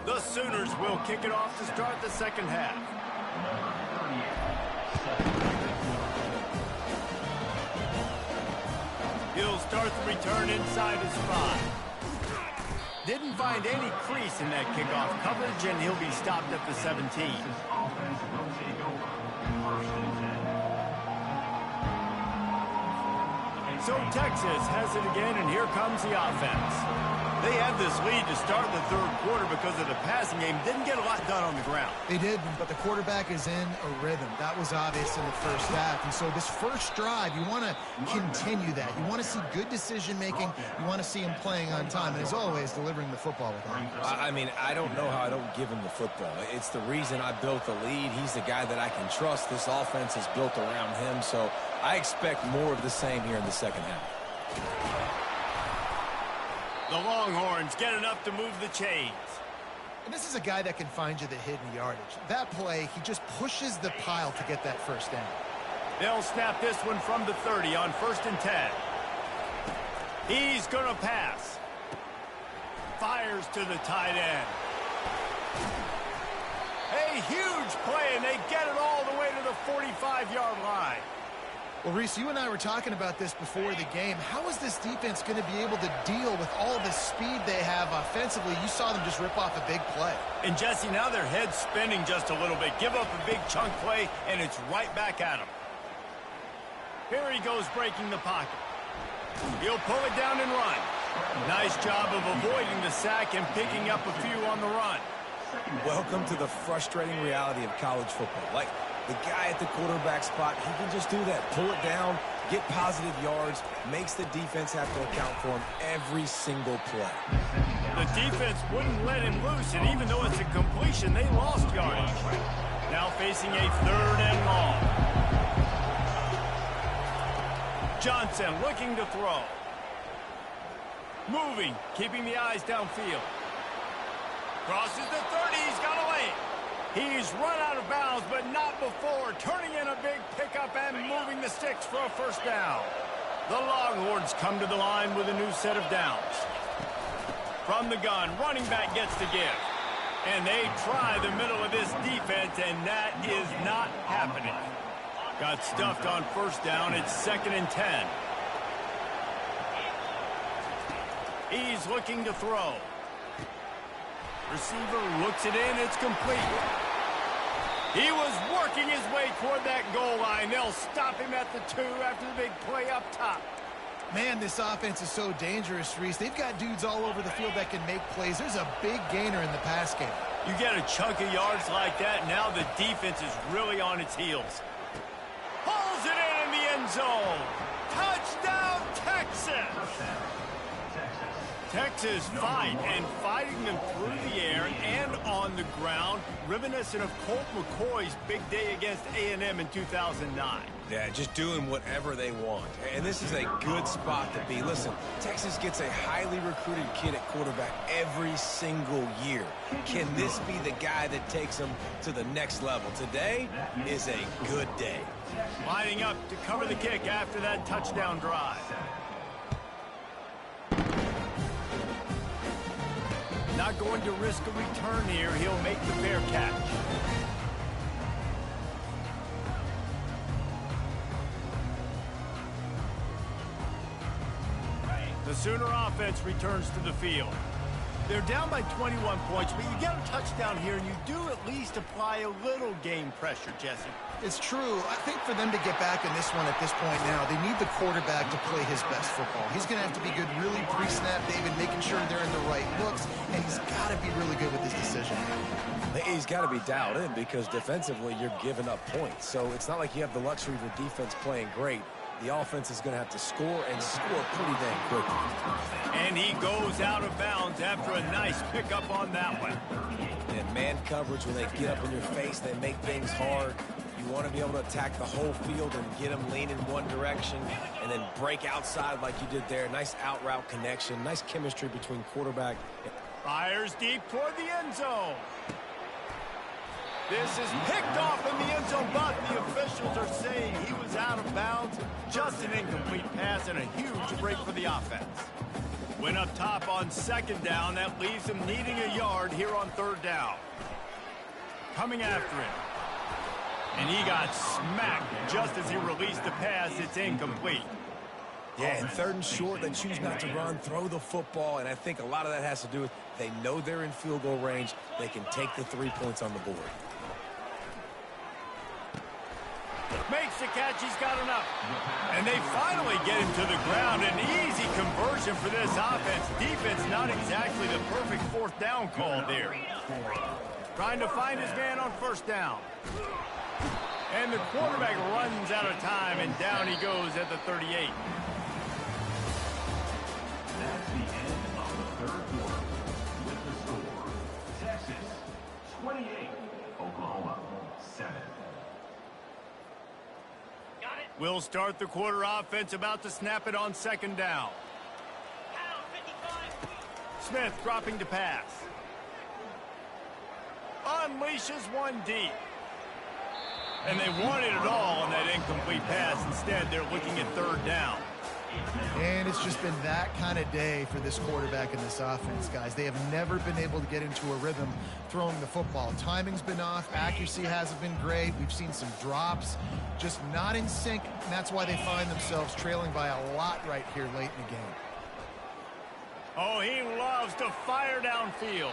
The Sooners will kick it off to start the second half. He'll start the return inside his 5. Didn't find any crease in that kickoff coverage, and he'll be stopped at the 17. So Texas has it again, and here comes the offense. They had this lead to start the third quarter because of the passing game. Didn't get a lot done on the ground. They didn't, but the quarterback is in a rhythm. That was obvious in the first half. And so this first drive, you want to continue that. You want to see good decision-making. You want to see him playing on time. And as always, delivering the football with him. I mean, I don't know how I don't give him the football. It's the reason I built the lead. He's the guy that I can trust. This offense is built around him. So I expect more of the same here in the second half. The Longhorns get enough to move the chains. And this is a guy that can find you the hidden yardage. That play, he just pushes the pile to get that first down. They'll snap this one from the 30 on 1st and 10. He's going to pass. Fires to the tight end. A huge play, and they get it all the way to the 45-yard line. Well, Reese, you and I were talking about this before the game. How is this defense going to be able to deal with all the speed they have offensively? You saw them just rip off a big play. And, Jesse, now their head's spinning just a little bit. Give up a big chunk play, and it's right back at them. Here he goes breaking the pocket. He'll pull it down and run. Nice job of avoiding the sack and picking up a few on the run. Welcome to the frustrating reality of college football. Like, the guy at the quarterback spot, he can just do that. Pull it down, get positive yards, makes the defense have to account for him every single play. The defense wouldn't let him loose, and even though it's a completion, they lost yardage. Now facing a 3rd and long. Johnson looking to throw. Moving, keeping the eyes downfield. Crosses the 30, he's got a lane. He's run out of bounds, but not before turning in a big pickup and moving the sticks for a first down. The Longhorns come to the line with a new set of downs. From the gun, running back gets the give. And they try the middle of this defense, and that is not happening. Got stuffed on first down. It's 2nd and 10. He's looking to throw. Receiver looks it in. It's complete. He was working his way toward that goal line. They'll stop him at the 2 after the big play up top. Man, this offense is so dangerous, Reese. They've got dudes all over the field that can make plays. There's a big gainer in the pass game. You get a chunk of yards like that, now the defense is really on its heels. Pulls it in the end zone. Touchdown, Texas! Texas fight, and fighting them through the air and on the ground, reminiscent of Colt McCoy's big day against A&M in 2009. Yeah, just doing whatever they want. And this is a good spot to be. Listen, Texas gets a highly recruited kid at quarterback every single year. Can this be the guy that takes them to the next level? Today is a good day. Lining up to cover the kick after that touchdown drive. Not going to risk a return here. He'll make the fair catch. The Sooner offense returns to the field. They're down by 21 points, but you get a touchdown here, and you do at least apply a little game pressure, Jesse. It's true. I think for them to get back in this one at this point now, they need the quarterback to play his best football. He's going to have to be good really pre-snap, David, making sure they're in the right looks, and he's got to be really good with his decision. He's got to be dialed in because defensively you're giving up points. So it's not like you have the luxury of your defense playing great. The offense is going to have to score and score pretty dang quickly. And he goes out of bounds after a nice pickup on that one. And man coverage, when they get up in your face, they make things hard. You want to be able to attack the whole field and get them lean in one direction and then break outside like you did there. Nice out route connection, nice chemistry between quarterback. Fires deep toward the end zone. This is picked off in the end zone, but the officials are saying he was out of bounds. Just an incomplete pass and a huge break for the offense. Went up top on second down. That leaves him needing a yard here on third down. Coming after him. And he got smacked just as he released the pass. It's incomplete. Yeah, and third and short, they choose not to run, throw the football, and I think a lot of that has to do with they know they're in field goal range. They can take the 3 points on the board. Makes the catch, he's got enough. And they finally get him to the ground. An easy conversion for this offense. Defense not exactly the perfect fourth down call there. Trying to find his man on first down. And the quarterback runs out of time, and down he goes at the 38. That's the end of the third quarter. With the score, Texas 28, Oklahoma 7. We'll start the quarter offense, about to snap it on second down. Smith dropping to pass. Unleashes one deep. And they wanted it all on that incomplete pass. Instead, they're looking at third down. And it's just been that kind of day for this quarterback and this offense, guys. They have never been able to get into a rhythm throwing the football. Timing's been off. Accuracy hasn't been great. We've seen some drops. Just not in sync. And that's why they find themselves trailing by a lot right here late in the game. Oh, he loves to fire downfield.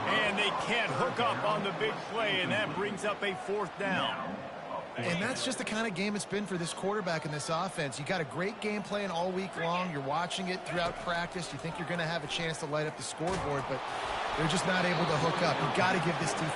And they can't hook up on the big play, and that brings up a fourth down. And that's just the kind of game it's been for this quarterback and this offense. You got a great game plan all week long. You're watching it throughout practice. You think you're going to have a chance to light up the scoreboard, but they're just not able to hook up. You've got to give this defense